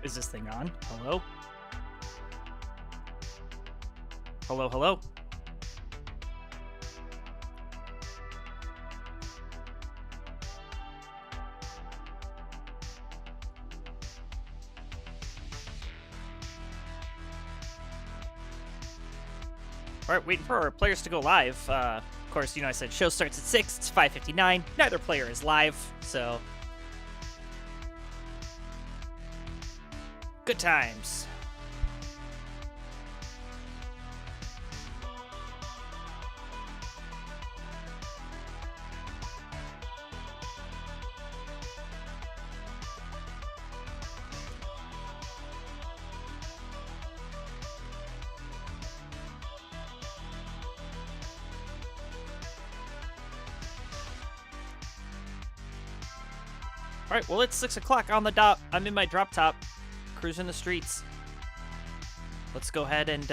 Is this thing on? Hello? Hello, hello? All right, waiting for our players to go live. Of course, I said show starts at 6. It's 5:59. Neither player is live, so good times. All right, well, it's 6 o'clock on the dot. I'm in my drop top, cruising the streets. Let's go ahead and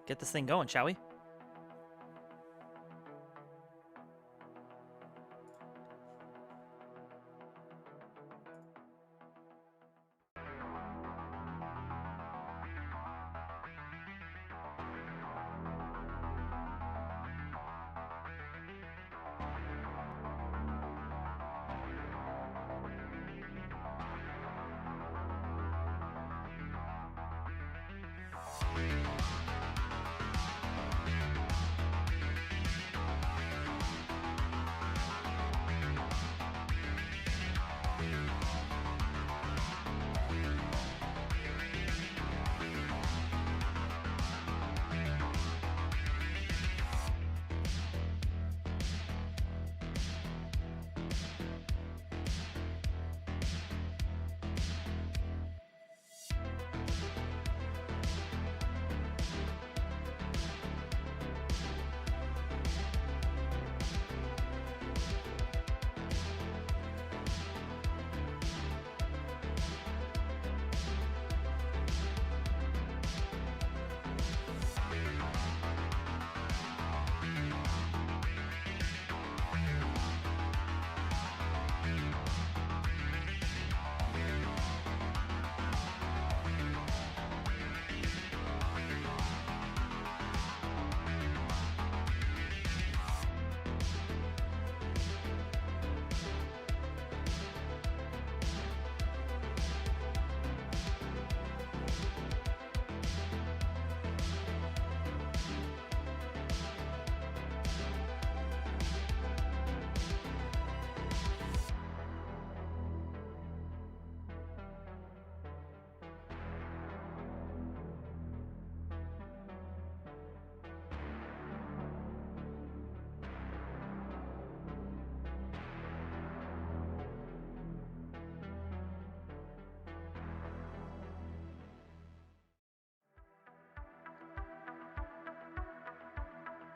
get this thing going, shall we?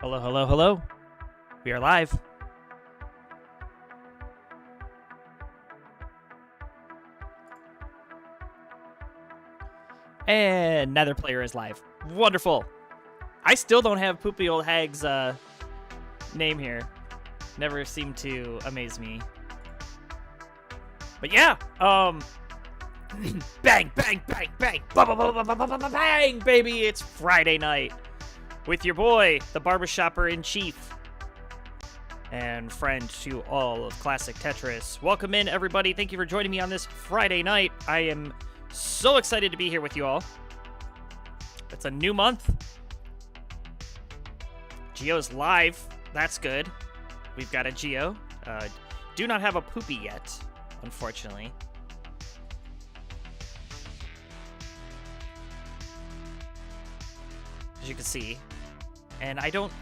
Hello, hello, hello. We are live. And another player is live. Wonderful. I still don't have Poopy Old Hag's name here. Never seemed to amaze me. But yeah, bang, bang, bang, bang, bang, baby, it's Friday night with your boy, the barbershopper-in-chief, and friend to all of Classic Tetris. Welcome in, everybody. Thank you for joining me on this Friday night. I am so excited to be here with you all. It's a new month. Geo's live. That's good. We've got a Geo. Do not have a Poopy yet, unfortunately. As you can see. And I don't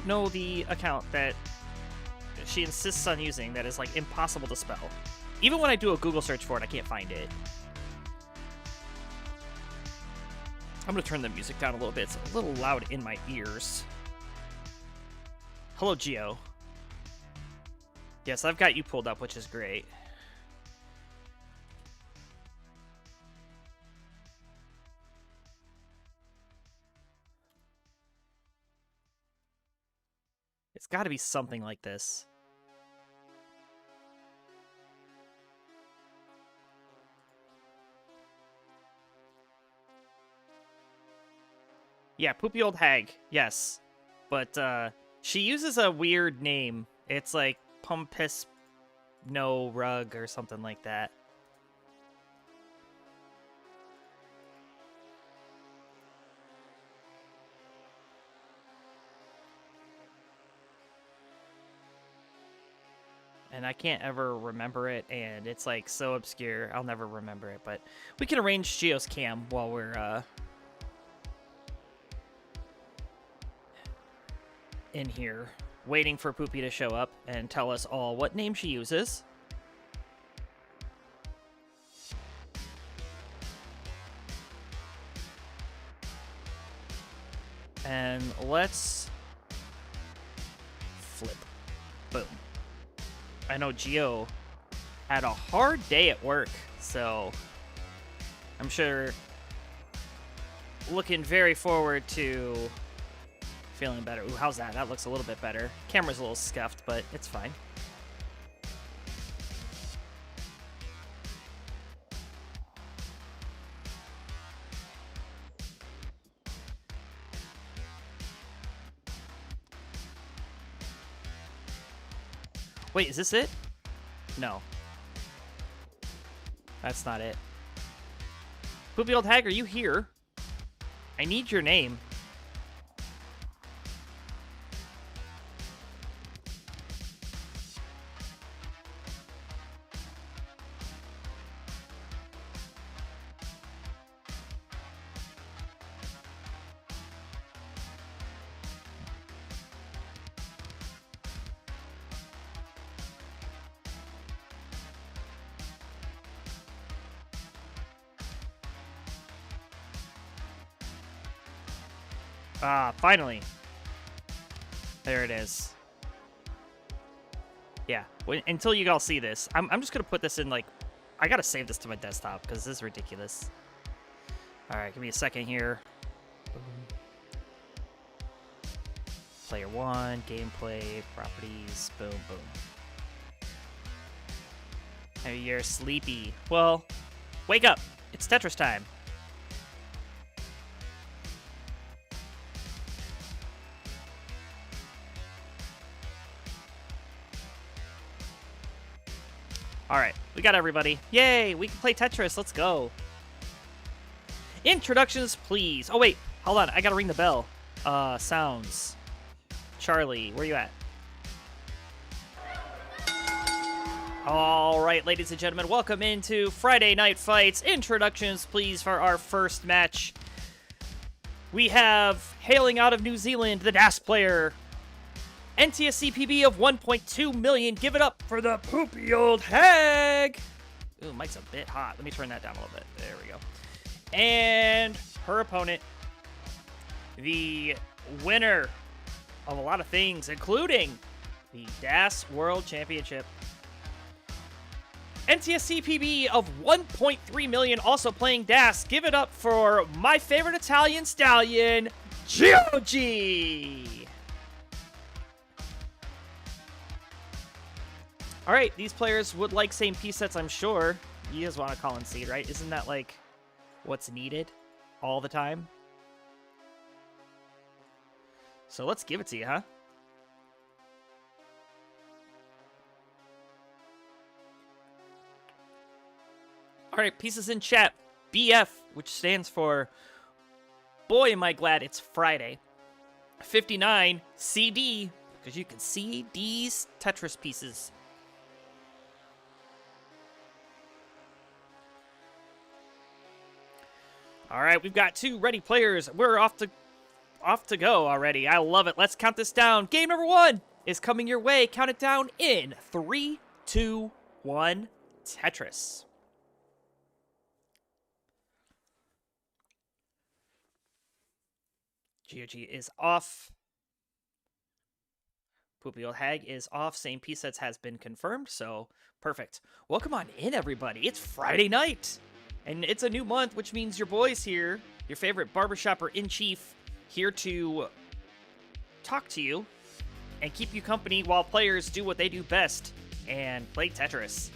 know the account that she insists on using that is like impossible to spell. Even when I do a Google search for it, I can't find it. I'm gonna turn the music down a little bit. It's a little loud in my ears. Hello, Geo. Yes, I've got you pulled up, which is great. It's got to be something like this. Yeah, Poopy Old Hag. Yes. But she uses a weird name. It's like Pumpis No Rug or something like that. And I can't ever remember it, and it's like so obscure, I'll never remember it. But we can arrange Geo's cam while we're in here, waiting for Poopy to show up and tell us all what name she uses. And let's flip. Boom. I know Geo Had a hard day at work, so I'm sure looking very forward to feeling better. Ooh, how's that? That looks a little bit better. Camera's a little scuffed, but it's fine. Wait, is this it? No. That's not it. Poopy Old Hag, are you here? I need your name. Ah, finally. There it is. Yeah, until you all see this, I'm just going to put this in, like, I got to save this to my desktop because this is ridiculous. All right, give me a second here. Boom. Player 1, gameplay, properties, boom, boom. Hey, you're sleepy. Well, wake up. It's Tetris time. All right, we got everybody. Yay, we can play Tetris. Let's go. Introductions, please. Oh, wait. Hold on. I got to ring the bell. Sounds. Charlie, where you at? All right, ladies and gentlemen, welcome into Friday Night Fights. Introductions, please, for our first match. We have, hailing out of New Zealand, the DAS player, NTSC PB of 1.2 million. Give it up for the Poopy Old Hag. Ooh, mic's a bit hot. Let me turn that down a little bit. There we go. And her opponent, the winner of a lot of things, including the DAS World Championship. NTSC PB of 1.3 million, also playing DAS. Give it up for my favorite Italian stallion, GOG. All right, these players would like same piece sets, I'm sure. You guys want a Colin seed, right? Isn't that like what's needed all the time? So let's give it to you, huh? All right, pieces in chat. BF, which stands for boy, am I glad it's Friday. 59, CD, because you can see these Tetris pieces. All right, we've got 2 ready players. We're off to go already. I love it. Let's count this down. Game number 1 is coming your way. Count it down in 3, 2, 1. Tetris. GOG is off. Poopy Old Hag is off. Same piece sets has been confirmed, so perfect. Welcome on in, everybody. It's Friday night, and it's a new month, which means your boy's here, your favorite barbershopper-in-chief, here to talk to you and keep you company while players do what they do best and play Tetris.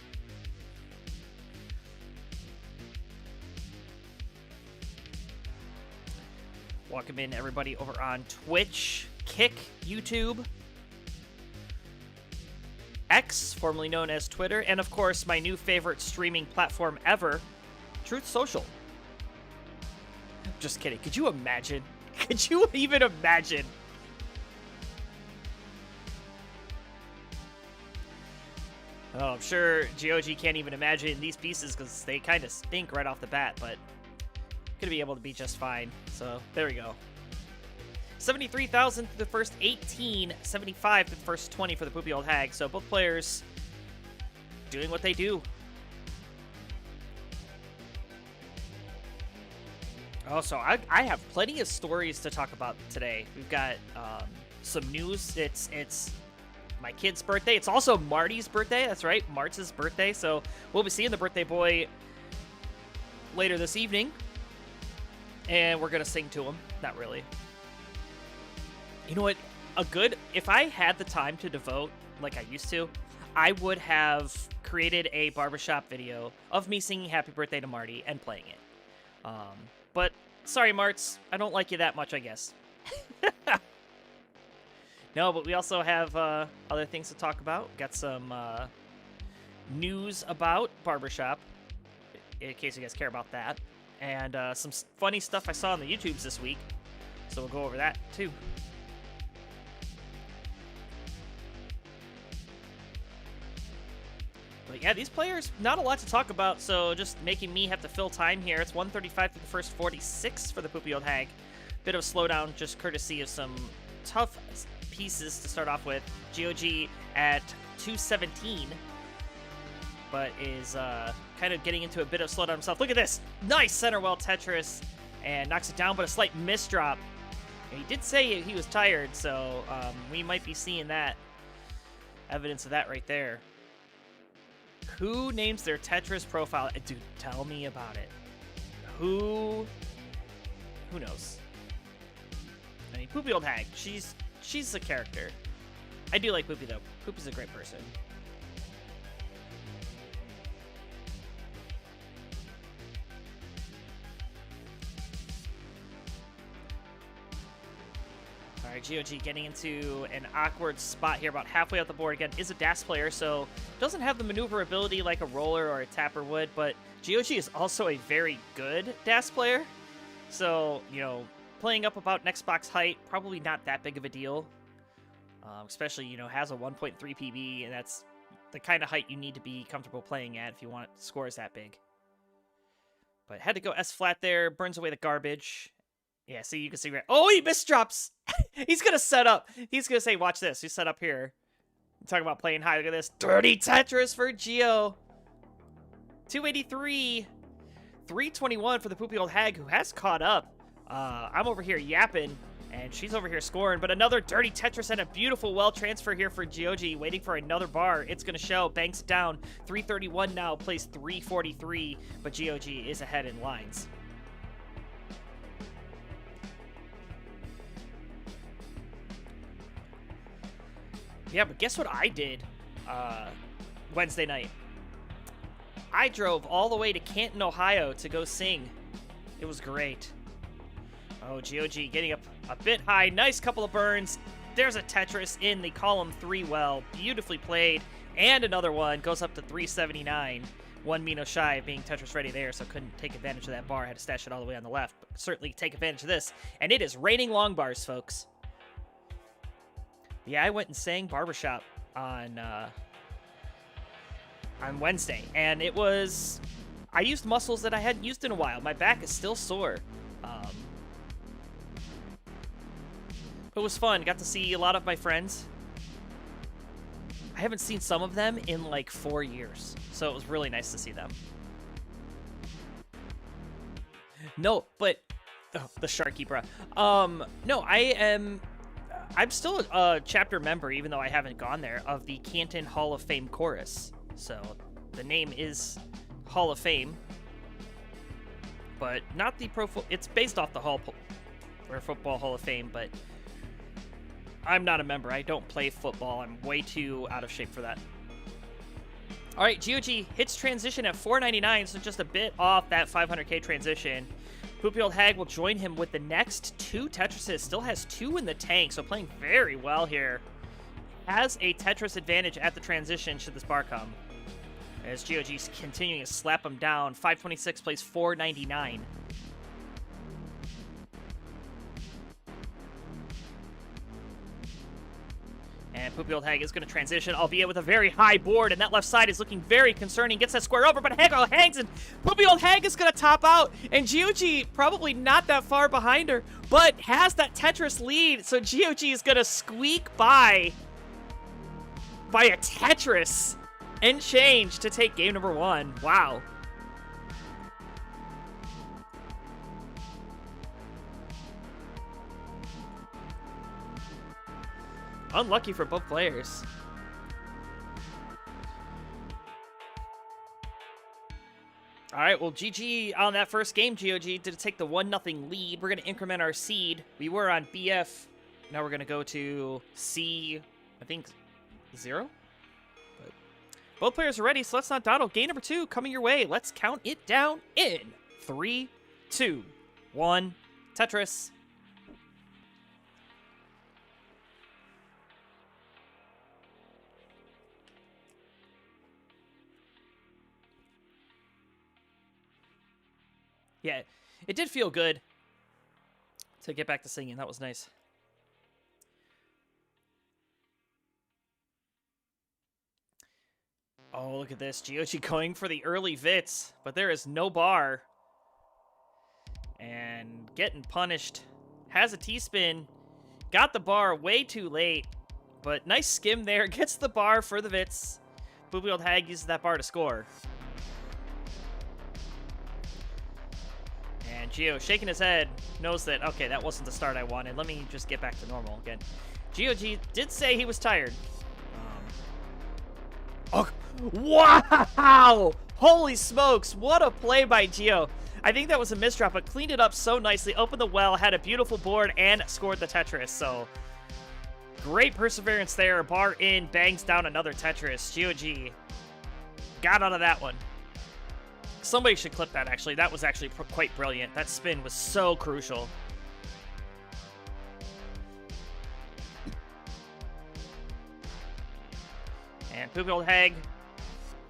Welcome in, everybody, over on Twitch, Kick, YouTube, X, formerly known as Twitter, and, of course, my new favorite streaming platform ever, Truth Social. Just kidding. Could you imagine? Could you even imagine? Oh, I'm sure GOG can't even imagine these pieces because they kind of stink right off the bat, but gonna be able to be just fine. So there we go. 73,000 to the first 18, 75 to the first 20 for the Poopy Old Hag. So both players doing what they do. Oh, so I have plenty of stories to talk about today. We've got some news. It's my kid's birthday. It's also Marty's birthday. That's right, Martz's birthday. So we'll be seeing the birthday boy later this evening. And we're going to sing to him. Not really. You know what? If I had the time to devote like I used to, I would have created a barbershop video of me singing Happy Birthday to Marty and playing it. But sorry, Martz, I don't like you that much, I guess. No, but we also have other things to talk about. Got some news about barbershop, in case you guys care about that. And some funny stuff I saw on the YouTubes this week. So we'll go over that, too. But yeah, these players, not a lot to talk about, so just making me have to fill time here. It's 1:35 to the first 46 for the Poopy Old Hag. Bit of a slowdown, just courtesy of some tough pieces to start off with. GOG at 217, but is kind of getting into a bit of slowdown himself. Look at this! Nice center well Tetris, and knocks it down, but a slight misdrop. And he did say he was tired, so we might be seeing that. Evidence of that right there. Who names their Tetris profile? Dude, tell me about it. Who knows? I mean, Poopy Old Hag. She's a character. I do like Poopy, though. Poopy's a great person. All right, GOG getting into an awkward spot here about halfway up the board. Again, is a DAS player, so doesn't have the maneuverability like a roller or a tapper would, but GOG is also a very good DAS player. So, you know, playing up about next box height, probably not that big of a deal. Especially, you know, has a 1.3 PB, and that's the kind of height you need to be comfortable playing at if you want scores that big. But had to go S flat there, burns away the garbage. Yeah, see, you can see, oh, he misdrops. He's going to set up. He's going to say, watch this. He's set up here. I'm talking about playing high. Look at this. Dirty Tetris for Geo. 283. 321 for the Poopy Old Hag, who has caught up. I'm over here yapping, and she's over here scoring. But another dirty Tetris and a beautiful well transfer here for GOG, waiting for another bar. It's going to show. Banks down. 331 now, plays 343, but GOG is ahead in lines. Yeah, but guess what I did Wednesday night? I drove all the way to Canton, Ohio to go sing. It was great. Oh, GOG getting up a bit high. Nice couple of burns. There's a Tetris in the column 3 well. Beautifully played. And another one goes up to 379. One Mino shy of being Tetris ready there, so couldn't take advantage of that bar. Had to stash it all the way on the left. But certainly take advantage of this. And it is raining long bars, folks. Yeah, I went and sang Barbershop on Wednesday, and it was... I used muscles that I hadn't used in a while. My back is still sore. It was fun. Got to see a lot of my friends. I haven't seen some of them in like 4 years, so it was really nice to see them. No, but... Oh, the Sharky, bruh. No, I'm still a chapter member, even though I haven't gone there, of the Canton Hall of Fame Chorus. So, the name is Hall of Fame, but not the it's based off the Football Hall of Fame, but I'm not a member. I don't play football. I'm way too out of shape for that. All right, GOG hits transition at 499, so just a bit off that 500k transition. Poopy Old Hag will join him with the next 2 Tetrises. Still has 2 in the tank, so playing very well here. Has a Tetris advantage at the transition should this bar come. As GOG's continuing to slap him down. 526 plays 499. And Poopy Old Hag is going to transition, albeit with a very high board, and that left side is looking very concerning. Gets that square over, but Hag hangs, and Poopy Old Hag is going to top out, and GOG probably not that far behind her, but has that Tetris lead, so GOG is going to squeak by a Tetris and change to take game number 1. Wow. Unlucky for both players. All right, well, GG on that first game, GOG. Did it take the 1-0 lead? We're going to increment our seed. We were on BF. Now we're going to go to C, I think, 0? But both players are ready, so let's not dawdle. Game number 2 coming your way. Let's count it down in 3, 2, 1. Tetris. Yeah, it did feel good to get back to singing. That was nice. Oh, look at this. Giochi going for the early Vits, but there is no bar. And getting punished. Has a T-spin. Got the bar way too late, but nice skim there. Gets the bar for the Vits. Poopy Old Hag uses that bar to score. And Gio, shaking his head, knows that, okay, that wasn't the start I wanted. Let me just get back to normal again. GOG did say he was tired. Oh, wow! Holy smokes, what a play by Gio. I think that was a misdrop, but cleaned it up so nicely, opened the well, had a beautiful board, and scored the Tetris. So, great perseverance there. Bar in, bangs down another Tetris. GOG got out of that one. Somebody should clip that, actually. That was actually quite brilliant. That spin was so crucial. And Poopy Old Hag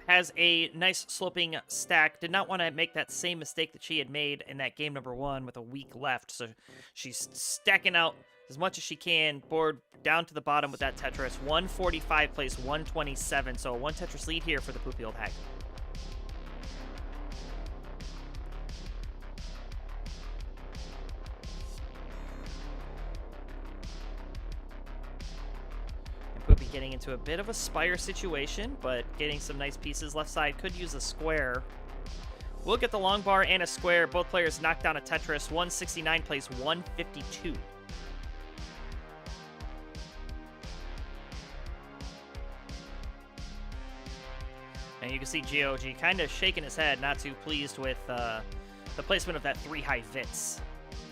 has a nice sloping stack. Did not want to make that same mistake that she had made in that game number 1 with a week left. So she's stacking out as much as she can. Board down to the bottom with that Tetris. 145 plays 127. So a 1 Tetris lead here for the Poopy Old Hag. Poopy getting into a bit of a spire situation, but getting some nice pieces. Left side could use a square. We'll get the long bar and a square. Both players knock down a Tetris. 169 plays 152. And you can see GOG kind of shaking his head, not too pleased with the placement of that 3 high Vits.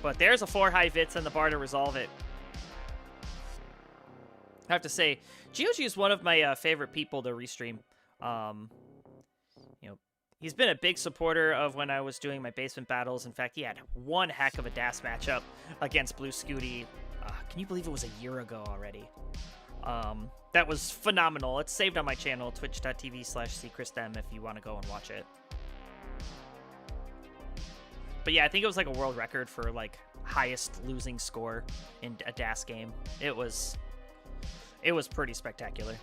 But there's a 4 high Vits and the bar to resolve it. I have to say, GOG is one of my favorite people to restream. You know, he's been a big supporter of when I was doing my basement battles. In fact, he had one heck of a DAS matchup against Blue Scooty. Can you believe it was a year ago already? That was phenomenal. It's saved on my channel, twitch.tv/ccrisdem, if you want to go and watch it. But yeah, I think it was like a world record for like highest losing score in a DAS game. It was pretty spectacular.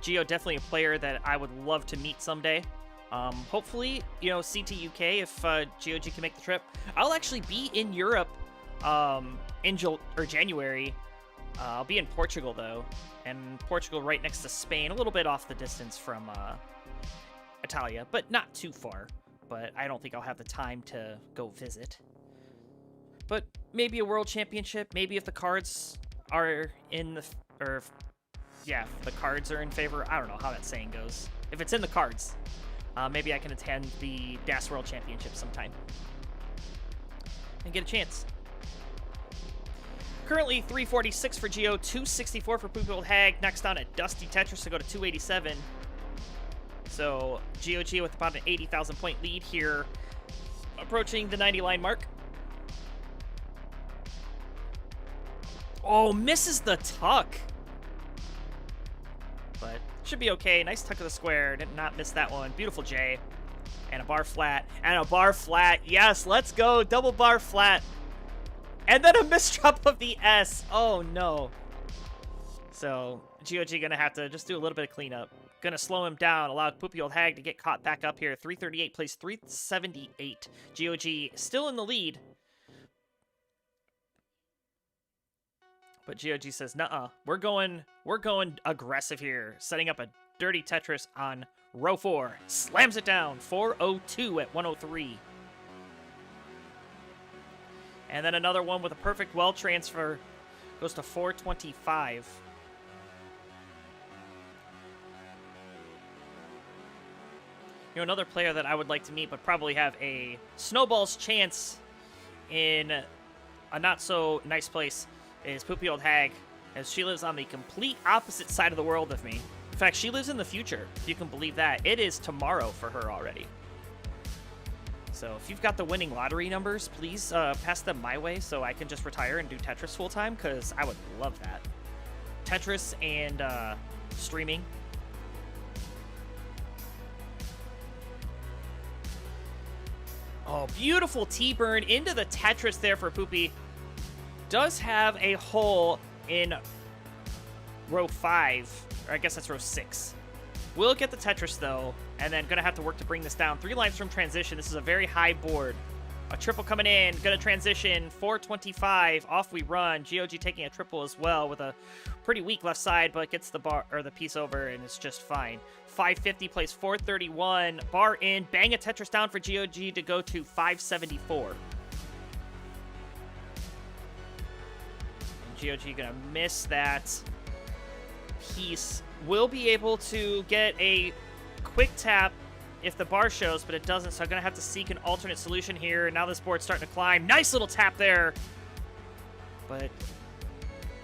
Gio, definitely a player that I would love to meet someday. Hopefully, you know, CTUK, if GOG can make the trip. I'll actually be in Europe in January. I'll be in Portugal, though. And Portugal right next to Spain, a little bit off the distance from Italia, but not too far. But I don't think I'll have the time to go visit. But maybe a world championship. Maybe if the cards are in the... Or, yeah, if the cards are in favor. I don't know how that saying goes. If it's in the cards, maybe I can attend the DAS World Championship sometime. And get a chance. Currently 346 for Geo, 264 for Poopy Old Hag. Next on a Dusty Tetris to go to 287. So GOG with about an 80,000 point lead here. Approaching the 90 line mark. Oh, misses the tuck. But should be okay. Nice tuck of the square. Did not miss that one. Beautiful J. And a bar flat. And a bar flat. Yes, let's go. Double bar flat. And then a misdrop of the S. Oh, no. So, GOG gonna have to just do a little bit of cleanup. Gonna slow him down. Allow Poopy Old Hag to get caught back up here. 338 plays 378. GOG still in the lead. But GOG says, nuh-uh, we're going aggressive here. Setting up a dirty Tetris on row 4. Slams it down. 402 at 103. And then another one with a perfect well transfer. Goes to 425. You know, another player that I would like to meet, but probably have a snowball's chance in a not-so-nice place, is Poopy Old Hag, as she lives on the complete opposite side of the world of me. In fact, she lives in the future, if you can believe that. It is tomorrow for her already. So if you've got the winning lottery numbers, please pass them my way so I can just retire and do Tetris full-time, because I would love that. Tetris and streaming. Oh, beautiful T-burn into the Tetris there for Poopy. Does have a hole in row 5, or I guess that's row 6. Will get the Tetris, though, and then going to have to work to bring this down. 3 lines from transition. This is a very high board. A triple coming in. Going to transition. 425. Off we run. GOG taking a triple as well with a pretty weak left side, but gets the bar or the piece over, and it's just fine. 550 plays 431. Bar in. Bang a Tetris down for GOG to go to 574. And GOG going to miss that piece. Will be able to get a quick tap if the bar shows, but it doesn't, so I'm going to have to seek an alternate solution here. Now this board's starting to climb. Nice little tap there. But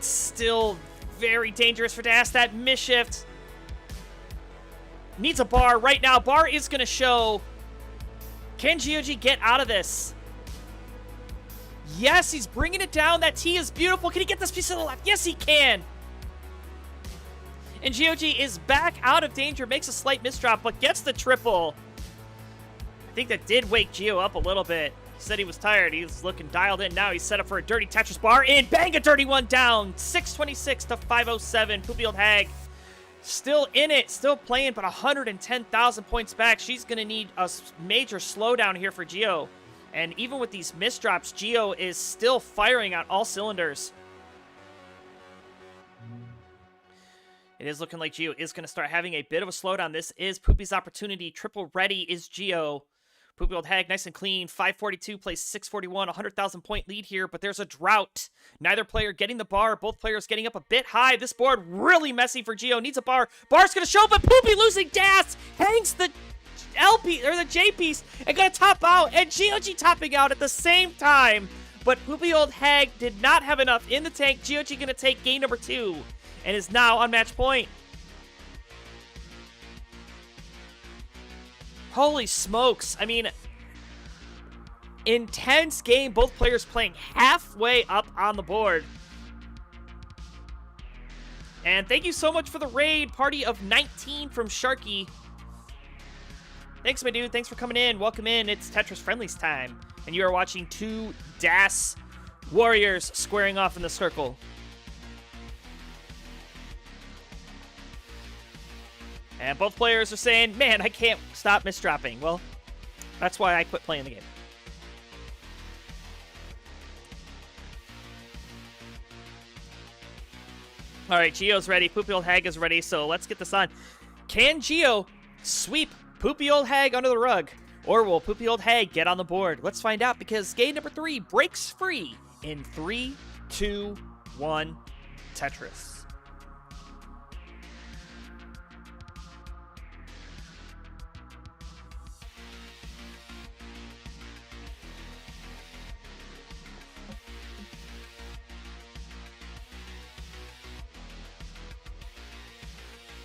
still very dangerous for Das. That misshift needs a bar right now. Bar is going to show. Can GOG get out of this? Yes, he's bringing it down. That T is beautiful. Can he get this piece to the left? Yes, he can. And GOG is back out of danger, makes a slight misdrop, but gets the triple. I think that did wake Gio up a little bit. He said he was tired. He's looking dialed in now. He's set up for a dirty Tetris bar in. Bang, a dirty one down. 626 to 507. Poopy Old Hag still in it, still playing, but 110,000 points back. She's going to need a major slowdown here for Gio. And even with these misdrops, Gio is still firing on all cylinders. It is looking like Gio is going to start having a bit of a slowdown. This is Poopy's opportunity. Triple ready is Gio. Poopy Old Hag, nice and clean. 542 plays 641. 100,000 point lead here, but there's a drought. Neither player getting the bar. Both players getting up a bit high. This board really messy for Gio. Needs a bar. Bar's going to show, but Poopy losing Das. Hangs the LP or the J piece and going to top out. And GOG topping out at the same time. But Poopy Old Hag did not have enough in the tank. GOG going to take game number 2. And is now on match point. Holy smokes. I mean, intense game. Both players playing halfway up on the board. And thank you so much for the raid. Party of 19 from Sharky. Thanks, my dude. Thanks for coming in. Welcome in. It's Tetris Friendlies time. And you are watching 2 Das warriors squaring off in the circle. And both players are saying, man, I can't stop misdropping. Well, that's why I quit playing the game. All right, Gio's ready. Poopy Old Hag is ready, so let's get this on. Can Gio sweep Poopy Old Hag under the rug? Or will Poopy Old Hag get on the board? Let's find out, because game number 3 breaks free in 3, 2, 1, Tetris.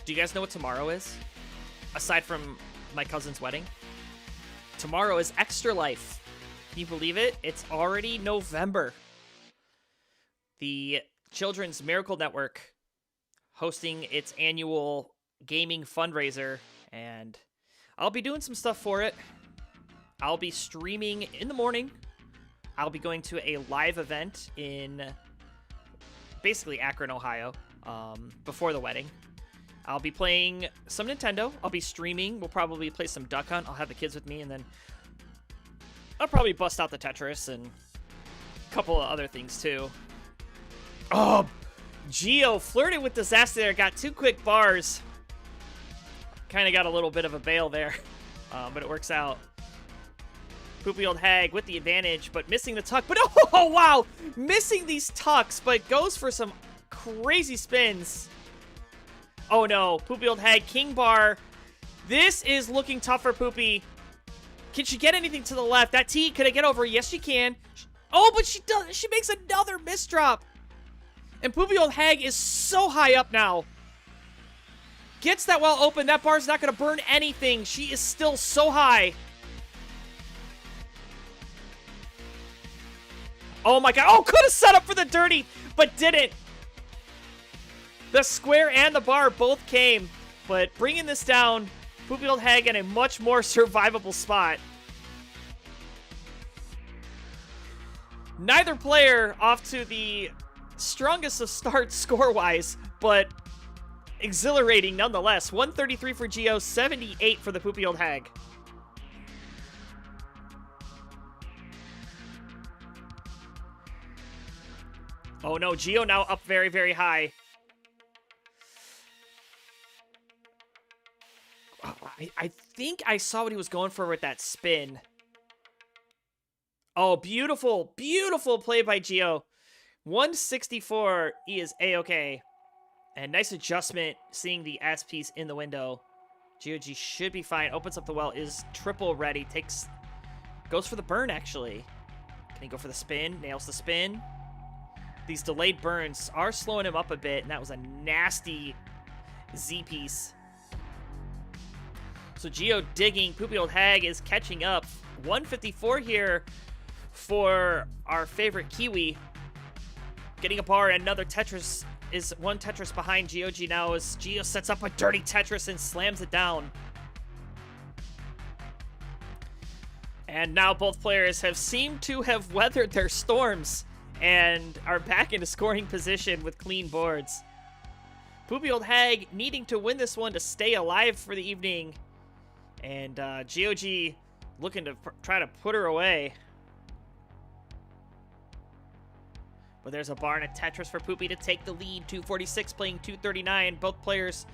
Do you guys know what tomorrow is? Aside from my cousin's wedding? Tomorrow is Extra Life. Can you believe it? It's already November. The Children's Miracle Network hosting its annual gaming fundraiser, and I'll be doing some stuff for it. I'll be streaming in the morning. I'll be going to a live event in basically Akron, Ohio, before the wedding. I'll be playing some Nintendo. I'll be streaming. We'll probably play some Duck Hunt. I'll have the kids with me, and then I'll probably bust out the Tetris and a couple of other things, too. Oh, Gio flirted with disaster there. Got 2 quick bars. Kind of got a little bit of a bail there, but it works out. Poopy Old Hag with the advantage, but missing the tuck. But oh, wow! Missing these tucks, but goes for some crazy spins. Oh no, Poopy Old Hag, King Bar, This is looking tough for Poopy. Can she get anything to the left? That T, could I get over? Yes, she can. Oh, but she does. She makes another misdrop. And Poopy Old Hag is so high up now. Gets that well open. That bar's not going to burn anything. She is still so high. Oh my god. Oh, could have set up for the dirty, but didn't. The square and the bar both came, but bringing this down, Poopy Old Hag in a much more survivable spot. Neither player off to the strongest of starts score-wise, but exhilarating nonetheless. 133 for Geo, 78 for the Poopy Old Hag. Oh no, Geo now up very, very high. Oh, I think I saw what he was going for with that spin. Oh, beautiful, beautiful play by Geo. 164, he is A-okay. And nice adjustment, seeing the S piece in the window. GOG should be fine. Opens up the well, is triple ready. Goes for the burn, actually. Can he go for the spin? Nails the spin. These delayed burns are slowing him up a bit, and that was a nasty Z piece. So Geo digging. Poopy Old Hag is catching up. 154 here for our favorite Kiwi. Getting a bar, another Tetris is one Tetris behind GOG now as Geo sets up a dirty Tetris and slams it down. And now both players have seemed to have weathered their storms and are back into scoring position with clean boards. Poopy Old Hag needing to win this one to stay alive for the evening. And GOG looking to try to put her away. But there's a bar and a Tetris for Poopy to take the lead. 246 playing 239. Both players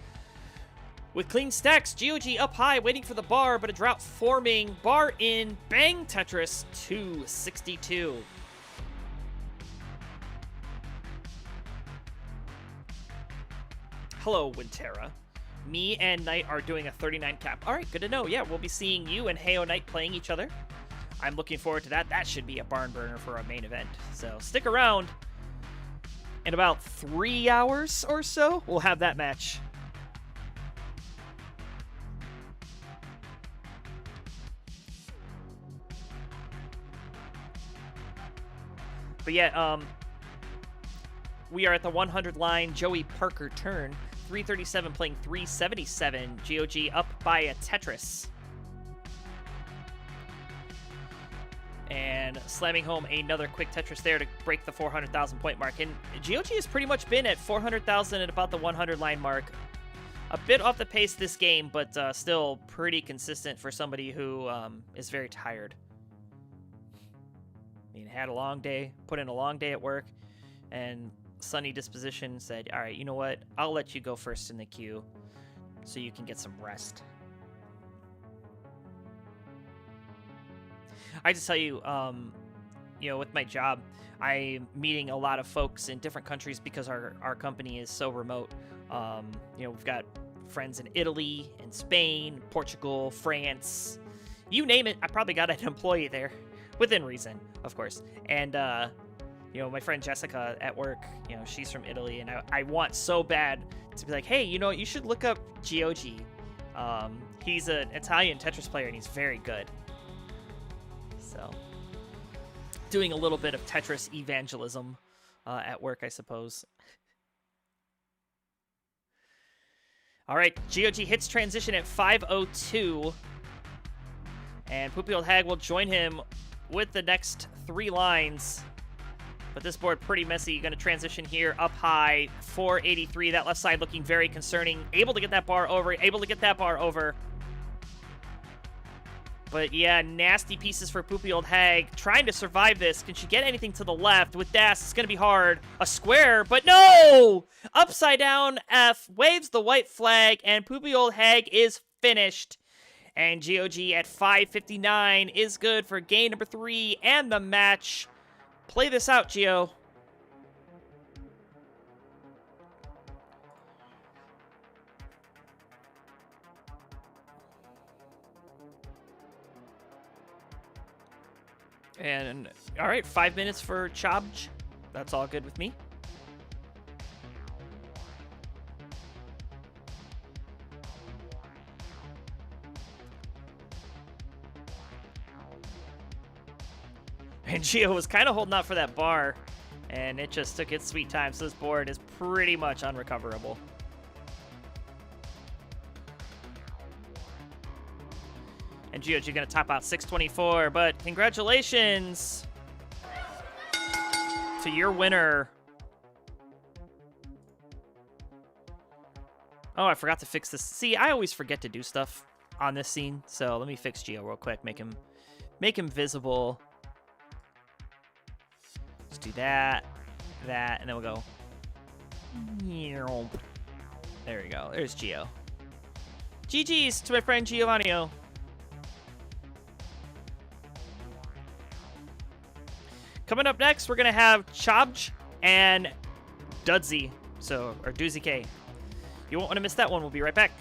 with clean stacks. GOG up high waiting for the bar, but a drought forming. Bar in. Bang Tetris. 262. Hello, Winterra. Me and Knight are doing a 39 cap. All right, good to know. Yeah, we'll be seeing you and Heyo Knight playing each other. I'm looking forward to that. That should be a barn burner for our main event. So stick around. In about 3 hours or so, we'll have that match. But yeah, we are at the 100 line. Joey Parker turn. 337 playing 377. GOG up by a Tetris. And slamming home another quick Tetris there to break the 400,000 point mark. And GOG has pretty much been at 400,000 at about the 100 line mark. A bit off the pace this game, but still pretty consistent for somebody who is very tired. I mean, had a long day, put in a long day at work, and sunny disposition said, all right, you know what? I'll let you go first in the queue so you can get some rest. I just tell you, you know, with my job, I'm meeting a lot of folks in different countries because our company is so remote. You know, we've got friends in Italy, in Spain, Portugal, France, you name it. I probably got an employee there, within reason, of course. And, you know, my friend Jessica at work, you know, she's from Italy, and I want so bad to be like, hey, you know, you should look up GOG. He's an Italian Tetris player, and he's very good. So, doing a little bit of Tetris evangelism at work, I suppose. All right, GOG hits transition at 5:02. And Poopy Old Hag will join him with the next 3 lines. But this board pretty messy. Going to transition here up high, 483. That left side looking very concerning. Able to get that bar over. Able to get that bar over. But yeah, nasty pieces for Poopy Old Hag. Trying to survive this. Can she get anything to the left? With Das, it's going to be hard. A square, but no! Upside down F waves the white flag, and Poopy Old Hag is finished. And GOG at 5:59 is good for game number 3 and the match. Play this out, Gio. And, all right, 5 minutes for Chobj. That's all good with me. And Gio was kind of holding out for that bar, and it just took its sweet time, so this board is pretty much unrecoverable. And Gio, you're going to top out 624, but congratulations to your winner. Oh, I forgot to fix this. See, I always forget to do stuff on this scene, so let me fix Gio real quick, make him visible. Let's do that, and then we'll go. There we go. There's Gio. GG's to my friend Giovanni. Coming up next, we're going to have Chobj and Dudzy, or Doozy K. You won't want to miss that one. We'll be right back.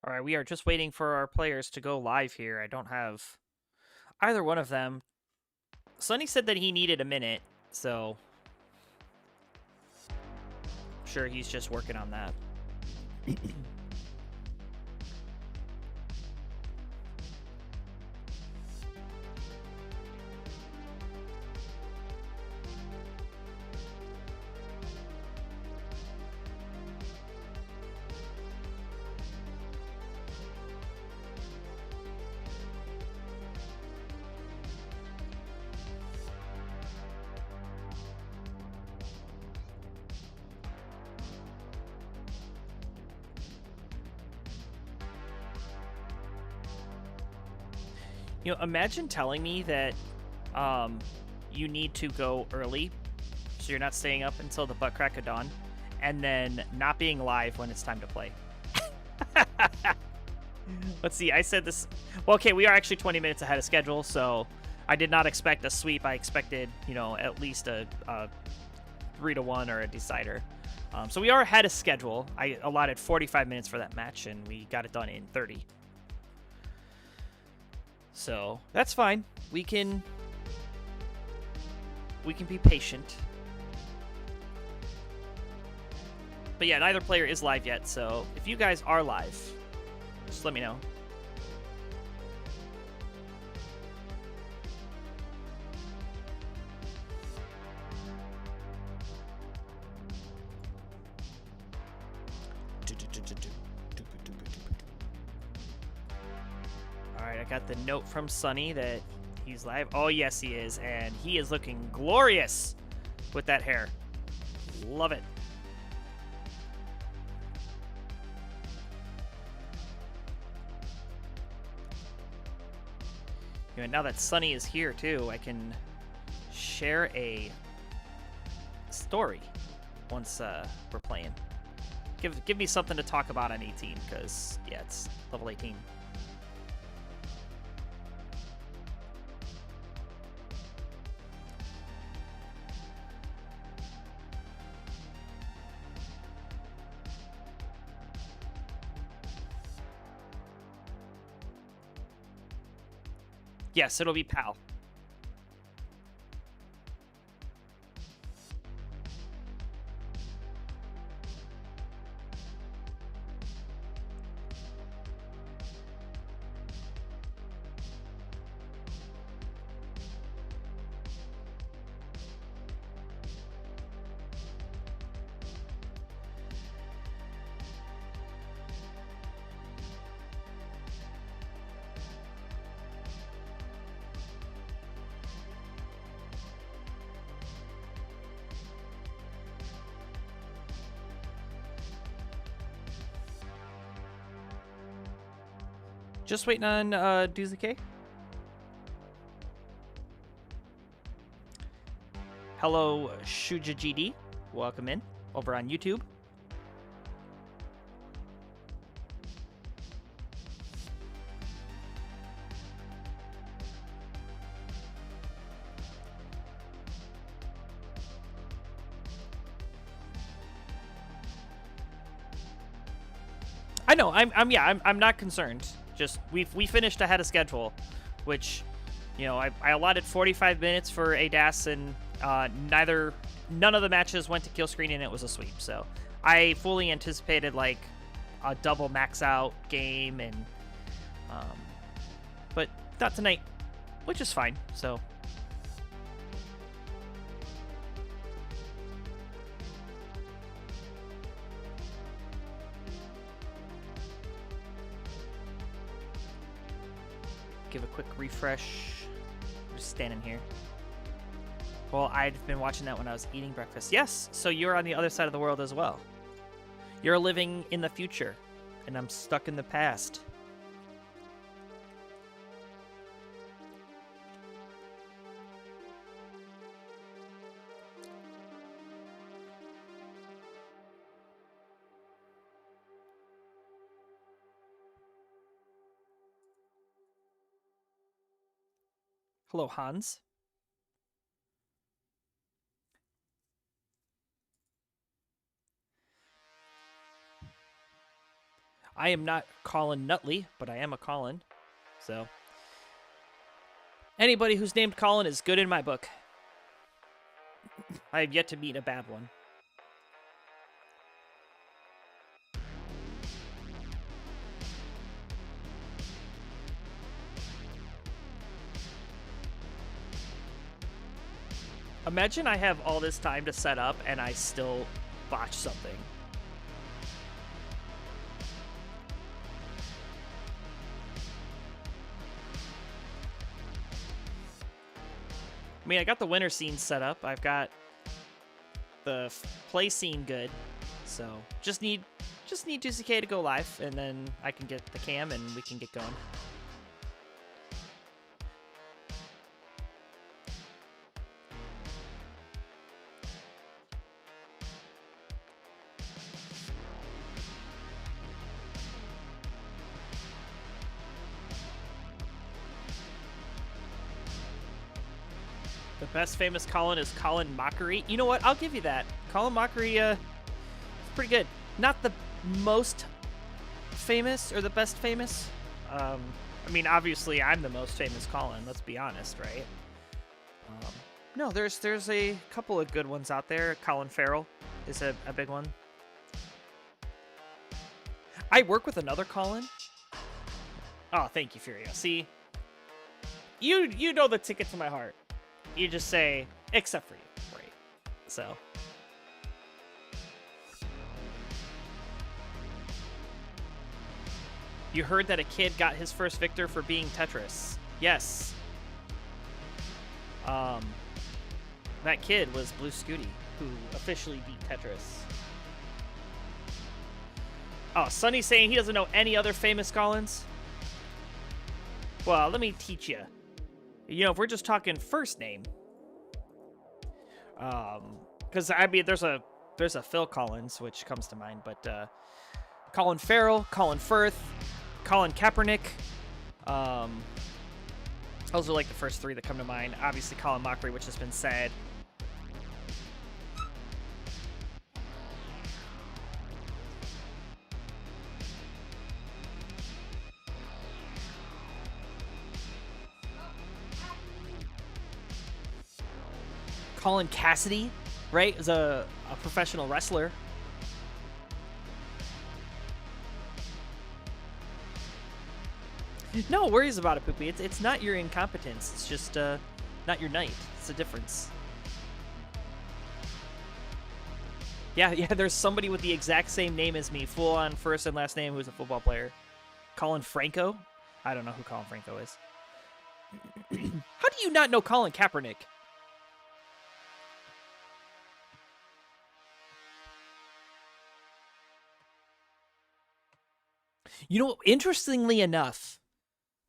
All right, we are just waiting for our players to go live here. I don't have either one of them. Sonny said that he needed a minute, so I'm sure he's just working on that. You know, imagine telling me that you need to go early, so you're not staying up until the butt crack of dawn, and then not being live when it's time to play. Let's see, I said this... Well, okay, we are actually 20 minutes ahead of schedule, so I did not expect a sweep. I expected, you know, at least a 3-1 or a decider. So we are ahead of schedule. I allotted 45 minutes for that match, and we got it done in 30. So that's fine. We can be patient. But yeah, neither player is live yet, so if you guys are live, just let me know. got the note from Sunny that he's live. Oh, yes, he is. And he is looking glorious with that hair. Love it. And now that Sunny is here, too, I can share a story once we're playing. Give me something to talk about on 18, because, yeah, it's level 18. Yes, it'll be PAL. Just waiting on Duzuke. Hello, ShujaGD. Welcome in over on YouTube. I know. I'm not concerned. Just we finished ahead of schedule, which, you know, I allotted 45 minutes for ADAS, and none of the matches went to kill screen, and it was a sweep. So I fully anticipated like a double max out game, and but not tonight, which is fine. So. Give a quick refresh. I'm just standing here. Well, I've been watching that when I was eating breakfast. Yes, so you're on the other side of the world as well. You're living in the future, and I'm stuck in the past. Hello, Hans. I am not Colin Nutley, but I am a Colin. So anybody who's named Colin is good in my book. I have yet to meet a bad one. Imagine I have all this time to set up and I still botch something. I mean, I got the winter scene set up. I've got the play scene good. So just need Duzuke to go live, and then I can get the cam and we can get going. The best famous Colin is Colin Mockery. You know what? I'll give you that. Colin Mockery, is pretty good. Not the most famous or the best famous. I mean, obviously, I'm the most famous Colin. Let's be honest, right? No, there's a couple of good ones out there. Colin Farrell is a big one. I work with another Colin. Oh, thank you, Furio. See, you know the ticket to my heart. You just say, except for you, right? So. You heard that a kid got his first victor for being Tetris. Yes. That kid was Blue Scooty, who officially beat Tetris. Oh, Sonny's saying he doesn't know any other famous Collins. Well, let me teach you. You know, if we're just talking first name, because I mean, there's a Phil Collins, which comes to mind, but Colin Farrell, Colin Firth, Colin Kaepernick. Those are like the first three that come to mind. Obviously, Colin Mockery, which has been said. Colin Cassidy, right, is a professional wrestler. No worries about it, Poopy. It's not your incompetence. It's just not your night. It's a difference. Yeah, there's somebody with the exact same name as me, full on first and last name, who's a football player. Colin Franco? I don't know who Colin Franco is. How do you not know Colin Kaepernick? You know, interestingly enough,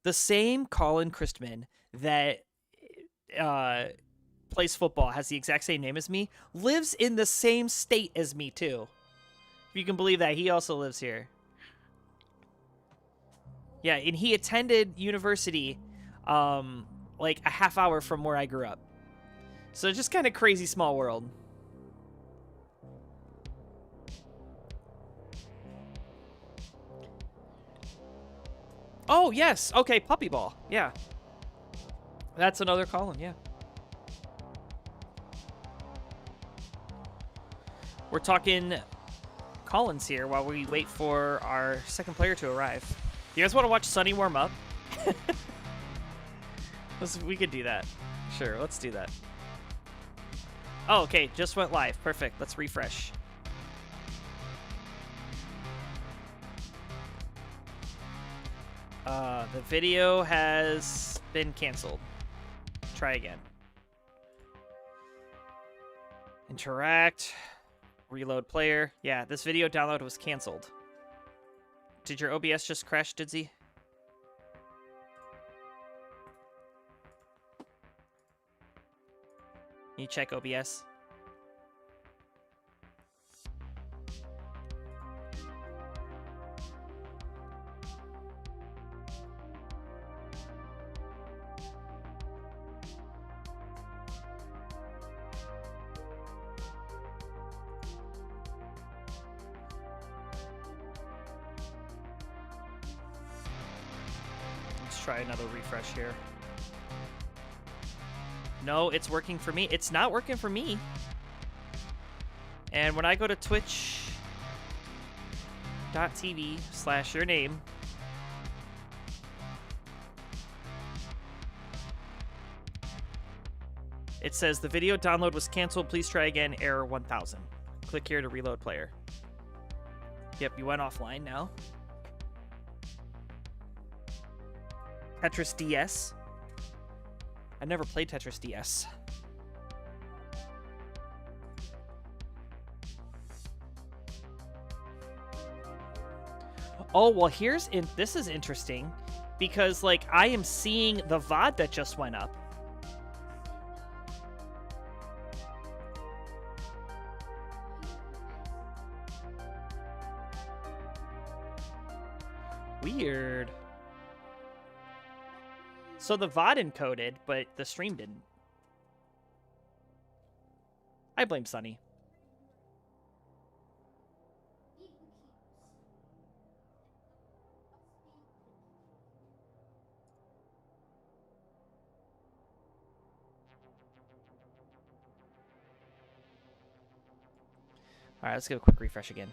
the same Colin Christman that plays football, has the exact same name as me, lives in the same state as me, too. If you can believe that, he also lives here. Yeah, and he attended university like a half hour from where I grew up. So just kind of crazy small world. Oh, yes. Okay, Puppy Ball. Yeah. That's another Colin, yeah. We're talking Collins here while we wait for our second player to arrive. You guys want to watch Sonny warm up? We could do that. Sure, let's do that. Oh, okay. Just went live. Perfect. Let's refresh. The video has been canceled. Try again. Interact. Reload player. Yeah, this video download was canceled. Did your OBS just crash, Didsy? Can you check OBS? Try another refresh here. No, it's working for me. It's not working for me. And when I go to twitch.tv/your name, it says the video download was canceled. Please try again. Error 1000. Click here to reload player. Yep, you went offline now. Tetris DS. I never played Tetris DS. Oh, well, this is interesting because, like, I am seeing the VOD that just went up. Weird. So the VOD encoded, but the stream didn't. I blame Sunny. All right, let's give a quick refresh again.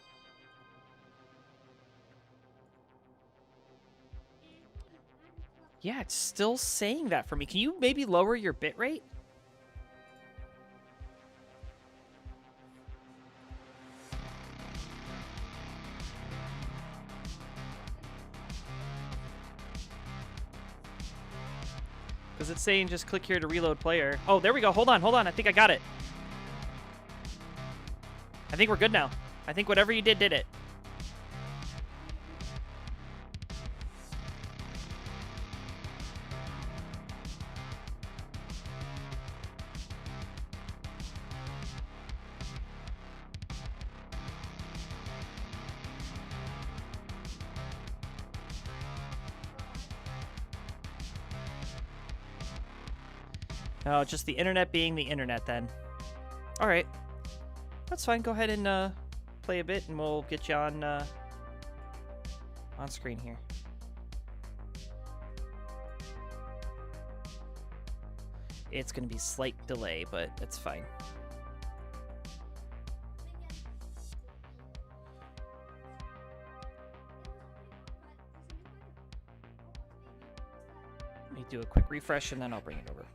Yeah, it's still saying that for me. Can you maybe lower your bitrate? Because it's saying just click here to reload player. Oh, there we go. Hold on, hold on. I think I got it. I think we're good now. I think whatever you did it. Oh, just the internet being the internet then. All right. That's fine. Go ahead and play a bit and we'll get you on screen here. It's going to be slight delay, but it's fine. Let me do a quick refresh and then I'll bring it over.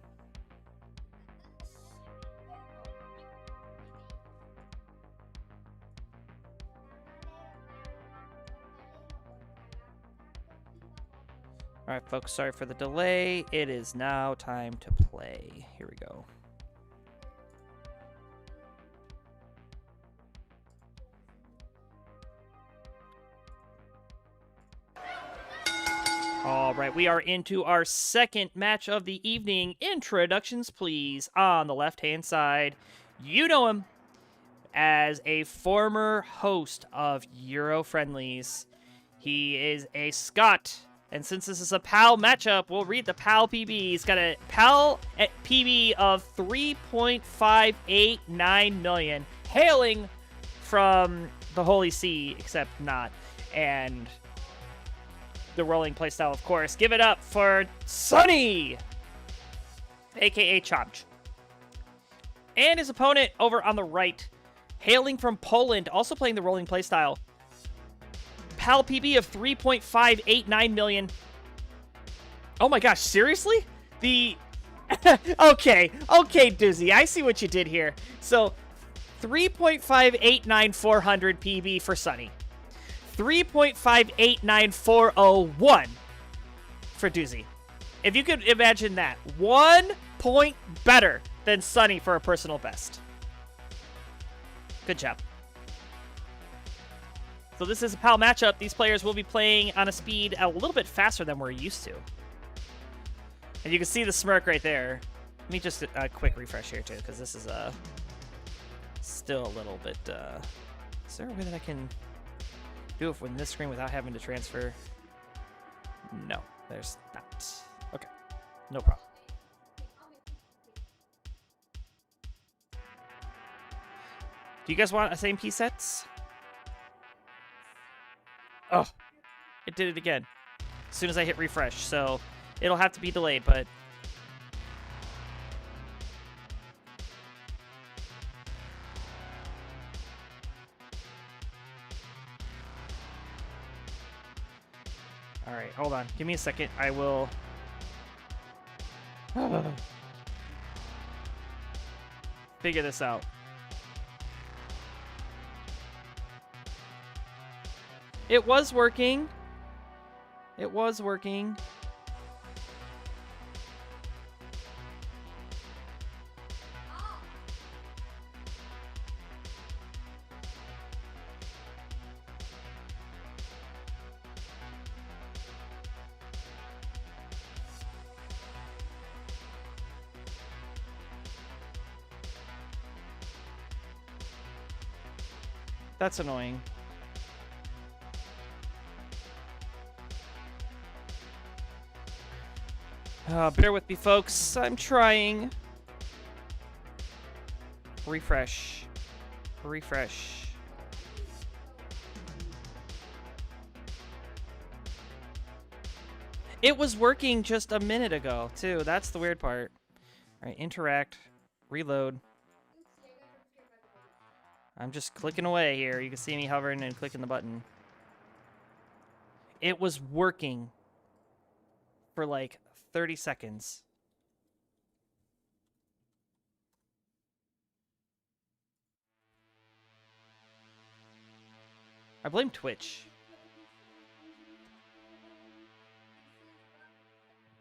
All right, folks, sorry for the delay. It is now time to play. Here we go. All right, we are into our second match of the evening. Introductions, please. On the left-hand side, you know him as a former host of Euro Friendlies. He is a Scot. And since this is a PAL matchup, we'll read the PAL PB. He's got a PAL PB of 3.589 million, hailing from the Holy See, except not, and the rolling playstyle, of course. Give it up for Sonny, a.k.a. Chomch. And his opponent over on the right, hailing from Poland, also playing the rolling playstyle. PAL PB of 3.589 million. Oh my gosh, seriously? The okay, Doozy, I see what you did here. So 3.589400 PB for Sunny. 3.589401 for Doozy. If you could imagine that. 1 point better than Sunny for a personal best. Good job. So this is a PAL matchup. These players will be playing on a speed a little bit faster than we're used to. And you can see the smirk right there. Let me just a quick refresh here too, because this is still a little bit... is there a way that I can do it from this screen without having to transfer? No, there's not. Okay, no problem. Do you guys want the same piece sets? Oh, it did it again as soon as I hit refresh, so it'll have to be delayed, but... Alright, hold on. Give me a second. I will... figure this out. It was working. It was working. That's annoying. Bear with me, folks. I'm trying. Refresh. Refresh. It was working just a minute ago, too. That's the weird part. All right, interact. Reload. I'm just clicking away here. You can see me hovering and clicking the button. It was working for like 30 seconds. I blame Twitch.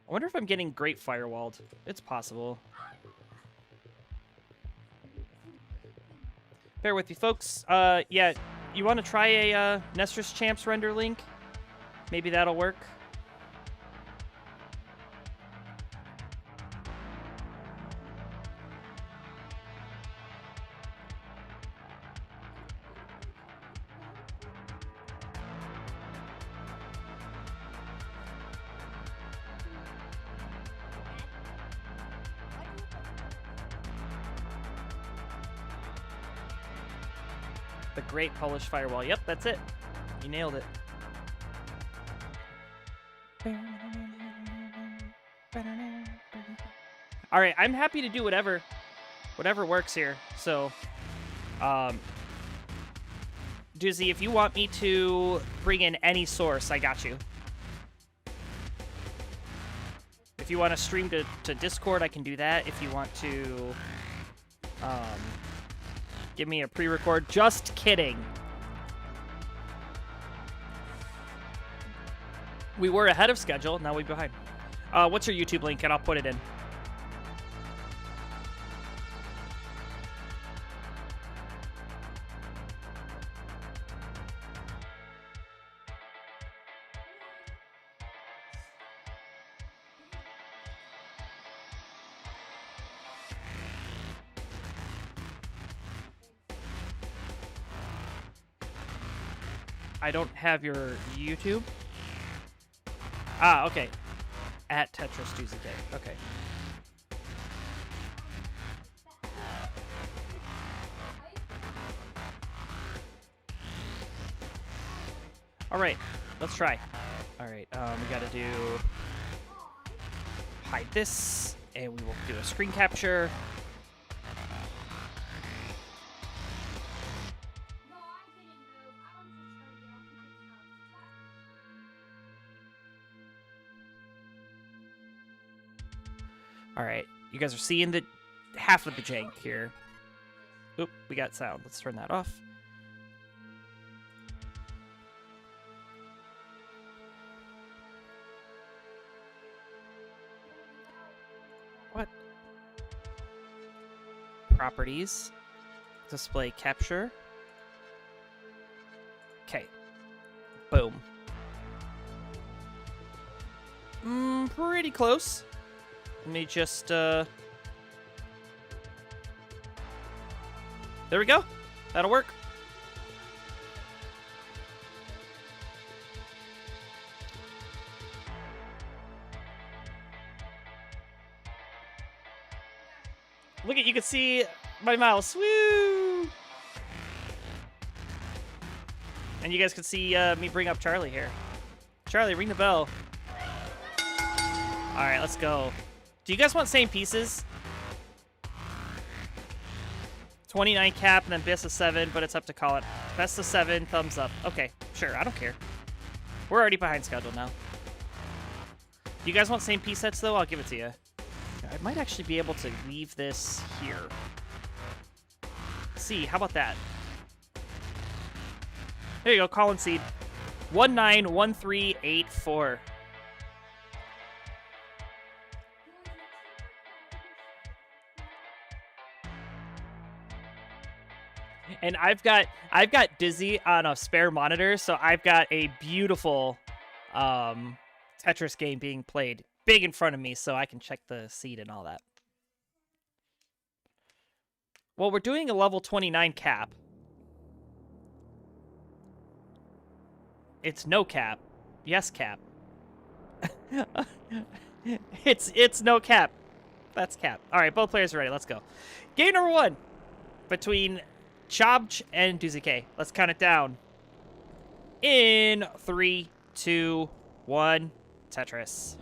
I wonder if I'm getting great firewalled. It's possible. Bear with me, folks. Yeah, you want to try a Nessus Champs render link? Maybe that'll work. The Great Polish Firewall. Yep, that's it. You nailed it. All right, I'm happy to do whatever works here. So, Doozy, if you want me to bring in any source, I got you. If you want to stream to Discord, I can do that. If you want to give me a pre-record, just kidding. We were ahead of schedule, now we're behind. What's your YouTube link? And I'll put it in. I don't have your YouTube. Ah, okay. At Tetris Tuesday. Okay. All right, let's try. All right, we gotta do hide this, and we will do a screen capture. All right, you guys are seeing the half of the jank here. Oop, we got sound. Let's turn that off. What? Properties. Display capture. Okay. Boom. Pretty close. Let me just, there we go. That'll work. Look at, you can see my mouse. Woo! And you guys can see me bring up Charlie here. Charlie, ring the bell. All right, let's go. Do you guys want same pieces? 29 cap and then best of 7, but it's up to Colin. Best of 7, thumbs up. Okay, sure, I don't care. We're already behind schedule now. Do you guys want same piece sets though? I'll give it to you. I might actually be able to leave this here. Let's see, how about that? There you go, Colin Seed. 191384. And I've got Dizzy on a spare monitor, so I've got a beautiful Tetris game being played big in front of me, so I can check the seed and all that. Well, we're doing a level 29 cap. It's no cap. Yes, cap. It's no cap. That's cap. All right, both players are ready. Let's go. Game number 1 between Chobch and Duzuke. Let's count it down. In 3, 2, 1, Tetris.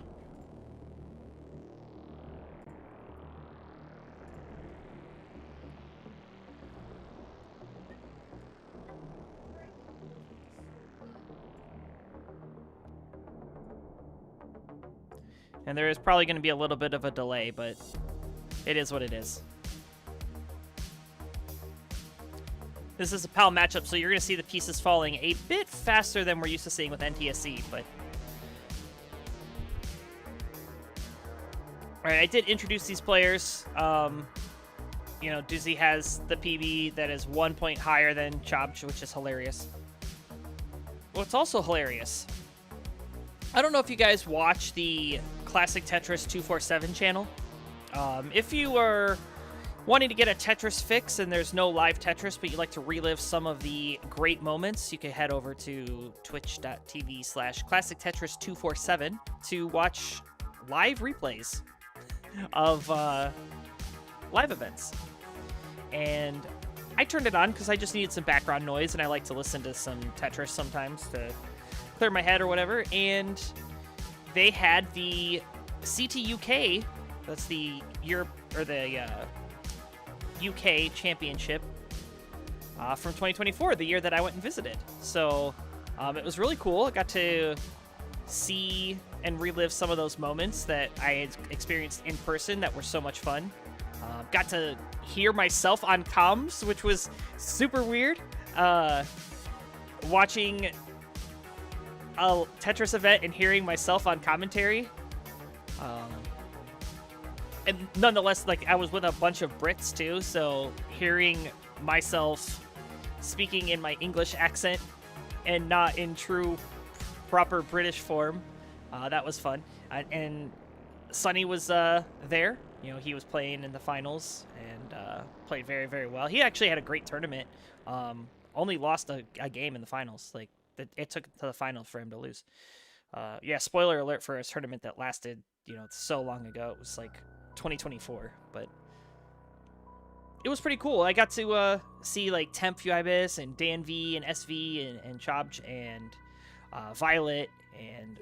And there is probably going to be a little bit of a delay, but it is what it is. This is a PAL matchup, so you're going to see the pieces falling a bit faster than we're used to seeing with NTSC, but All right, I did introduce these players. You know, Doozy has the PB that is 1 point higher than Chobch, which is hilarious. What's also hilarious, I don't know if you guys watch the Classic Tetris 247 channel. If you are wanting to get a Tetris fix and there's no live Tetris, but you'd like to relive some of the great moments, you can head over to twitch.tv/Classic Tetris 247 to watch live replays of live events. And I turned it on because I just needed some background noise, and I like to listen to some Tetris sometimes to clear my head or whatever. And they had the CTUK, that's the Europe or the UK Championship from 2024, the year that I went and visited. So it was really cool. I got to see and relive some of those moments that I had experienced in person that were so much fun. Got to hear myself on comms, which was super weird. Watching a Tetris event and hearing myself on commentary. And nonetheless, like, I was with a bunch of Brits too, so hearing myself speaking in my English accent and not in true proper British form, that was fun. And Sonny was there. You know, he was playing in the finals and played very, very well. He actually had a great tournament. Only lost a game in the finals. Like, it took to the final for him to lose. Yeah, spoiler alert for a tournament that lasted, you know, so long ago. It was like 2024, but it was pretty cool. I got to see like Temp Ibis and Dan V and SV and Chobch and Violet and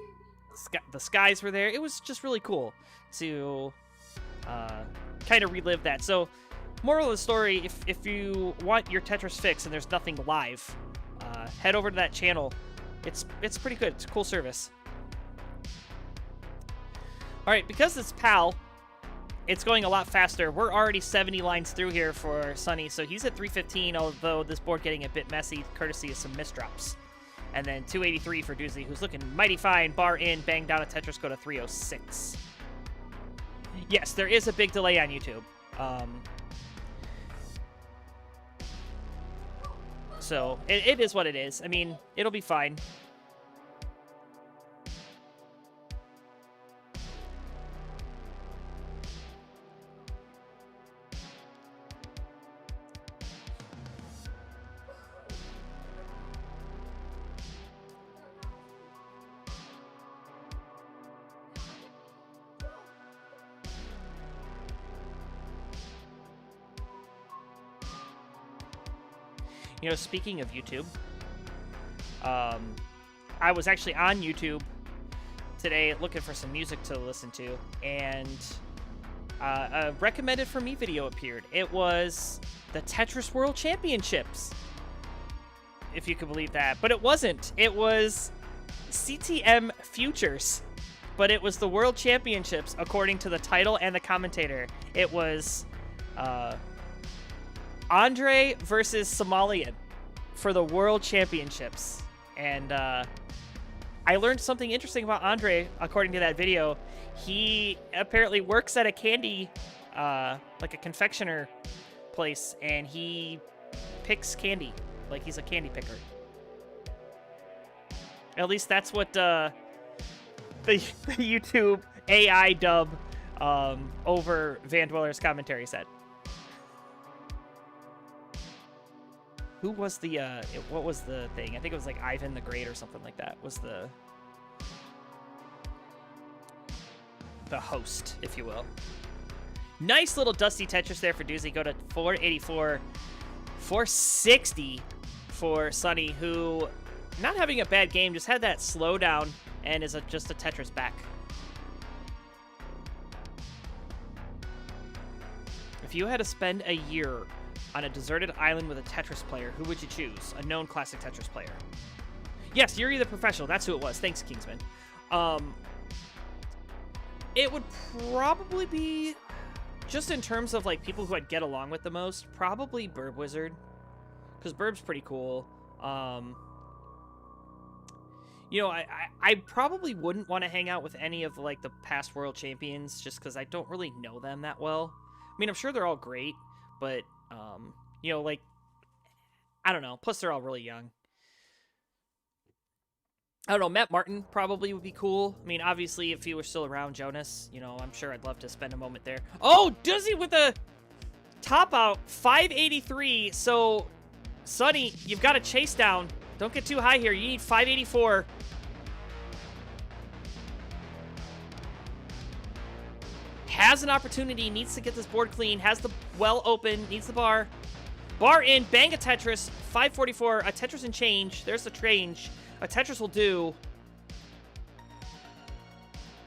the Skies were there. It was just really cool to kind of relive that. So, moral of the story, if you want your Tetris fix and there's nothing live, head over to that channel. It's pretty good. It's a cool service. All right, because it's PAL, it's going a lot faster. We're already 70 lines through here for Sonny, so he's at 315, although this board getting a bit messy, courtesy of some misdrops. And then 283 for Doozy, who's looking mighty fine. Bar in, bang down a Tetris, go to 306. Yes, there is a big delay on YouTube. So, it is what it is. I mean, it'll be fine. You know, speaking of YouTube, I was actually on YouTube today looking for some music to listen to, and a recommended for me video appeared. It was the Tetris World Championships, if you could believe that. But it wasn't. It was CTM Futures, but it was the World Championships according to the title and the commentator. It was Andre versus Somalian for the World Championships. And I learned something interesting about Andre, according to that video. He apparently works at a candy, like a confectioner place, and he picks candy. Like, he's a candy picker. At least that's what the YouTube AI dub over Van Dweller's commentary said. Who was the, what was the thing? I think it was like Ivan the Great or something like that was the host, if you will. Nice little dusty Tetris there for Doozy. Go to 484. 460 for Sonny, who, not having a bad game, just had that slowdown and is just a Tetris back. If you had to spend a year on a deserted island with a Tetris player, who would you choose? A known classic Tetris player. Yes, Yuri the Professional. That's who it was. Thanks, Kingsman. It would probably be, just in terms of like people who I'd get along with the most, probably Burb Wizard, because Burb's pretty cool. You You know, I probably wouldn't want to hang out with any of, like, the past world champions just because I don't really know them that well. I mean, I'm sure they're all great, but, you know, like, I don't know. Plus, they're all really young. I don't know, Matt Martin probably would be cool. I mean, obviously, if he were still around, Jonas, you know, I'm sure I'd love to spend a moment there. Oh, does he with a top out, 583. So, Sonny, you've got to chase down. Don't get too high here. You need 584. Has an opportunity, needs to get this board clean, has the well open, needs the bar. Bar in, bang a Tetris, 544, a Tetris and change. There's the change. A Tetris will do.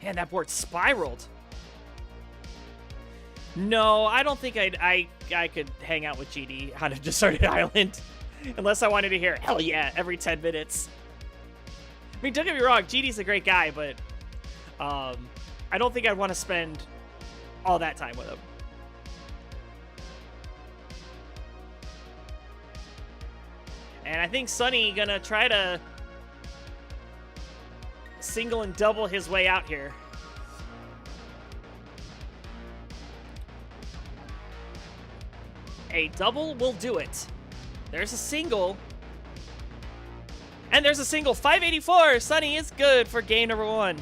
Man, that board spiraled. No, I don't think I could hang out with GD on a deserted island. Unless I wanted to hear, hell yeah, every 10 minutes. I mean, don't get me wrong, GD's a great guy, but I don't think I'd want to spend all that time with him. And I think Sonny gonna try to single and double his way out here. A double will do it. There's a single. And there's a single. 584. Sonny is good for game number 1.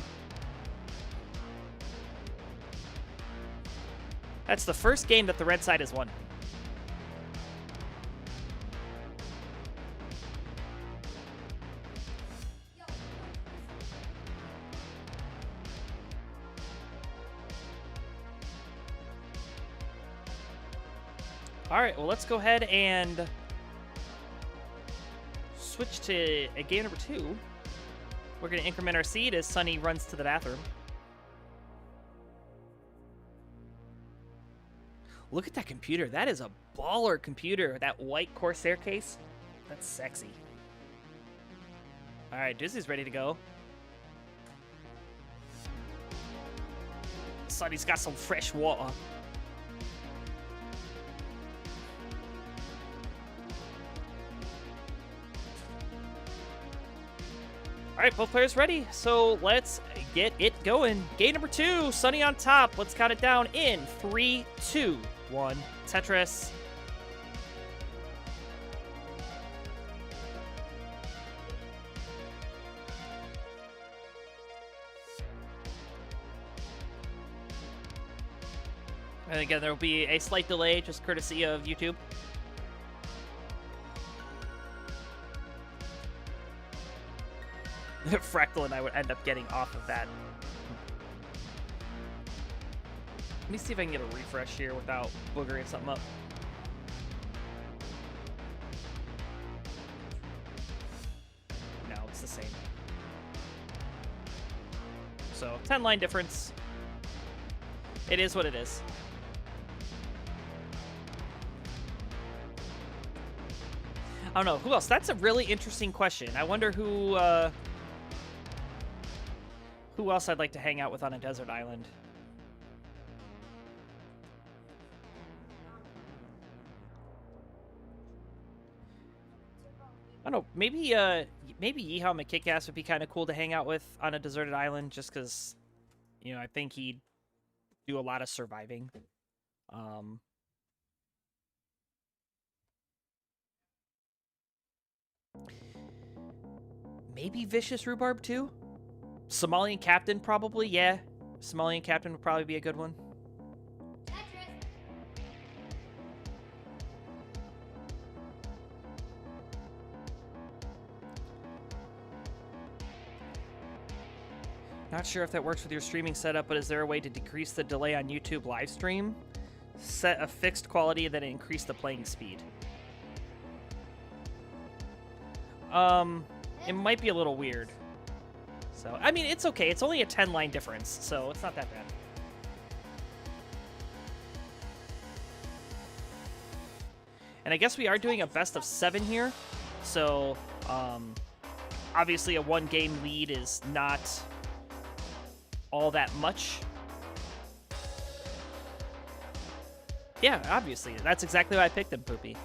That's the first game that the red side has won. All right, well, let's go ahead and switch to a game number 2. We're going to increment our seed as Sonny runs to the bathroom. Look at that computer. That is a baller computer. That white Corsair case. That's sexy. All right, Dizzy's ready to go. Sonny's got some fresh water. All right, both players ready, so let's get it going. Game number 2, Sonny on top. Let's count it down in 3, 2, 1. Tetris. And again, there will be a slight delay, just courtesy of YouTube. Fractal and I would end up getting off of that. Let me see if I can get a refresh here without boogering something up. No, it's the same. So, 10 line difference. It is what it is. I don't know. Who else? That's a really interesting question. I wonder who else I'd like to hang out with on a desert island. I don't know. Maybe Yeehaw McKickass would be kind of cool to hang out with on a deserted island, just because, you know, I think he'd do a lot of surviving. Maybe Vicious Rhubarb too? Somalian Captain, probably, yeah. Somalian Captain would probably be a good one. Not sure if that works with your streaming setup, but is there a way to decrease the delay on YouTube live stream? Set a fixed quality, then increase the playing speed. It might be a little weird. So, I mean, it's okay. It's only a 10-line difference, so it's not that bad. And I guess we are doing a best of 7 here. So, obviously a 1-game lead is not all that much. Yeah, obviously. That's exactly why I picked him, Poopy.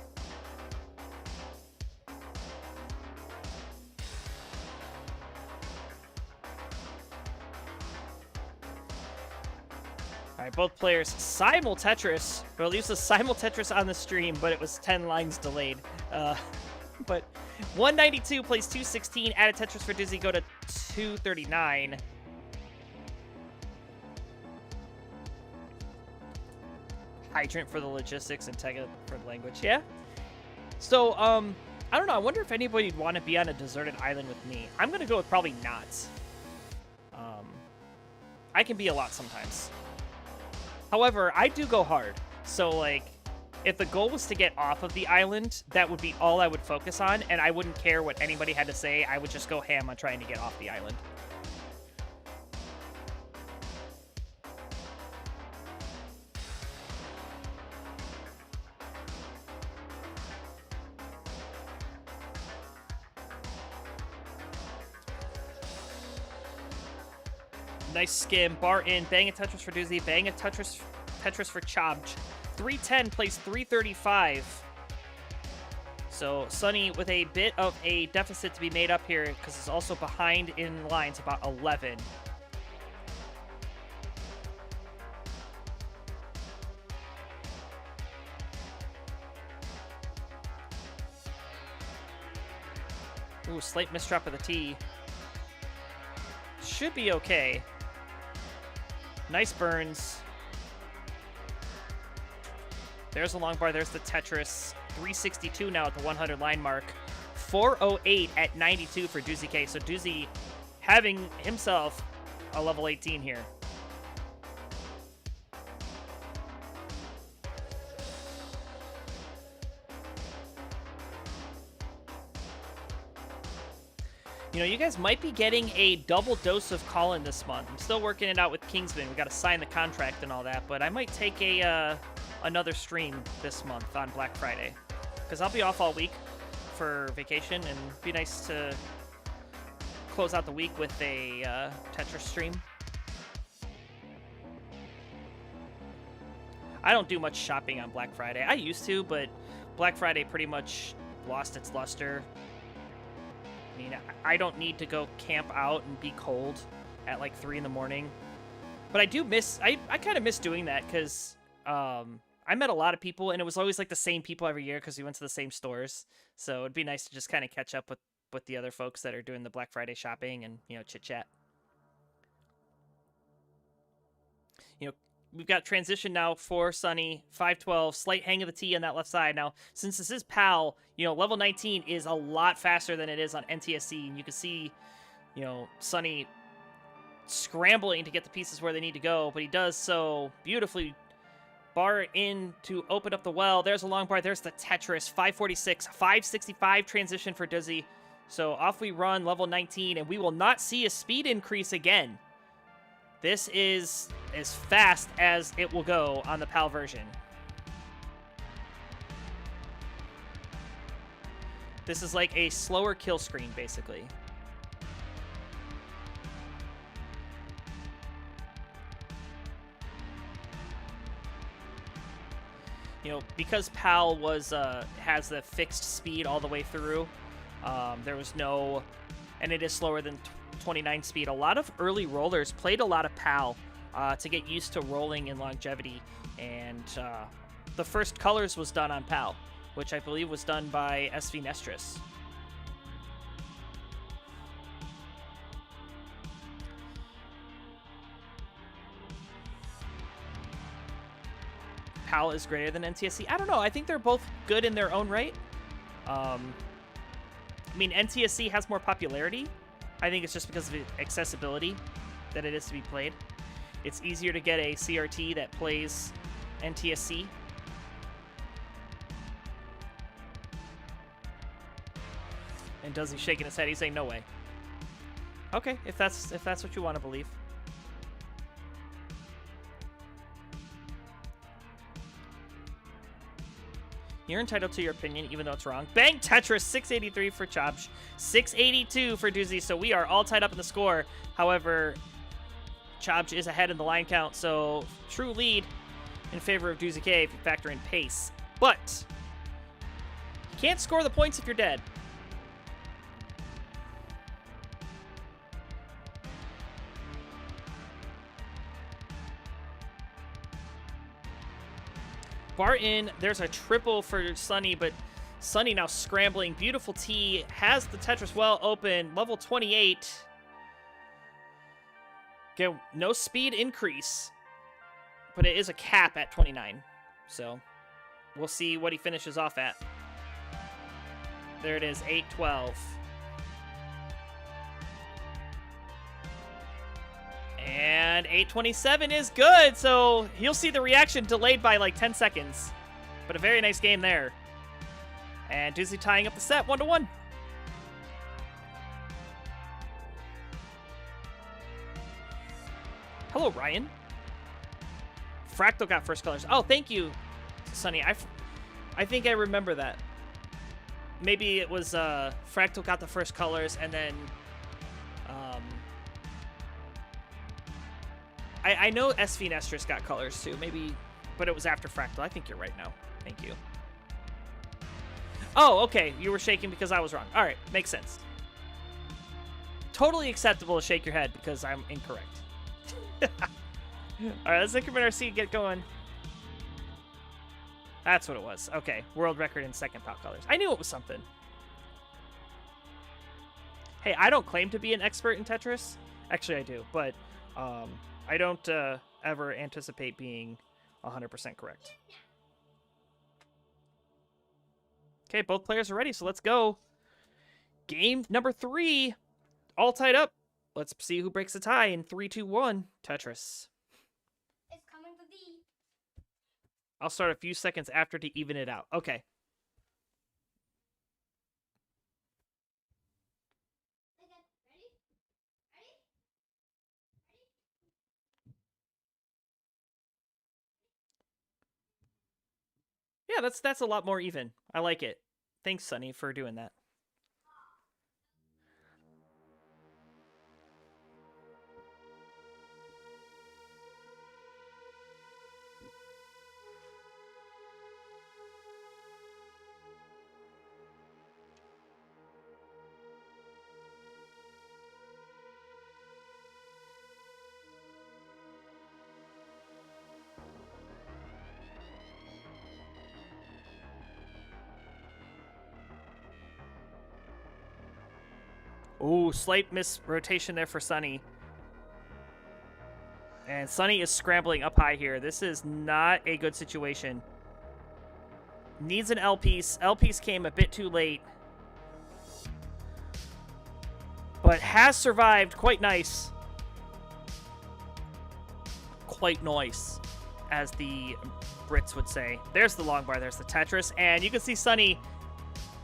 right, both players simul Tetris. We'll use the simul Tetris on the stream, but it was 10 lines delayed. But 192 plays 216. Added Tetris for Dizzy. Go to 239. Hydrant for the logistics and Tega for the language. Yeah. So, I don't know. I wonder if anybody would want to be on a deserted island with me. I'm going to go with probably not. I can be a lot sometimes. However, I do go hard. So, like, if the goal was to get off of the island, that would be all I would focus on, and I wouldn't care what anybody had to say. I would just go ham on trying to get off the island. Nice skim. Bar in. Bang a Tetris for Doozy. Bang a Tetris for Chobj. 310 plays 335. So Sunny with a bit of a deficit to be made up here because it's also behind in lines about 11. Ooh, slight misdrop of the T. Should be okay. Nice burns. There's a long bar. There's the Tetris. 362 now at the 100 line mark. 408 at 92 for Doozy K. So Doozy having himself a level 18 here. You know, you guys might be getting a double dose of Colin this month. I'm still working it out with Kingsman. We got to sign the contract and all that, but I might take a another stream this month on Black Friday because I'll be off all week for vacation, and it'd be nice to close out the week with a Tetris stream. I don't do much shopping on Black Friday. I used to, but Black Friday pretty much lost its luster. I mean, I don't need to go camp out and be cold at like 3 in the morning. But I do miss, I kind of miss doing that because I met a lot of people and it was always like the same people every year because we went to the same stores. So it'd be nice to just kind of catch up with the other folks that are doing the Black Friday shopping and, you know, chit chat. You know, we've got transition now for Sunny, 512, slight hang of the T on that left side. Now, since this is PAL, you know, level 19 is a lot faster than it is on NTSC, and you can see, you know, Sunny scrambling to get the pieces where they need to go, but he does so beautifully. Bar in to open up the well. There's a long bar. There's the Tetris. 546, 565 transition for Dizzy. So off we run, level 19, and we will not see a speed increase again. This is as fast as it will go on the PAL version. This is like a slower kill screen, basically. You know, because PAL was has the fixed speed all the way through, there was no, and it is slower than 29 speed. A lot of early rollers played a lot of PAL to get used to rolling in longevity, and the first colors was done on PAL, which I believe was done by SV Nestris. PAL is greater than NTSC. I don't know. I think they're both good in their own right. I mean, NTSC has more popularity. I think it's just because of accessibility that it is to be played. It's easier to get a CRT that plays NTSC. And Dizzy shaking his head. He's saying no way. Okay, if that's what you want to believe. You're entitled to your opinion, even though it's wrong. Bang Tetris, 683 for Chobj, 682 for Doozy. So we are all tied up in the score. However, Chobj is ahead in the line count, so true lead in favor of Doozy K if you factor in pace. But you can't score the points if you're dead. Barton, there's a triple for Sunny, but Sunny now scrambling. Beautiful T has the Tetris well open. Level 28. Okay, no speed increase, but it is a cap at 29. So we'll see what he finishes off at. There it is, 812. And 827 is good, so you'll see the reaction delayed by like 10 seconds. But a very nice game there. And Doozy tying up the set 1-1. Hello, Ryan. Fractal got first colors. Oh, thank you, Sunny. I think I remember that. Maybe it was Fractal got the first colors, and then I know SV Nestris got colors too, maybe, but it was after Fractal. I think you're right now. Thank you. Oh, okay. You were shaking because I was wrong. All right, makes sense. Totally acceptable to shake your head because I'm incorrect. All right, let's increment our seed, get going. That's what it was. Okay, world record in second pop colors. I knew it was something. Hey, I don't claim to be an expert in Tetris. Actually, I do, but I don't ever anticipate being 100% correct. Okay, both players are ready, so let's go. Game number 3, all tied up. Let's see who breaks the tie in 3, 2, 1. Tetris. It's coming to thee. I'll start a few seconds after to even it out. Okay. Ready? Ready? Yeah, that's a lot more even. I like it. Thanks, Sunny, for doing that. Ooh, slight misrotation there for Sunny. And Sunny is scrambling up high here. This is not a good situation. Needs an L piece. L piece came a bit too late. But has survived. Quite nice. Quite nice, as the Brits would say. There's the long bar. There's the Tetris. And you can see Sunny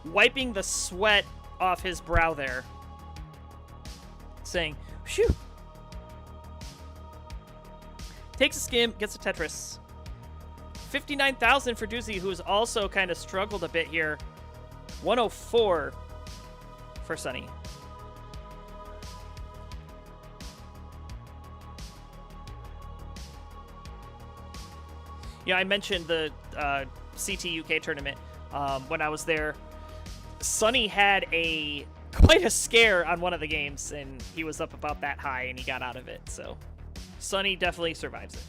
wiping the sweat off his brow there, saying, phew. Takes a skim, gets a Tetris. 59,000 for Doozy, who's also kind of struggled a bit here. 104 for Sunny. Yeah, I mentioned the CT UK tournament when I was there. Sunny had quite a scare on one of the games, and he was up about that high, and he got out of it. So Sunny definitely survives it.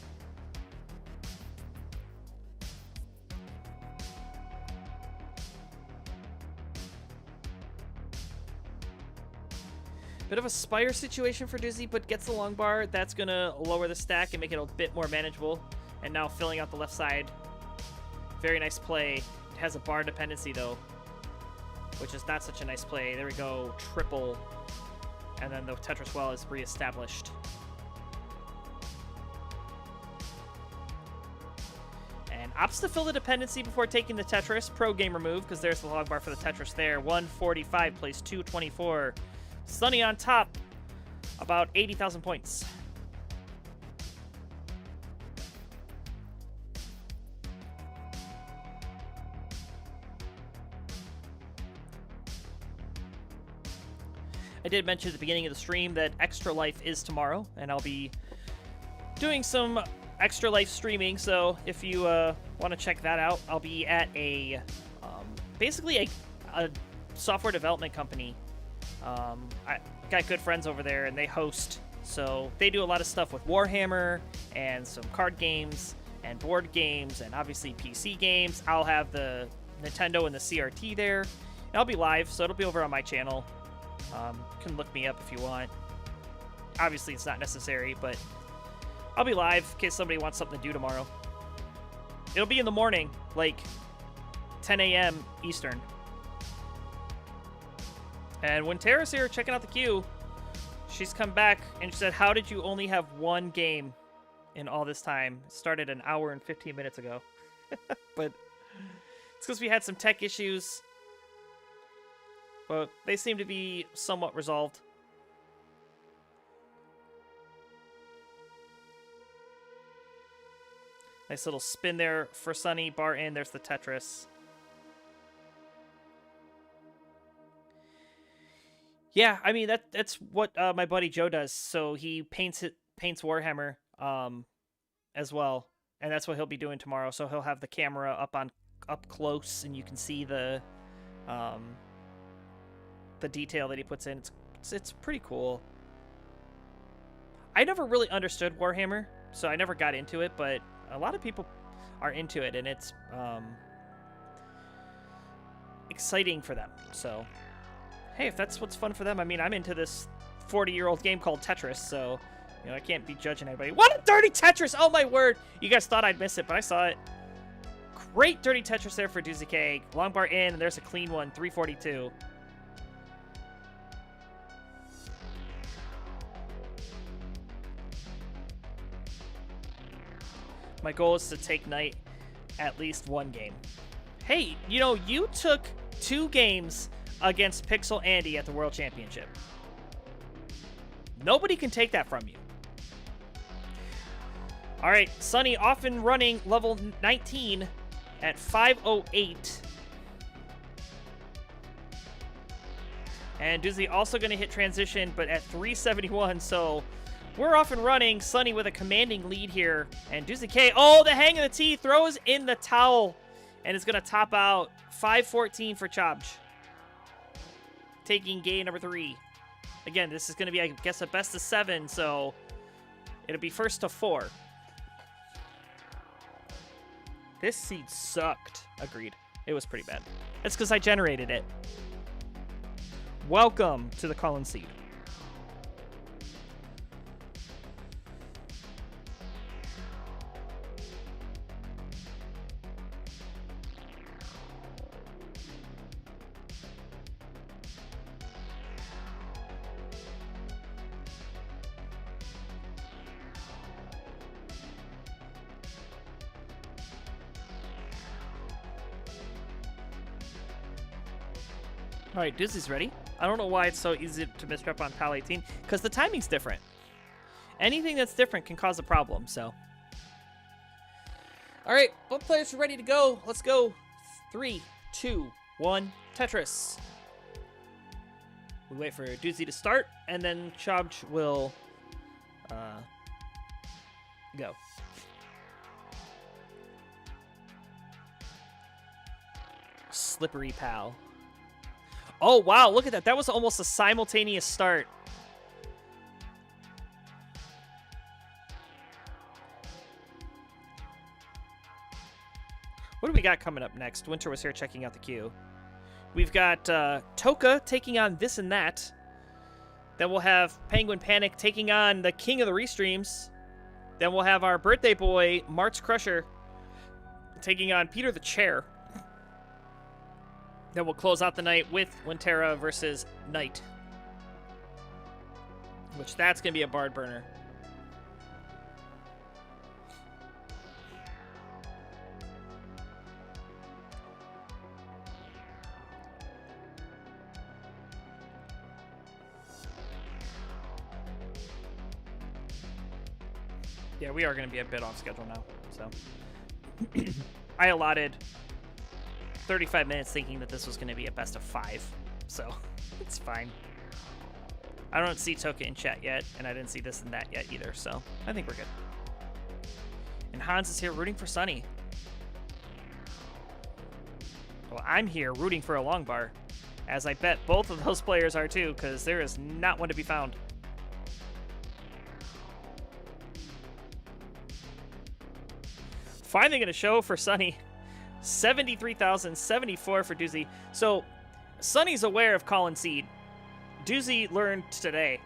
Bit of a Spire situation for Dizzy, but gets the long bar. That's going to lower the stack and make it a bit more manageable. And now filling out the left side. Very nice play. It has a bar dependency, though, which is not such a nice play. There we go. Triple. And then the Tetris well is reestablished. And opts to fill the dependency before taking the Tetris. Pro game remove, because there's the log bar for the Tetris there. 145 plays 224. Sunny on top. About 80,000 points. I did mention at the beginning of the stream that Extra Life is tomorrow, and I'll be doing some Extra Life streaming, so if you want to check that out, I'll be at basically a software development company. I got good friends over there, and they host, so they do a lot of stuff with Warhammer and some card games, and board games, and obviously PC games. I'll have the Nintendo and the CRT there. And I'll be live, so it'll be over on my channel. You can look me up if you want. Obviously, it's not necessary, but I'll be live in case somebody wants something to do tomorrow. It'll be in the morning, like 10 a.m. Eastern. And when Tara's here checking out the queue, she's come back and she said, how did you only have one game in all this time? It started an hour and 15 minutes ago. But it's because we had some tech issues. But they seem to be somewhat resolved. Nice little spin there for Sunny. Bar in, there's the Tetris. Yeah, I mean that's what my buddy Joe does. So he paints Warhammer as well, and that's what he'll be doing tomorrow. So he'll have the camera up close, and you can see the detail that he puts in. It's pretty cool. I never really understood Warhammer, so I never got into it, but a lot of people are into it, and it's exciting for them. So hey, if that's what's fun for them, I mean, I'm into this 40-year-old game called Tetris, so, you know, I can't be judging anybody. What a dirty Tetris! Oh, my word! You guys thought I'd miss it, but I saw it. Great dirty Tetris there for Doozy K. Long bar in, and there's a clean one, 342. My goal is to take Knight at least one game. Hey, you know, you took 2 games against Pixel Andy at the World Championship. Nobody can take that from you. All right, Sunny off and running, level 19 at 508. And Doozy also going to hit transition, but at 371, so we're off and running. Sunny with a commanding lead here. And Doozy K, oh, the hang of the T, throws in the towel. And it's going to top out 514 for Chobj, taking game number 3. Again, this is going to be, I guess, a best of 7, so it'll be first to 4. This seed sucked. Agreed. It was pretty bad. That's because I generated it. Welcome to the Colin seed. All right, Doozy's ready. I don't know why it's so easy to misrep on PAL 18, because the timing's different. Anything that's different can cause a problem, so. All right, both players are ready to go. Let's go. 3, 2, 1, Tetris. We wait for Doozy to start, and then Chobj will go. Slippery PAL. Oh, wow, look at that. That was almost a simultaneous start. What do we got coming up next? Winter was here checking out the queue. We've got Toka taking on This and That. Then we'll have Penguin Panic taking on the king of the restreams. Then we'll have our birthday boy, March Crusher, taking on Peter the Chair. Then we'll close out the night with Wintera versus Knight, which that's going to be a Bard burner. Yeah, we are going to be a bit off schedule now, so. I allotted 35 minutes thinking that this was going to be a best of 5, so it's fine. I don't see Toka in chat yet, and I didn't see This and That yet either, so I think we're good. And Hans is here rooting for Sunny. Well, I'm here rooting for a long bar, as I bet both of those players are too, because there is not one to be found. Finally gonna show for Sunny. 73,074 for Doozy. So, Sunny's aware of Colin Seed. Doozy learned today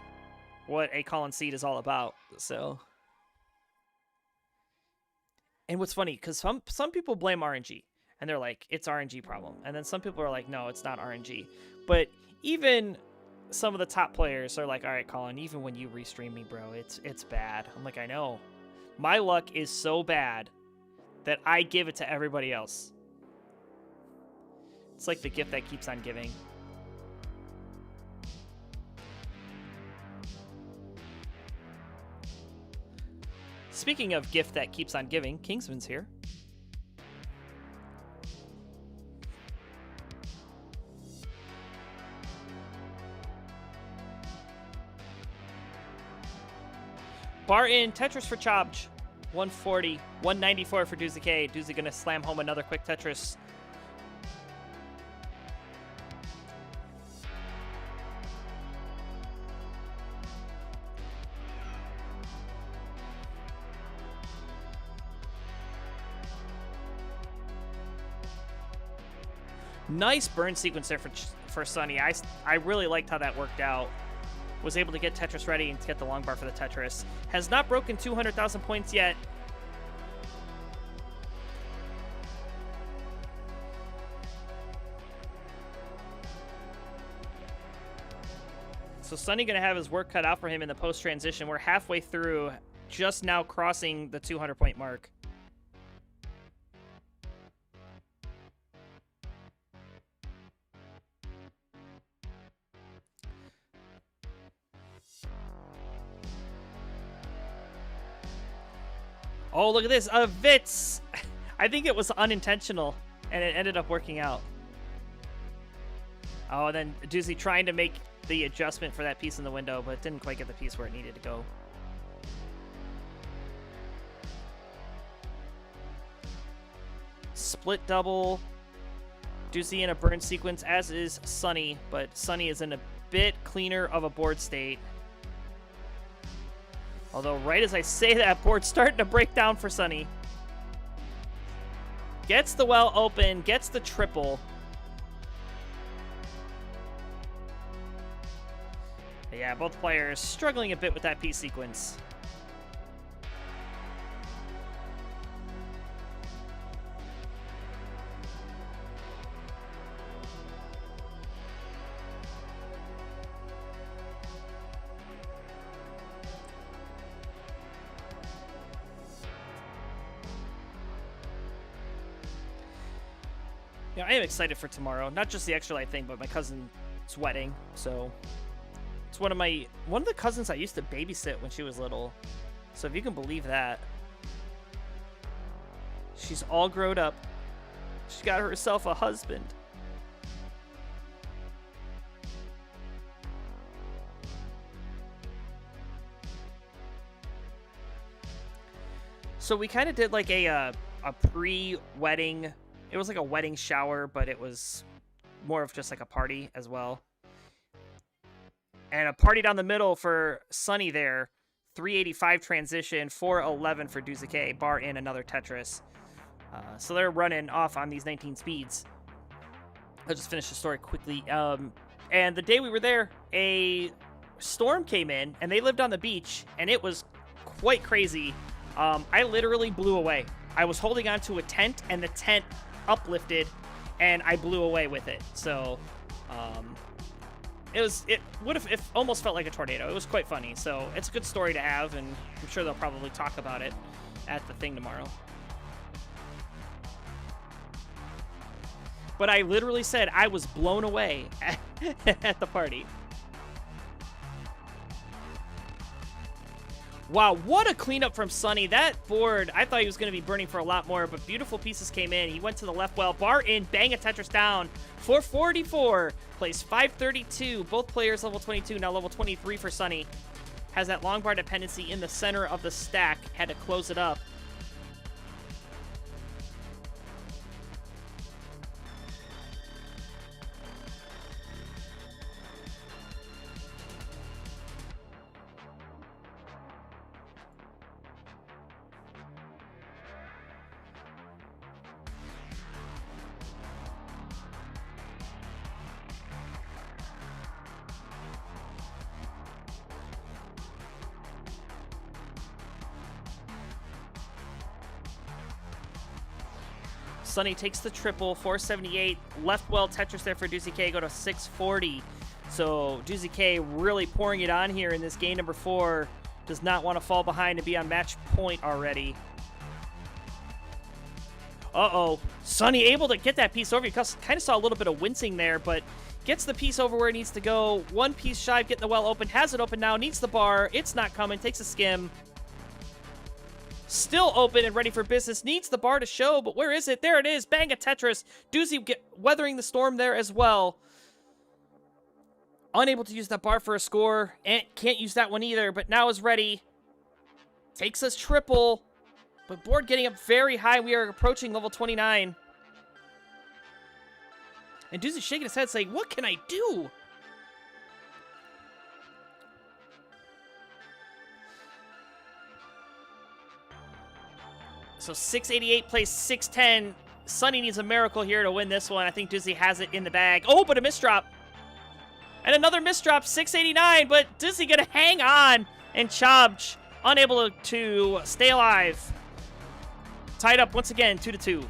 what a Colin Seed is all about. So, and what's funny, because some people blame RNG, and they're like, it's RNG problem. And then some people are like, no, it's not RNG. But even some of the top players are like, all right, Colin, even when you restream me, bro, it's bad. I'm like, I know. My luck is so bad that I give it to everybody else. It's like the gift that keeps on giving. Speaking of gift that keeps on giving, Kingsman's here. Bar in Tetris for Chobj. 140. 194 for Doozy K. Doozy gonna slam home another quick Tetris. Nice burn sequence there for Sunny. I really liked how that worked out. Was able to get Tetris ready and to get the long bar for the Tetris. Has not broken 200,000 points yet. So Sunny gonna have his work cut out for him in the post transition. We're halfway through, just now crossing the 200 point mark. Oh, look at this. A Vitz! I think it was unintentional, and it ended up working out. Oh, and then Doozy trying to make the adjustment for that piece in the window, but didn't quite get the piece where it needed to go. Split double. Doozy in a burn sequence, as is Sunny, but Sunny is in a bit cleaner of a board state. Although, right as I say that, board's starting to break down for Sunny. Gets the well open, gets the triple. But yeah, both players struggling a bit with that piece sequence. Yeah, I am excited for tomorrow. Not just the extra life thing, but my cousin's wedding. So it's one of the cousins I used to babysit when she was little. So if you can believe that. She's all grown up. She got herself a husband. So we kind of did like a pre-wedding. It was like a wedding shower, but it was more of just like a party as well. And a party down the middle for Sunny there. 385 transition, 411 for Doozy K. Bar in another Tetris. So they're running off on these 19 speeds. I'll just finish the story quickly. And the day we were there, a storm came in, and they lived on the beach, and it was quite crazy. I literally blew away. I was holding onto a tent, and the tent uplifted, and I blew away with it. So it almost felt like a tornado. It was quite funny. So it's a good story to have, and I'm sure they'll probably talk about it at the thing tomorrow. But I literally said I was blown away at the party. Wow, what a cleanup from Sunny. That board, I thought he was going to be burning for a lot more, but beautiful pieces came in. He went to the left well, bar in, bang a Tetris down. 444, plays 532. Both players level 22, now level 23 for Sunny. Has that long bar dependency in the center of the stack. Had to close it up. Sunny takes the triple, 478. Left well Tetris there for Doozy K, go to 640. So Doozy K really pouring it on here in this game number 4. Does not want to fall behind and be on match point already. Uh-oh. Sunny able to get that piece over. You kind of saw a little bit of wincing there, but gets the piece over where it needs to go. One piece shy of getting the well open. Has it open now. Needs the bar. It's not coming. Takes a skim. Still open and ready for business. Needs the bar to show, but where is it? There it is. Bang a Tetris. Doozy weathering the storm there as well. Unable to use that bar for a score. And can't use that one either, but now is ready. Takes us triple. But board getting up very high. We are approaching level 29. And Doozy's shaking his head saying, what can I do? So 688 plays 610. Sunny needs a miracle here to win this one. I think Doozy has it in the bag. Oh, but a misdrop. And another misdrop, 689, but Doozy gonna hang on. And Chobch unable to stay alive. Tied up once again, 2-2.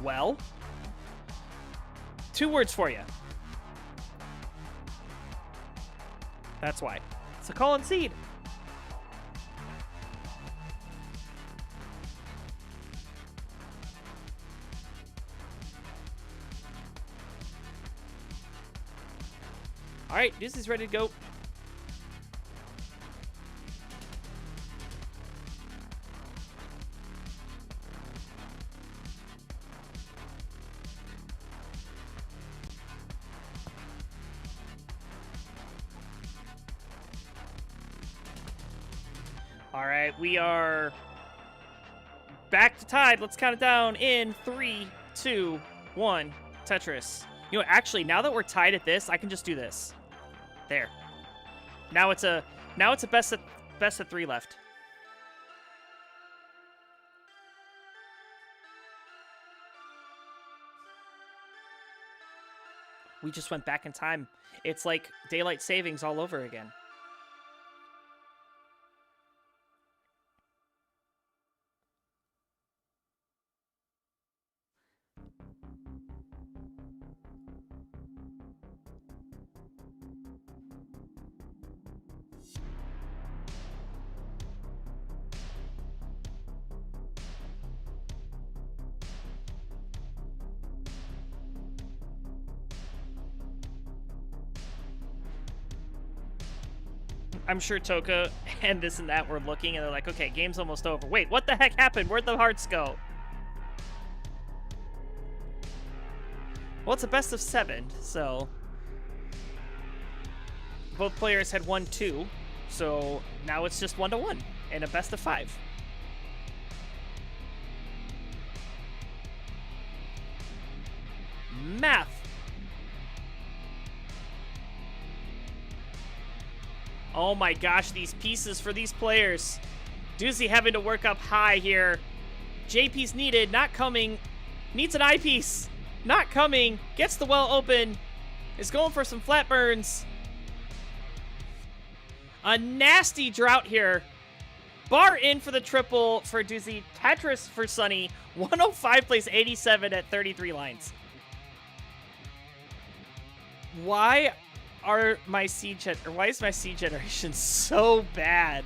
Well, 2 words for you. That's why. It's a Colin seed. All right, Doozy's ready to go. All right, we are back to tied. Let's count it down in 3, 2, 1. Tetris. You know, actually, now that we're tied at this, I can just do this. There. Now it's a best of 3 left. We just went back in time. It's like daylight savings all over again. I'm sure Toka and this and that were looking, and they're like, okay, game's almost over. Wait, what the heck happened? Where'd the hearts go? Well, it's a best of 7, so both players had 1-2, so now it's just 1-1 and a best of 5. Math. Oh my gosh, these pieces for these players. Doozy having to work up high here. JP's needed, not coming. Needs an eyepiece. Not coming. Gets the well open. Is going for some flat burns. A nasty drought here. Bar in for the triple for Doozy. Tetris for Sunny. 105 plays 87 at 33 lines. Why is my seed generation so bad?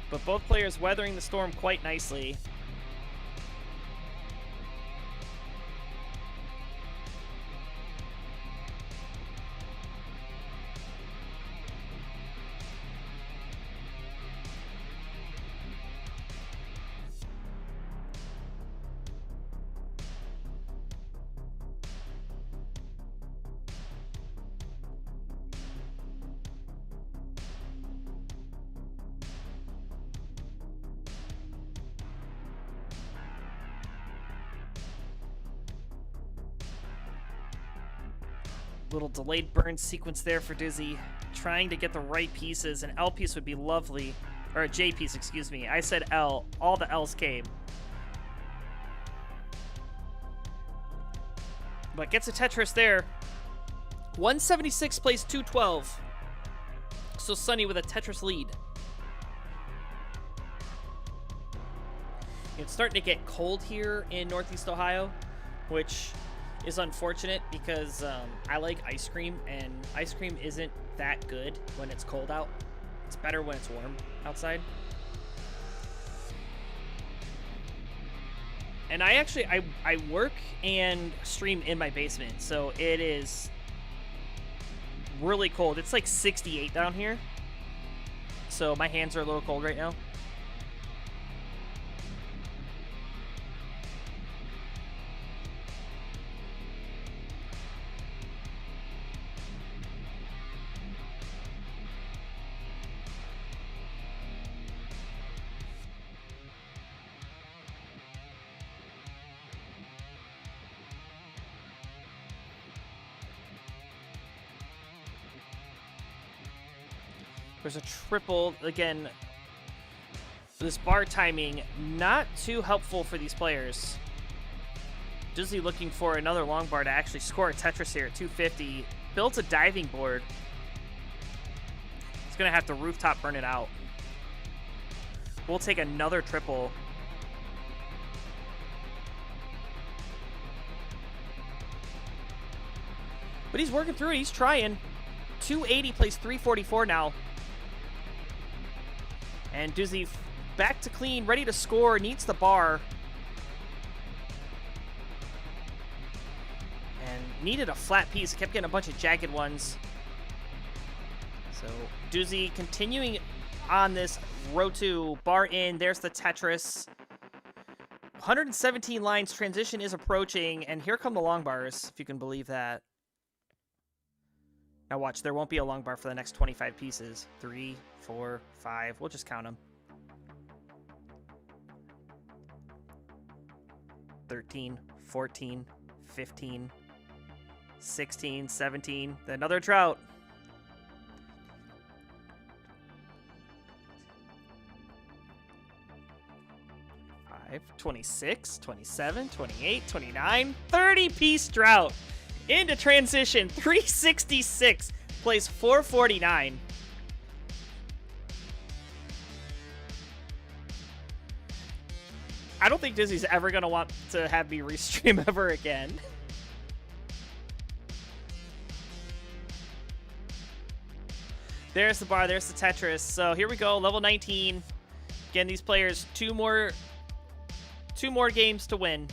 But both players weathering the storm quite nicely. Little delayed burn sequence there for Dizzy. Trying to get the right pieces. An L piece would be lovely. Or a J piece, excuse me. I said L. All the L's came. But gets a Tetris there. 176 plays 212. So Sunny with a Tetris lead. It's starting to get cold here in Northeast Ohio, which is unfortunate because I like ice cream, and ice cream isn't that good when it's cold out. It's better when it's warm outside. And I actually, I work and stream in my basement, so it is really cold. It's like 68 down here. So my hands are a little cold right now. There's a triple. Again, this bar timing, not too helpful for these players. Dizzy looking for another long bar to actually score a Tetris here at 250. Builds a diving board. He's going to have to rooftop burn it out. We'll take another triple. But he's working through it. He's trying. 280 plays 344 now. And Dizzy back to clean, ready to score, needs the bar. And needed a flat piece, kept getting a bunch of jagged ones. So Dizzy continuing on this row 2, bar in, there's the Tetris. 117 lines, transition is approaching, and here come the long bars, if you can believe that. Now watch, there won't be a long bar for the next 25 pieces. 3, 4, 5, we'll just count them. 13, 14, 15, 16, 17, another trout. 26, 27, 28, 29, 30-piece drought. Into transition, 366, plays 449. I don't think Dizzy's ever going to want to have me restream ever again. There's the bar, there's the Tetris. So here we go, level 19. Again, these players, two more games to win.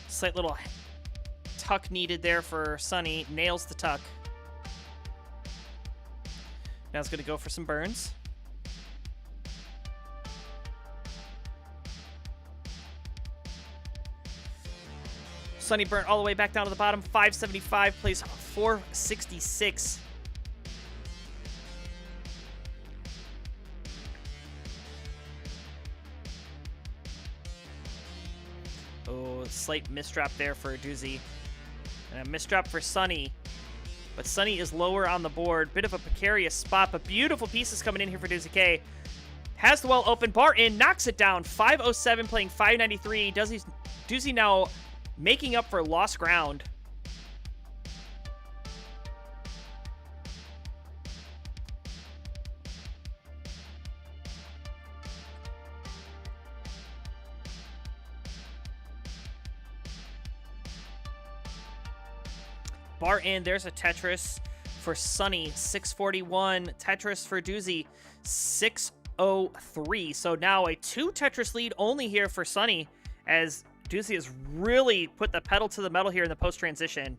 Slight little tuck needed there for Sunny. Nails the tuck. Now it's going to go for some burns. Sunny burnt all the way back down to the bottom. 575 plays 466. Oh, slight misdrop there for Doozy. And a misdrop for Sunny. But Sunny is lower on the board. Bit of a precarious spot, but beautiful pieces coming in here for Doozy K. Has the well open. Bar in, knocks it down. 507 playing 593. Doozy now making up for lost ground. Bar in, there's a Tetris for Sunny, 641. Tetris for Doozy, 603. So now a 2 Tetris lead only here for Sunny, as Doozy has really put the pedal to the metal here in the post-transition.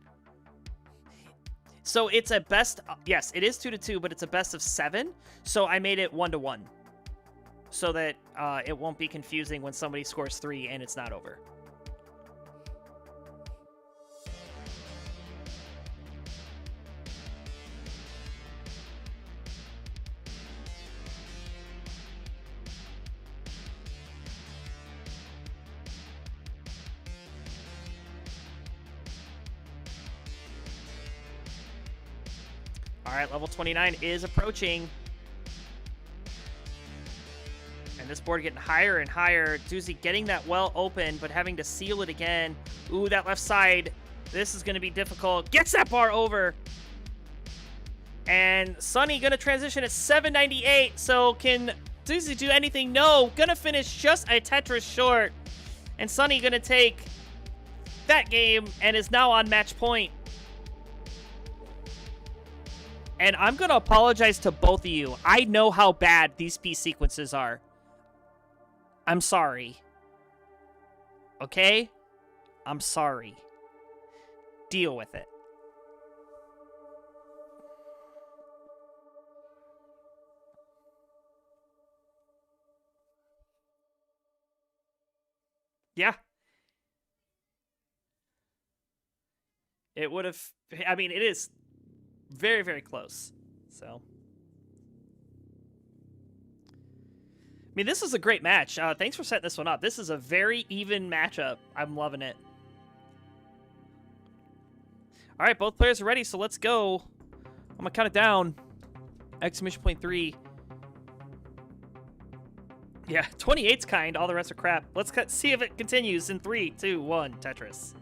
So it's a best, yes, it is 2-2, but it's a best of 7. So I made it 1-1, so that it won't be confusing when somebody scores 3 and it's not over. right, level 29 is approaching. And this board getting higher and higher. Doozy getting that well open, but having to seal it again. Ooh, that left side. This is going to be difficult. Gets that bar over. And Sunny going to transition at 798. So can Doozy do anything? No. Going to finish just a Tetris short. And Sunny going to take that game and is now on match point. And I'm going to apologize to both of you. I know how bad these piece sequences are. I'm sorry. Okay? I'm sorry. Deal with it. Yeah. It would have... I mean, it is very, very close. So... I mean, this is a great match. Thanks for setting this one up. This is a very even matchup. I'm loving it. All right, both players are ready, so let's go. I'm going to count it down. Exclamation point 3. Yeah, 28's kind. All the rest are crap. Let's see if it continues in 3, 2, 1. Tetris.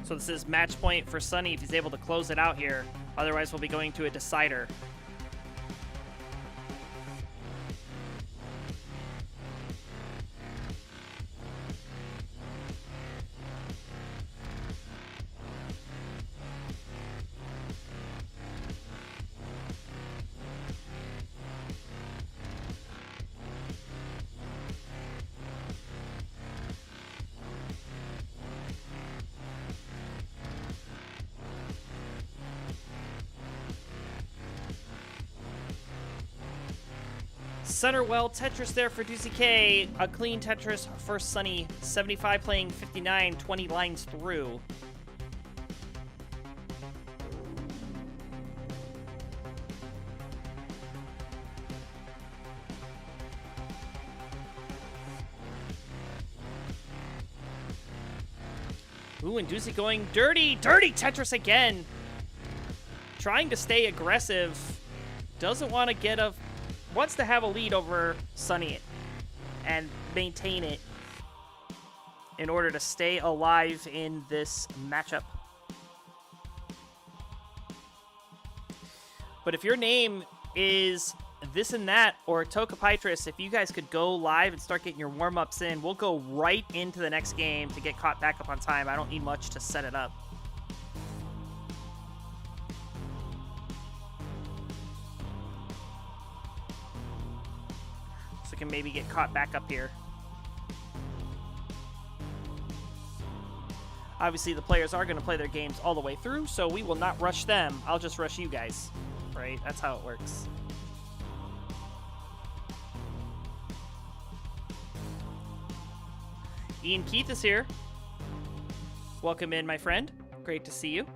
So this is match point for Sunny if he's able to close it out here. Otherwise, we'll be going to a decider. Center well, Tetris there for Doozy K. A clean Tetris for Sunny. 75 playing 59, 20 lines through. Ooh, and Doozy going dirty. Dirty Tetris again. Trying to stay aggressive. Doesn't want to get a... Wants to have a lead over Sunny and maintain it in order to stay alive in this matchup. But if your name is this and that or Tokapitris, if you guys could go live and start getting your warm-ups in, we'll go right into the next game to get caught back up on time. I don't need much to set it up. So can maybe get caught back up here. Obviously, the players are going to play their games all the way through, so we will not rush them. I'll just rush you guys, right? That's how it works. Ian Keith is here. Welcome in, my friend. Great to see you.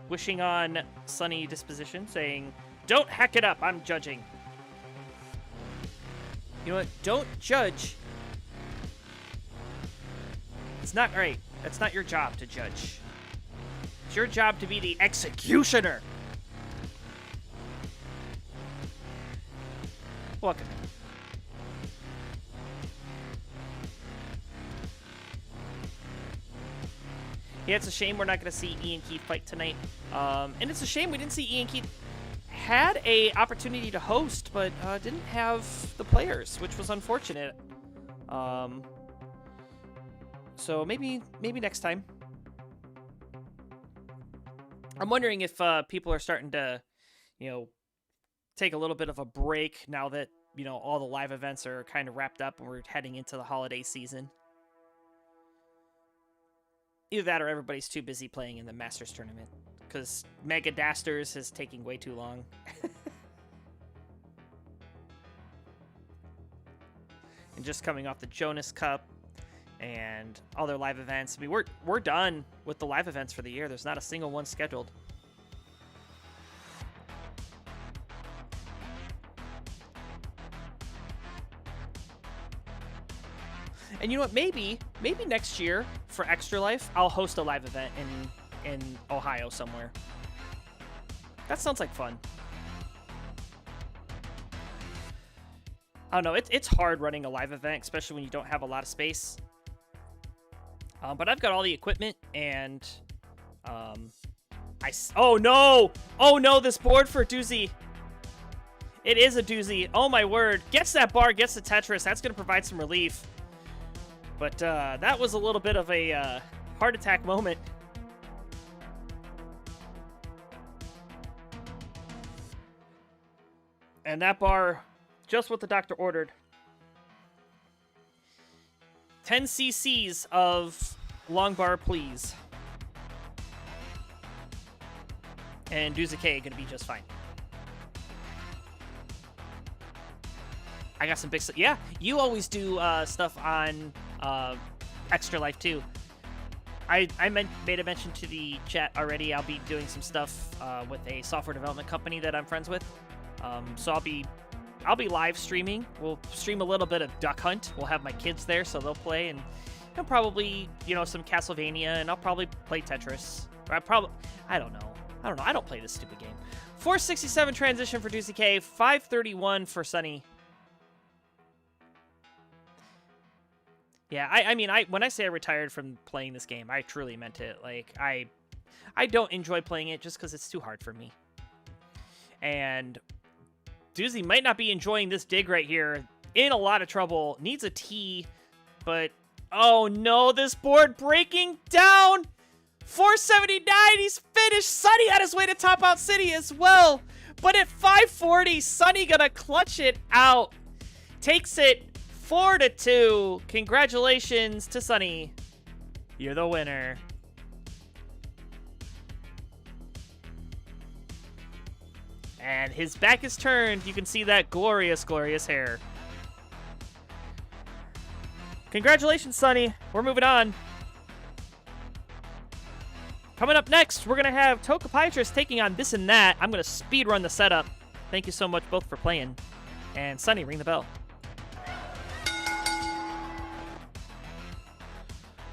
Wishing on sunny disposition, saying, "Don't hack it up, I'm judging." You know what? Don't judge. It's not right. That's not your job to judge. It's your job to be the executioner. Welcome. Yeah, it's a shame we're not going to see Ian Keith fight tonight. And it's a shame we didn't see Ian Keith. Had a opportunity to host, but didn't have the players, which was unfortunate. So maybe next time. I'm wondering if people are starting to, take a little bit of a break now that, all the live events are kind of wrapped up and we're heading into the holiday season. Either that or everybody's too busy playing in the Masters tournament. Because Mega Dasters is taking way too long. and just coming off the Jonas Cup and other live events. I mean, we're done with the live events for the year. There's not a single one scheduled. And you know what? Maybe next year for Extra Life, I'll host a live event in Ohio somewhere. That sounds like fun. I don't know. It's hard running a live event, especially when you don't have a lot of space. But I've got all the equipment, and oh no! This board for a doozy. It is a doozy. Oh my word! Gets that bar, gets the Tetris. That's gonna provide some relief. But that was a little bit of a heart attack moment. And that bar, just what the doctor ordered. 10 cc's of long bar, please. And Duzuke gonna be just fine. I got some big stuff. Yeah, you always do stuff on Extra Life too. I made a mention to the chat already. I'll be doing some stuff with a software development company that I'm friends with. So I'll be live streaming. We'll stream a little bit of Duck Hunt. We'll have my kids there, so they'll play, and probably some Castlevania, and I'll probably play Tetris. Or I don't know. I don't play this stupid game. 467 transition for Deucey K. 531 for Sunny. Yeah, I mean, when I say I retired from playing this game, I truly meant it. Like, I don't enjoy playing it just because it's too hard for me. And Doozy might not be enjoying this dig right here. In a lot of trouble. Needs a T, but oh no, this board breaking down. 479, he's finished. Sunny on his way to Top Out City as well. But at 540, Sunny gonna clutch it out. Takes it 4-2. Congratulations to Sunny. You're the winner. And his back is turned. You can see that glorious, glorious hair. Congratulations, Sunny. We're moving on. Coming up next, we're going to have Tokapiatrist taking on This and That. I'm going to speed run the setup. Thank you so much both for playing. And Sunny, ring the bell.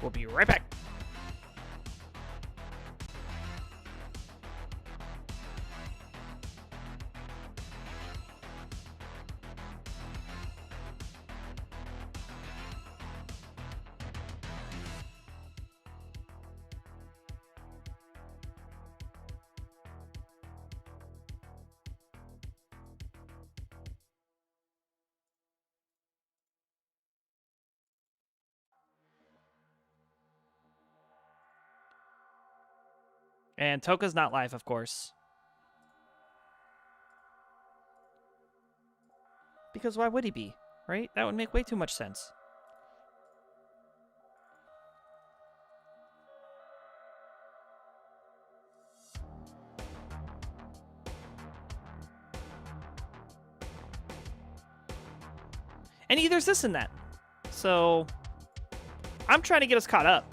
We'll be right back. And Toka's not live, of course. Because why would he be, right? That would make way too much sense. And there's this and that. So, I'm trying to get us caught up.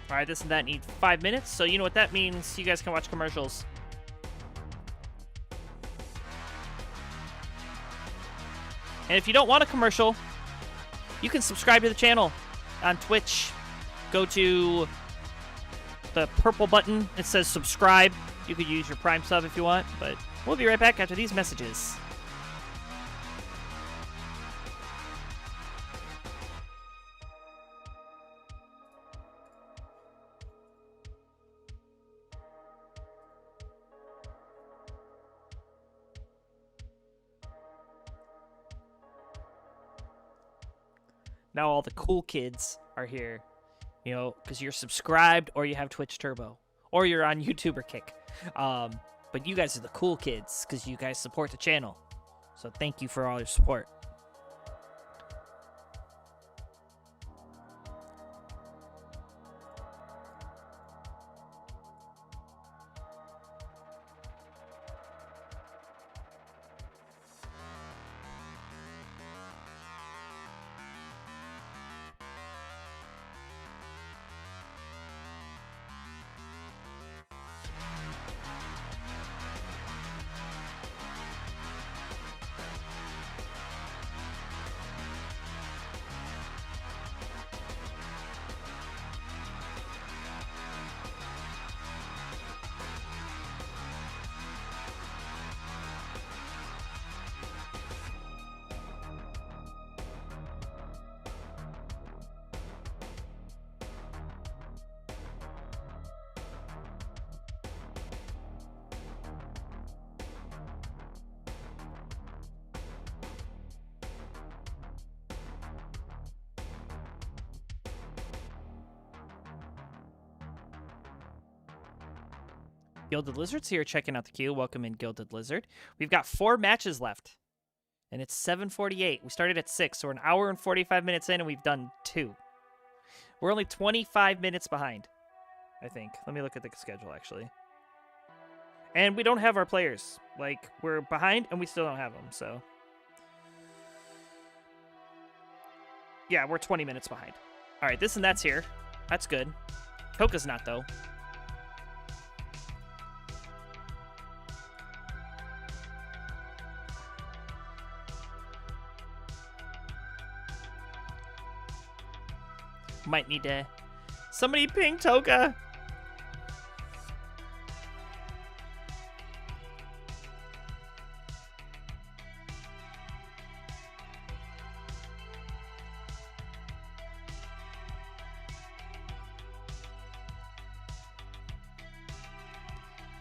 All right, this and that need 5 minutes, so you know what that means. You guys can watch commercials. And if you don't want a commercial, you can subscribe to the channel on Twitch. Go to the purple button. It says subscribe. You could use your Prime sub if you want, but we'll be right back after these messages. Now all the cool kids are here, you know, because you're subscribed or you have Twitch Turbo or you're on YouTuber Kick. But you guys are the cool kids because you guys support the channel. So thank you for all your support. Gilded Lizard's here checking out the queue. Welcome in, Gilded Lizard. We've got 4 matches left, and it's 7:48. We started at 6, so we're an hour and 45 minutes in, and we've done 2. We're only 25 minutes behind, I think. Let me look at the schedule, actually. And we don't have our players. Like, we're behind, and we still don't have them, so. Yeah, we're 20 minutes behind. All right, this and that's here. That's good. Toka's not, though. Might need to... Somebody ping Toka!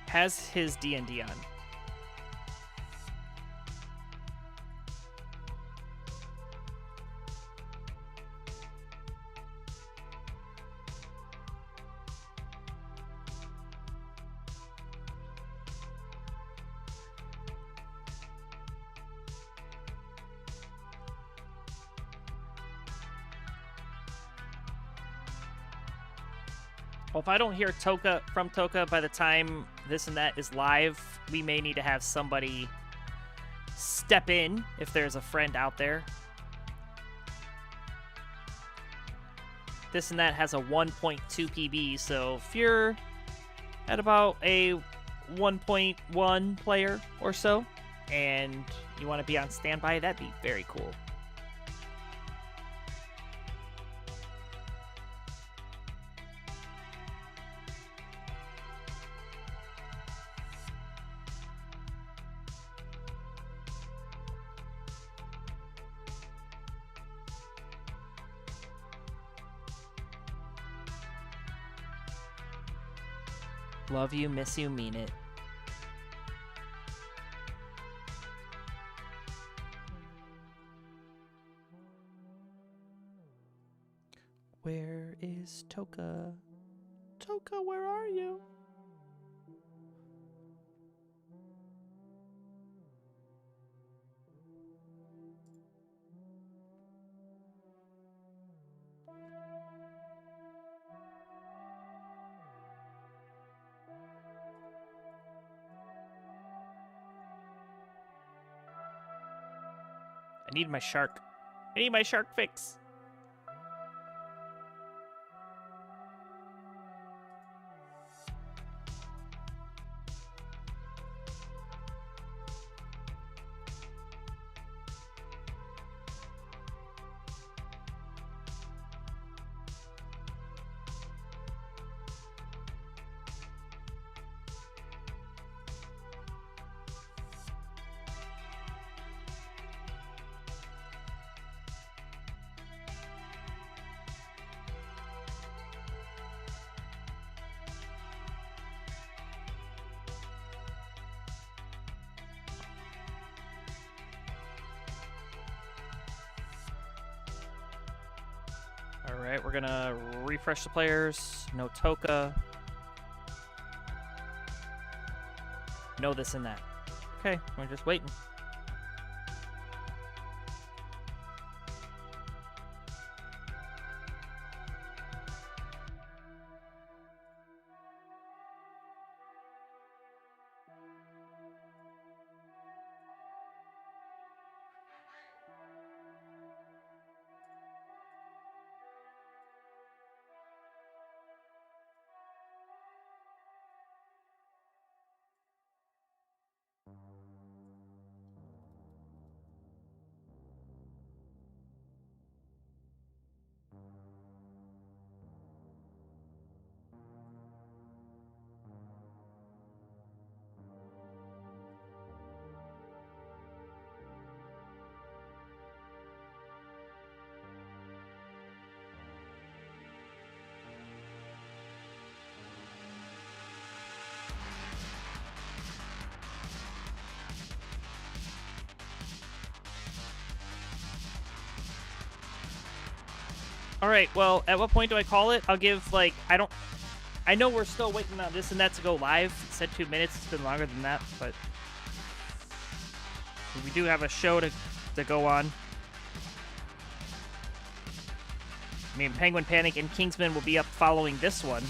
Has his D&D on. Well, if I don't hear Toka from Toka by the time this and that is live, we may need to have somebody step in if there's a friend out there. This and that has a 1.2 PB, so if you're at about a 1.1 player or so, and you want to be on standby, that'd be very cool. Love you, miss you, mean it. Where is Toka? Toka, where are you? I need my shark. I need my shark fix. All right, we're gonna refresh the players. No Toka. No this and that. Okay, we're just waiting. All right, well, at what point do I call it? I'll give, like, I know we're still waiting on this and that to go live. It said 2 minutes. It's been longer than that, but we do have a show to go on. I mean, Penguin Panic and Kingsman will be up following this one.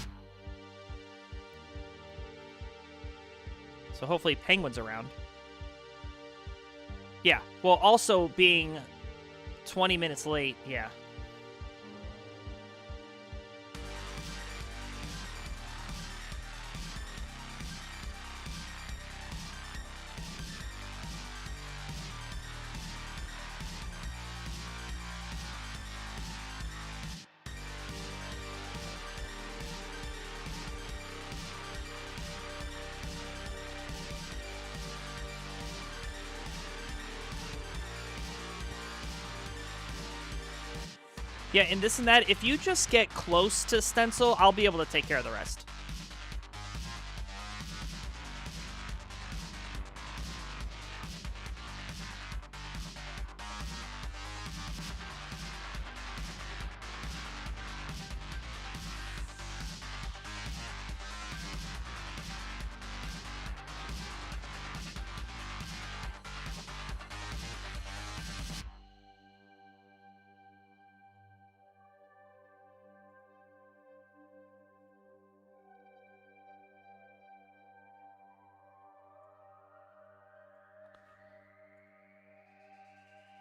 So hopefully Penguin's around. Yeah, well, also being 20 minutes late, yeah. Yeah, and this and that, if you just get close to Stencil, I'll be able to take care of the rest.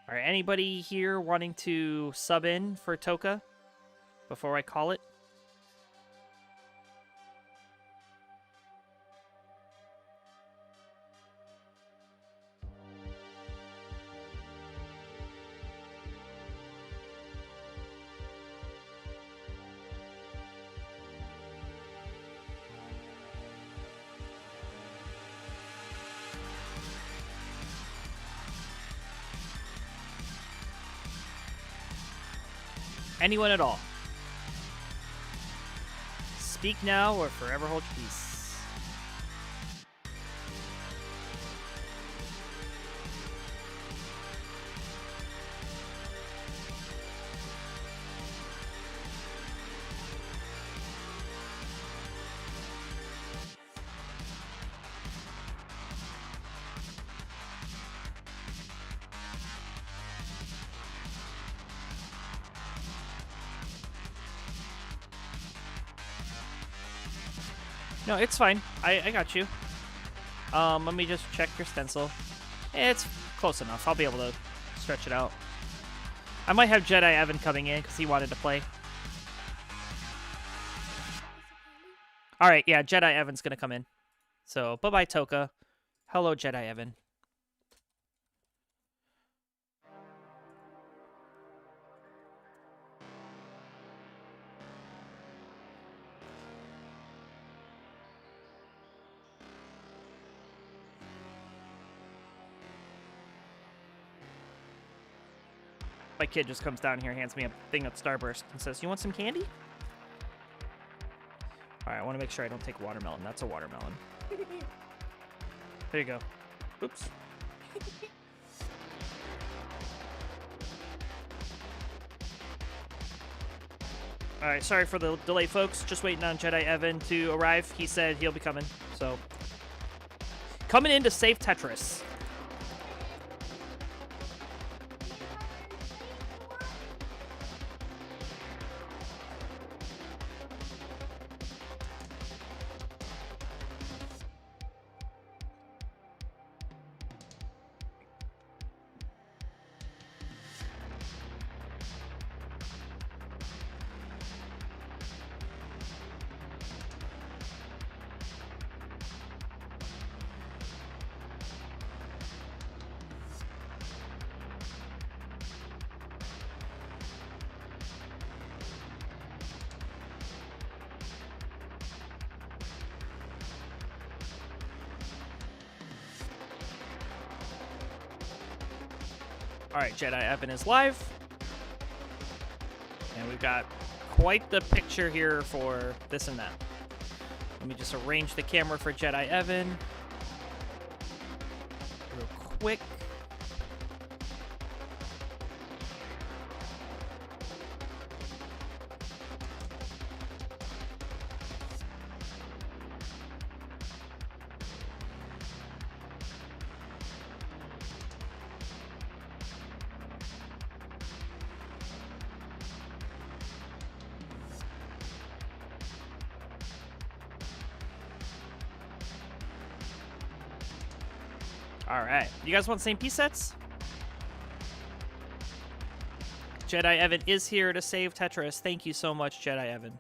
All right, anybody here wanting to sub in for Toka before I call it? Anyone at all? Speak now or forever hold your peace. No, it's fine. I got you. Let me just check your stencil. It's close enough. I'll be able to stretch it out. I might have Jedi Evan coming in because he wanted to play. All right, yeah, Jedi Evan's going to come in. So, bye-bye, Toka. Hello, Jedi Evan. My kid just comes down here, hands me a thing of Starburst, and says, "You want some candy?" All right, I want to make sure I don't take watermelon. That's a watermelon. There you go. Oops. Alright, sorry for the delay, folks. Just waiting on Jedi Evan to arrive. He said he'll be coming, so. Coming in to save Tetris. Alright, Jedi Evan is live. And we've got quite the picture here for this and that. Let me just arrange the camera for Jedi Evan. Real quick. Alright. You guys want the same piece sets? Jedi Evan is here to save Tetris. Thank you so much, Jedi Evan.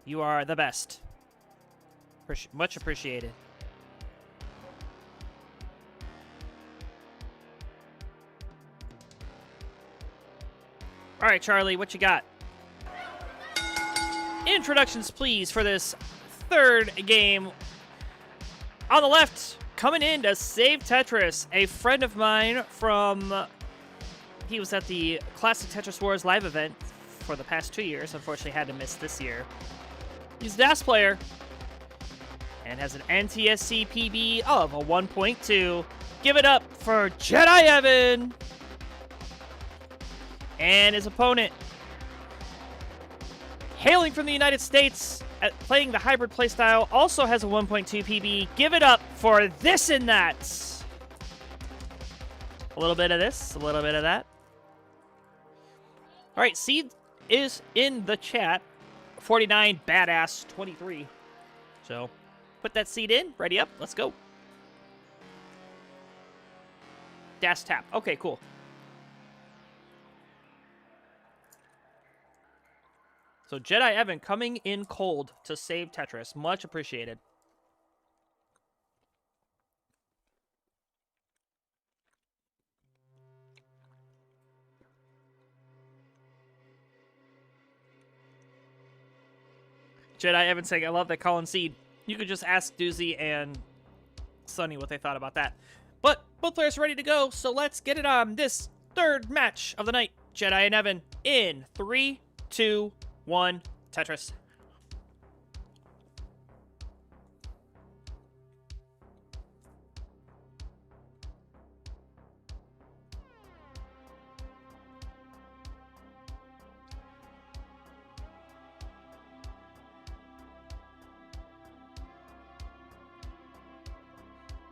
You are the best. Much appreciated. Alright, Charlie, what you got? Introductions, please, for this third game. On the left, coming in to save Tetris, a friend of mine from... He was at the Classic Tetris Wars live event for the past 2 years. Unfortunately, had to miss this year. He's a DAS player and has an NTSC PB of a 1.2. Give it up for Jedi Evan! And his opponent, hailing from the United States, playing the hybrid playstyle, also has a 1.2 PB. Give it up for this and that. A little bit of this, a little bit of that. All right, seed is in the chat. 49 badass 23. So put that seed in. Ready up. Let's go. Dash tap. Okay, cool. So Jedi Evan coming in cold to save Tetris. Much appreciated. Jedi Evan saying, I love that Colin seed. You could just ask Doozy and Sunny what they thought about that. But both players are ready to go, so let's get it on this third match of the night. Jedi and Evan in 3, 2, 1, Tetris.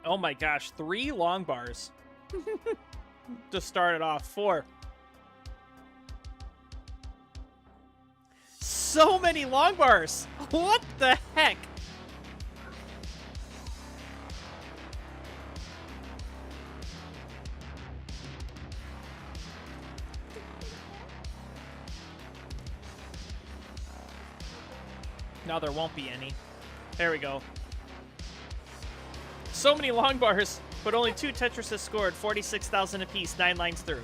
Oh my gosh, 3 long bars. To start it off, 4. So many long bars. What the heck? Now there won't be any. There we go. So many long bars, but only 2 Tetrises scored, 46,000 apiece, 9 lines through.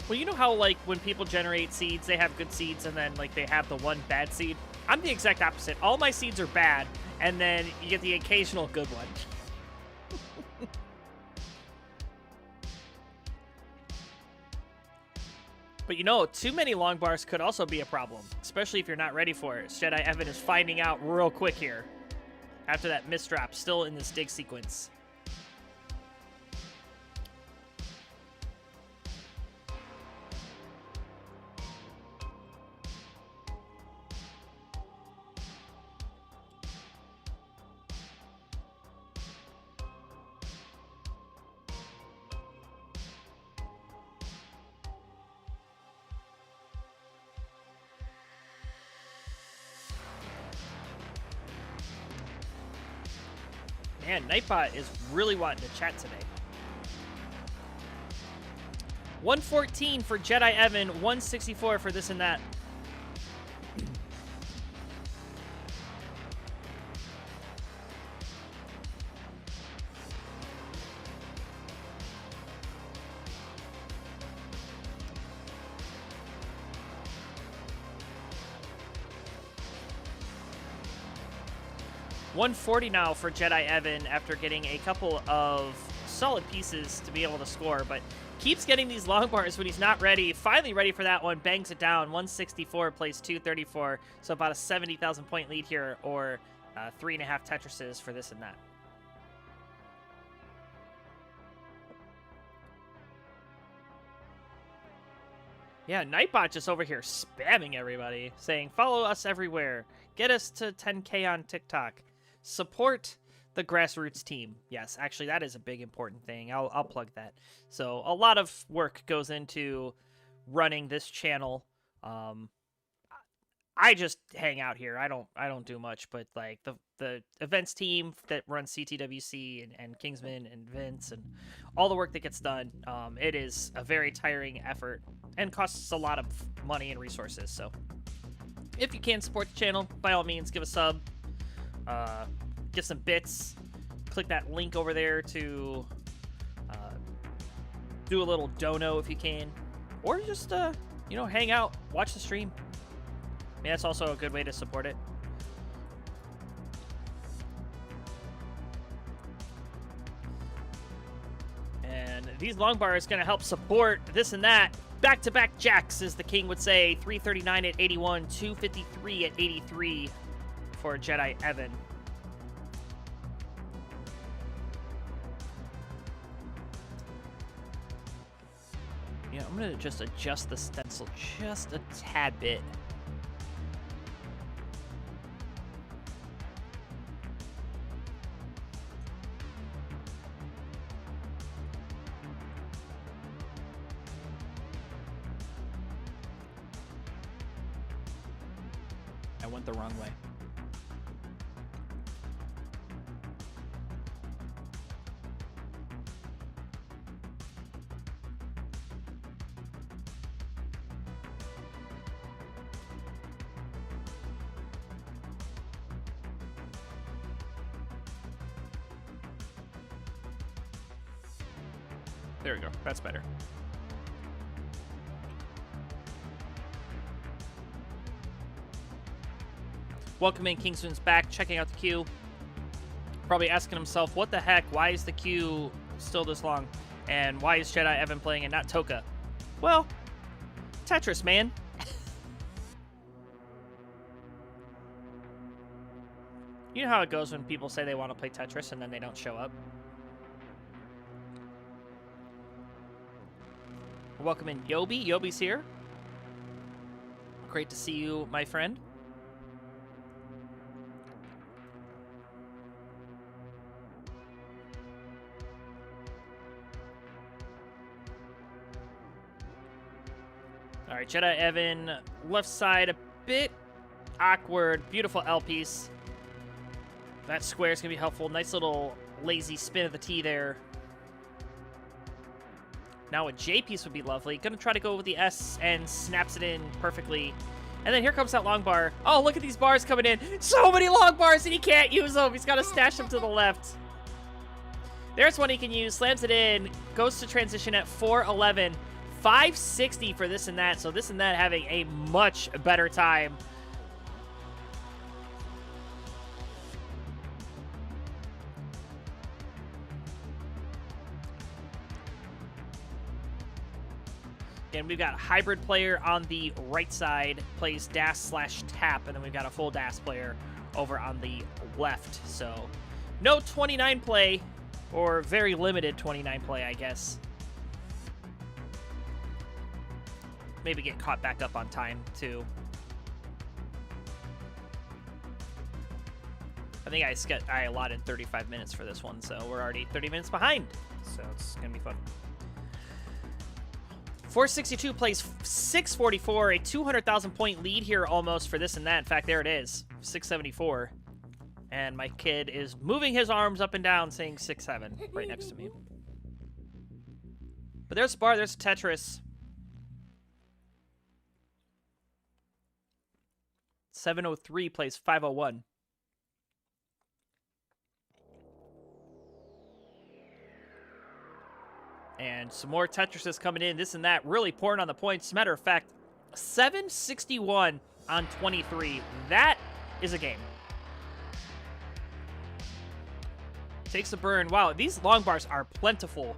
Well, you know how, like, when people generate seeds, they have good seeds, and then, like, they have the one bad seed? I'm the exact opposite. All my seeds are bad, and then you get the occasional good one. But you know, too many long bars could also be a problem, especially if you're not ready for it. Jedi Evan is finding out real quick here after that misdrop, still in this dig sequence. Man, Nightbot is really wanting to chat today. 114 for Jedi Evan, 164 for this and that. $140 now for Jedi Evan after getting a couple of solid pieces to be able to score, but keeps getting these long bars when he's not ready. Finally ready for that one, bangs it down. 164 plays 234, so about a 70,000 point lead here, or 3.5 Tetrises for this and that. Yeah, Nightbot just over here spamming everybody, saying, follow us everywhere. Get us to 10K on TikTok. Support the grassroots team. Yes, actually, that is a big important thing. I'll plug that. So a lot of work goes into running this channel. I just hang out here. I don't do much, but like the events team that runs CTWC and Kingsman and Vince and all the work that gets done, it is a very tiring effort and costs a lot of money and resources. So if you can support the channel, by all means, give a sub, give some bits, click that link over there to do a little dono if you can, or just hang out, watch the stream. I mean, that's also a good way to support it. And these long bars going to help support this and that. Back-to-back jacks, as the king would say. 339 at 81, 253 at 83 for Jedi Evan. Yeah, I'm going to just adjust the stencil just a tad bit. I went the wrong way. There we go. That's better. Welcome in, Kingsman's back, checking out the queue. Probably asking himself, what the heck? Why is the queue still this long? And why is Jedi Evan playing and not Toka? Well, Tetris, man. You know how it goes when people say they want to play Tetris and then they don't show up? Welcome in, Yobi. Yobi's here. Great to see you, my friend. All right, Jedi Evan, left side, a bit awkward. Beautiful L piece. That square is going to be helpful. Nice little lazy spin of the T there. Now a J piece would be lovely. Going to try to go with the S and snaps it in perfectly. And then here comes that long bar. Oh, look at these bars coming in. So many long bars, and he can't use them. He's got to stash them to the left. There's one he can use. Slams it in. Goes to transition at 411. 560 for this and that. So this and that having a much better time. And we've got a hybrid player on the right side, plays dash/tap, and then we've got a full dash player over on the left. So no 29 play, or very limited 29 play, I guess. Maybe get caught back up on time, too. I think I allotted 35 minutes for this one, so we're already 30 minutes behind. So it's going to be fun. 462 plays 644, a 200,000 point lead here almost for this and that. In fact, there it is, 674. And my kid is moving his arms up and down saying 6-7 right next to me. But there's a bar, there's a Tetris. 703 plays 501. And some more Tetris is coming in, this and that, really pouring on the points. As a matter of fact, 761 on 23. That is a game. Takes a burn. Wow, these long bars are plentiful.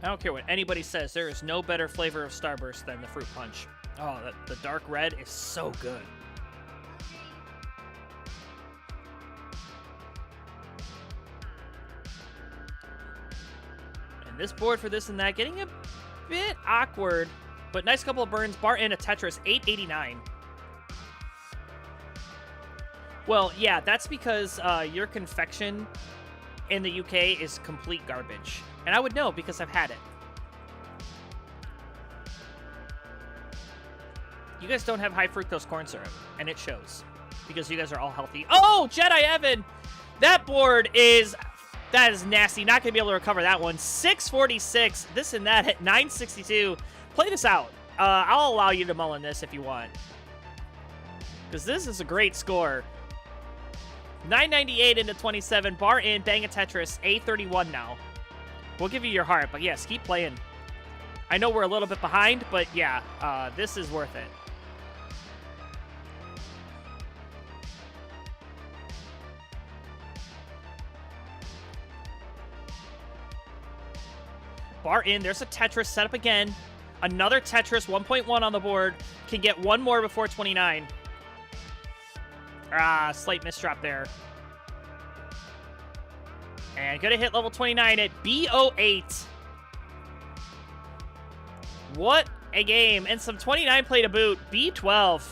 I don't care what anybody says. There is no better flavor of Starburst than the Fruit Punch. Oh, the dark red is so good. And this board for this and that, getting a bit awkward, but nice couple of burns. Bar in a Tetris, 889. Well, yeah, that's because your confection in the UK is complete garbage. And I would know because I've had it. You guys don't have high fructose corn syrup, and it shows. Because you guys are all healthy. Oh, Jedi Evan! That board is... That is nasty. Not going to be able to recover that one. 646. This and that at 962. Play this out. I'll allow you to mulligan this if you want. Because this is a great score. 998 into 27. Bar in. Bang a Tetris. A31 now. We'll give you your heart. But yes, keep playing. I know we're a little bit behind. But yeah, this is worth it. Bar in. There's a Tetris set up again. Another Tetris, 1.1 on the board. Can get one more before 29. Ah, slight misdrop there. And gonna hit level 29 at B08. What a game. And some 29 play to boot. B12.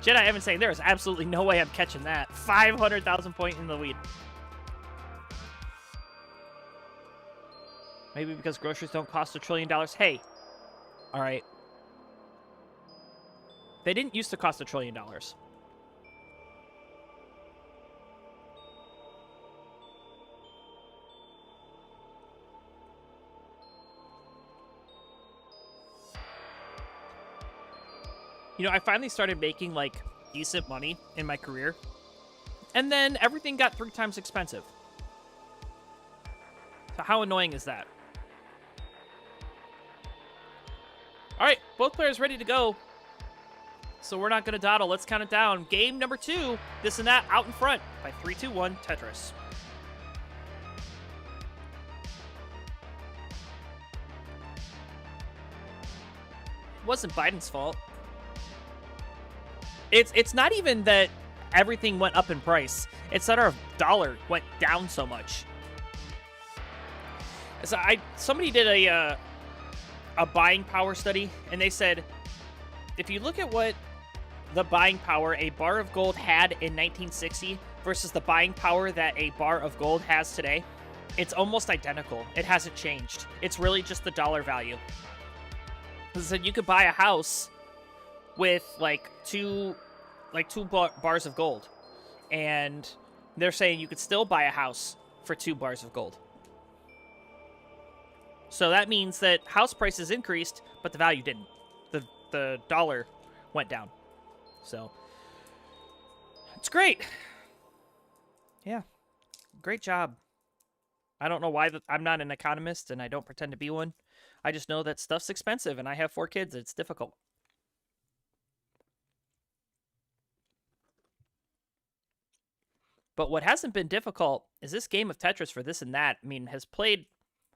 Jedi Evan saying there is absolutely no way I'm catching that. 500,000 point in the lead. Maybe because groceries don't cost $1 trillion. Hey. All right. They didn't used to cost $1 trillion. You know, I finally started making, like, decent money in my career. And then everything got 3 times expensive. So how annoying is that? All right, both players ready to go. So we're not going to dawdle. Let's count it down. Game number 2, this and that, out in front by 3, 2, 1, Tetris. It wasn't Biden's fault. It's not even that everything went up in price. It's that our dollar went down so much. So somebody did a buying power study, and they said, if you look at what the buying power a bar of gold had in 1960 versus the buying power that a bar of gold has today, it's almost identical. It hasn't changed. It's really just the dollar value. They said you could buy a house with like two bars of gold, and they're saying you could still buy a house for 2 bars of gold. So that means that house prices increased, but the value didn't. The dollar went down. So it's great. Yeah, great job. I don't know why I'm not an economist, and I don't pretend to be one. I just know that stuff's expensive, and I have 4 kids. It's difficult. But what hasn't been difficult is this game of Tetris for this and that. I mean, has played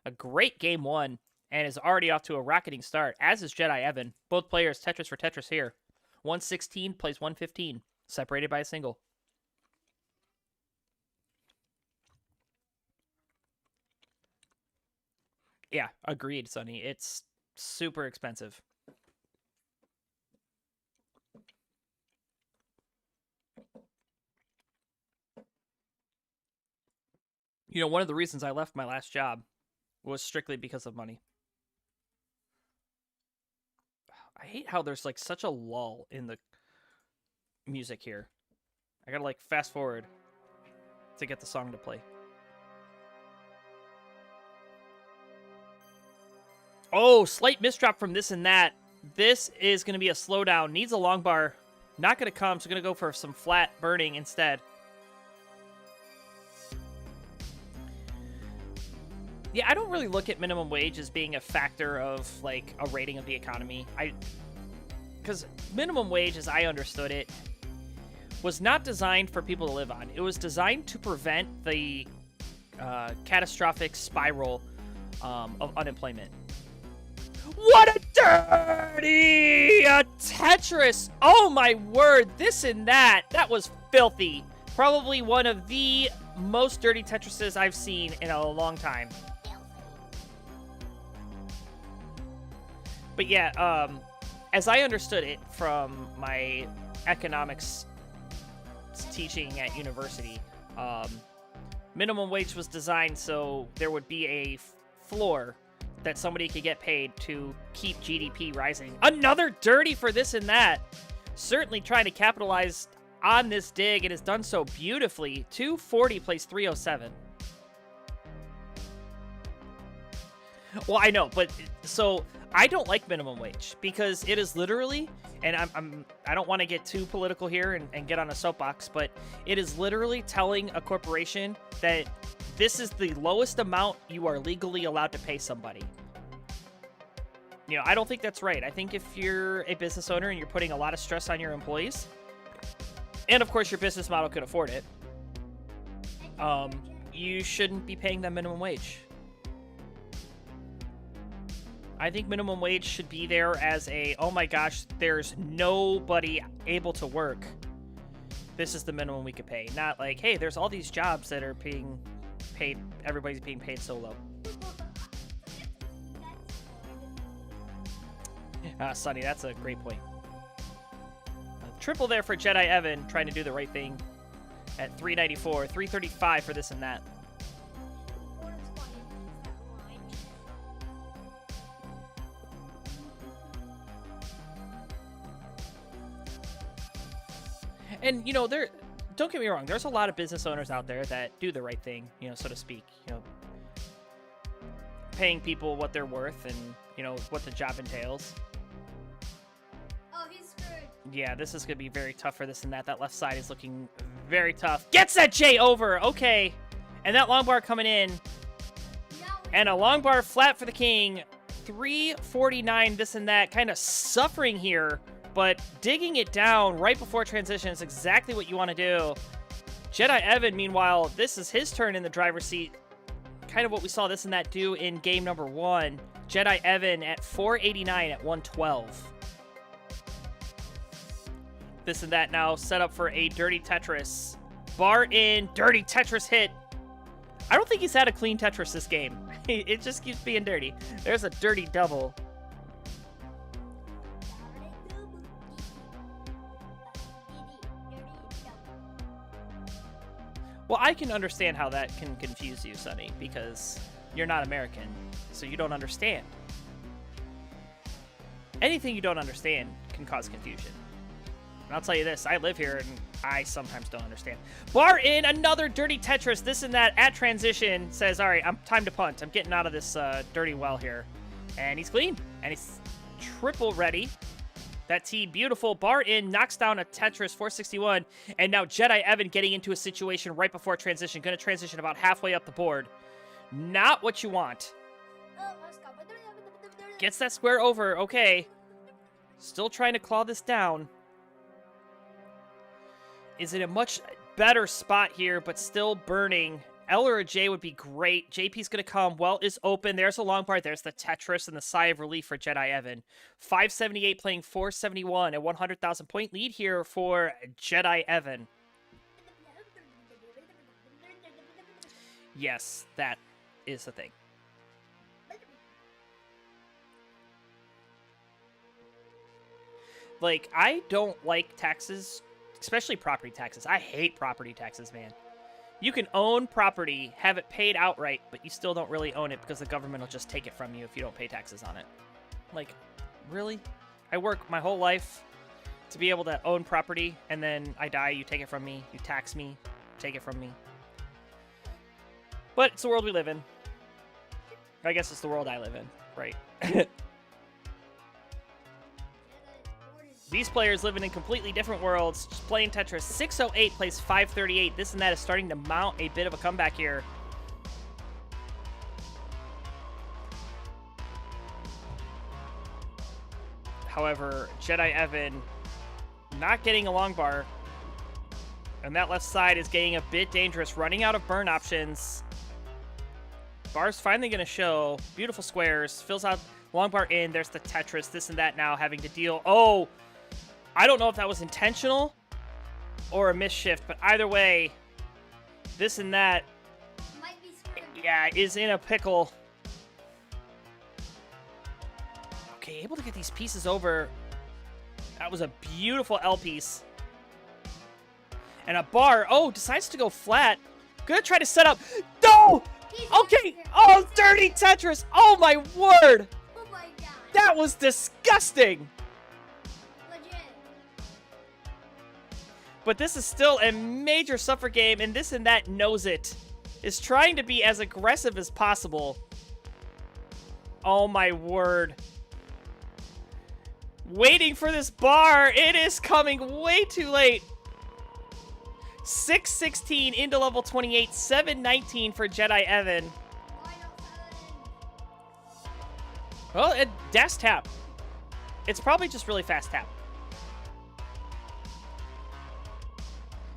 a great game 1 and is already off to a rocketing start, as is Jedi Evan. Both players Tetris for Tetris here. 116 plays 115, separated by a single. Yeah, agreed, Sonny. It's super expensive. You know, one of the reasons I left my last job was strictly because of money. I hate how there's like such a lull in the music here. I gotta like fast forward to get the song to play. Oh, slight misdrop from this and that. This is going to be a slowdown. Needs a long bar. Not going to come, so going to go for some flat burning instead. Yeah, I don't really look at minimum wage as being a factor of, like, a rating of the economy. Because minimum wage, as I understood it, was not designed for people to live on. It was designed to prevent the catastrophic spiral of unemployment. What a dirty Tetris! Oh my word, this and that. That was filthy. Probably one of the most dirty Tetrises I've seen in a long time. But yeah, as I understood it from my economics teaching at university, minimum wage was designed so there would be a floor that somebody could get paid to keep GDP rising. Another dirty for this and that. Certainly trying to capitalize on this dig and has done so beautifully. 240 plays 307. Well, I know, but so I don't like minimum wage because it is literally, and I don't want to get too political here and get on a soapbox, but it is literally telling a corporation that this is the lowest amount you are legally allowed to pay somebody. You know, I don't think that's right. I think if you're a business owner and you're putting a lot of stress on your employees, and of course your business model could afford it, you shouldn't be paying them minimum wage. I think minimum wage should be there as a, oh my gosh, there's nobody able to work. This is the minimum we could pay. Not like, hey, there's all these jobs that are being paid, everybody's being paid so low. Sonny, that's a great point. Triple there for Jedi Evan, trying to do the right thing at 394, 335 for this and that. And, you know, don't get me wrong, there's a lot of business owners out there that do the right thing, you know, so to speak. You know, paying people what they're worth and, you know, what the job entails. Oh, he's screwed. Yeah, this is going to be very tough for this and that. That left side is looking very tough. Gets that J over! Okay. And that long bar coming in. And a long bar flat for the king. 349, this and that. Kind of suffering here. But digging it down right before transition is exactly what you want to do. Jedi Evan, meanwhile, this is his turn in the driver's seat. Kind of what we saw this and that do in game number 1. Jedi Evan at 489 at 112. This and that now set up for a dirty Tetris. Bar in, dirty Tetris hit. I don't think he's had a clean Tetris this game. It just keeps being dirty. There's a dirty double. Well, I can understand how that can confuse you, Sonny, because you're not American, so you don't understand. Anything you don't understand can cause confusion. And I'll tell you this, I live here and I sometimes don't understand. Bar in, another dirty Tetris, this and that at transition, says, all right, time to punt. I'm getting out of this dirty well here. And he's clean, and he's triple ready. That T, beautiful. Bar in, knocks down a Tetris, 461. And now Jedi Evan getting into a situation right before transition. Going to transition about halfway up the board. Not what you want. Gets that square over. Okay. Still trying to claw this down. Is in a much better spot here, but still burning. L or a J would be great. JP's going to come. Well is open. There's a long part. There's the Tetris and the sigh of relief for Jedi Evan. 578 playing 471. A 100,000 point lead here for Jedi Evan. Yes, that is the thing. Like, I don't like taxes, especially property taxes. I hate property taxes, man. You can own property, have it paid outright, but you still don't really own it because the government will just take it from you if you don't pay taxes on it. Like, really? I work my whole life to be able to own property, and then I die, you take it from me, you tax me, take it from me. But it's the world we live in. I guess it's the world I live in, right? These players living in completely different worlds, just playing Tetris. 608 plays 538. This and that is starting to mount a bit of a comeback here. However, Jedi Evan not getting a long bar. And that left side is getting a bit dangerous, running out of burn options. Bar's finally going to show. Beautiful squares. Fills out long bar in. There's the Tetris. This and that now having to deal. Oh! I don't know if that was intentional or a misshift, but either way, this and that, Might be screwed. yeah, is in a pickle. Okay, able to get these pieces over. That was a beautiful L piece. And a bar. Oh, decides to go flat. Gonna try to set up. No! Okay! Oh, dirty Tetris! Oh, my word! Oh my god. That was disgusting! Legit. But this is still a major suffer game, and this and that knows it. Is trying to be as aggressive as possible. Oh my word. Waiting for this bar. It is coming way too late. 616 into level 28. 719 for Jedi Evan. Why not 7? Well, it dash tap. It's probably just really fast tap.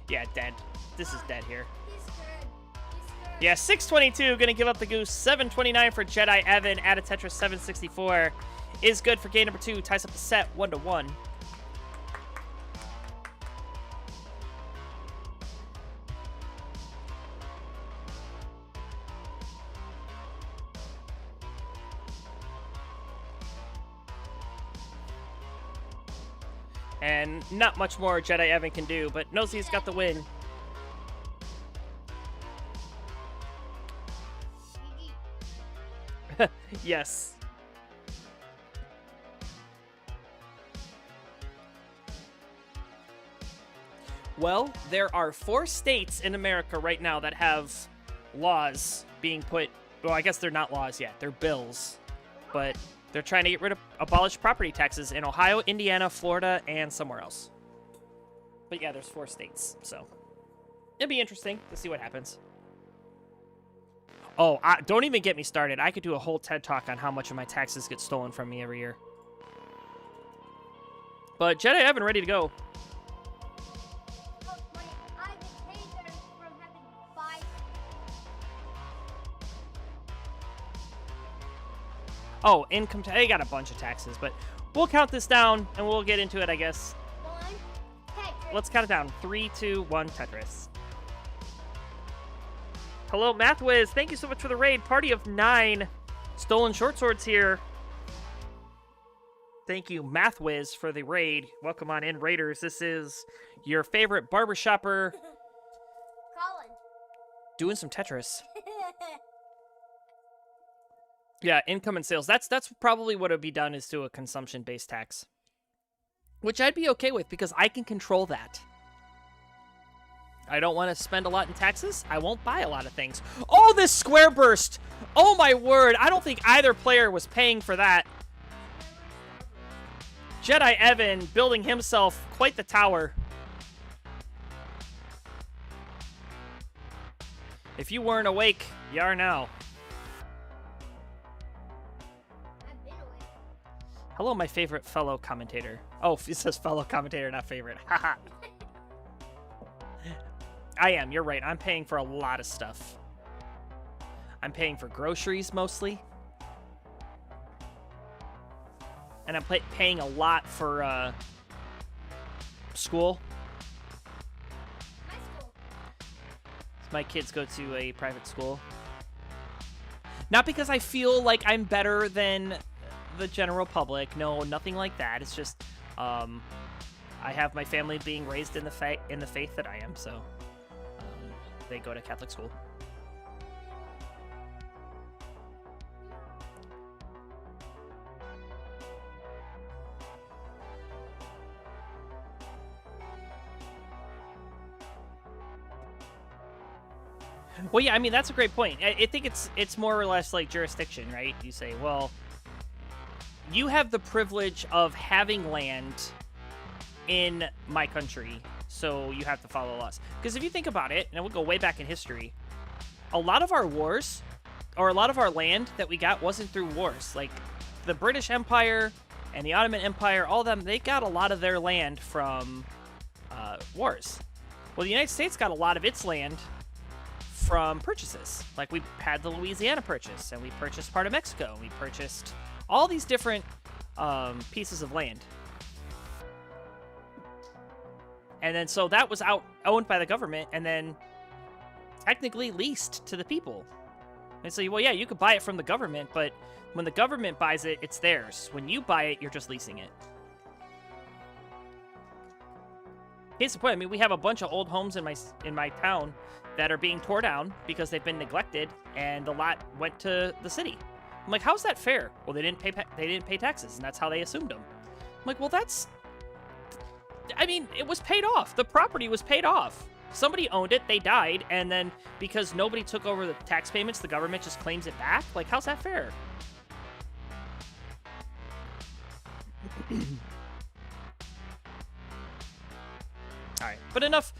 Yeah, dead. This is dead here. He's screwed. He's screwed. Yeah, 622 gonna give up the goose. 729 for Jedi Evan. Add a Tetris 764 is good for game number 2. Ties up the set 1-1. And not much more Jedi Evan can do, but knows he's got the win. GG. Yes. Well, there are 4 states in America right now that have laws being put... Well, I guess they're not laws yet. They're bills. But they're trying to get rid of abolish property taxes in Ohio, Indiana, Florida, and somewhere else. But yeah, there's 4 states, so it'll be interesting to see what happens. Oh, don't even get me started. I could do a whole TED Talk on how much of my taxes get stolen from me every year. But Jedi Evan ready to go. Oh, money. I get paid there from having 5. Oh, income tax. They got a bunch of taxes, but we'll count this down and we'll get into it, I guess. 1. Tetris. Let's count it down. 3, 2, 1, Tetris. Hello, Mathwiz. Thank you so much for the raid. Party of 9. Stolen short swords here. Thank you, Mathwiz, for the raid. Welcome on in, Raiders. This is your favorite barbershopper Colin. doing some Tetris. Yeah, income and sales. That's probably what would be done is to a consumption-based tax. Which I'd be okay with because I can control that. I don't want to spend a lot in taxes. I won't buy a lot of things. Oh, this square burst! Oh my word, I don't think either player was paying for that. Jedi Evan building himself quite the tower. If you weren't awake, you are now. I've been away. Hello, my favorite fellow commentator. Oh, it says fellow commentator, not favorite. Haha. I am, you're right. I'm paying for a lot of stuff. I'm paying for groceries mostly. And I'm paying a lot for school. My school. My kids go to a private school. Not because I feel like I'm better than the general public. No, nothing like that. It's just I have my family being raised in the faith that I am, so they go to Catholic school. Well, yeah, I mean, that's a great point. I think it's more or less like jurisdiction, right? You say, well, you have the privilege of having land in my country, so you have to follow laws. Because if you think about it, and we'll go way back in history, a lot of our wars, or a lot of our land that we got wasn't through wars. Like, the British Empire and the Ottoman Empire, all of them, they got a lot of their land from wars. Well, the United States got a lot of its land from purchases. Like, we had the Louisiana Purchase, and we purchased part of Mexico, and we purchased all these different pieces of land. And then, so that was owned by the government, and then technically leased to the people. And so, well, yeah, you could buy it from the government, but when the government buys it, it's theirs. When you buy it, you're just leasing it. Case in point, I mean, we have a bunch of old homes in my town that are being torn down because they've been neglected, and the lot went to the city. I'm like, how's that fair? Well, they didn't pay taxes, and that's how they assumed them. I'm like, well, I mean, it was paid off. The property was paid off. Somebody owned it, they died, and then because nobody took over the tax payments, the government just claims it back? Like, how's that fair? Alright, but enough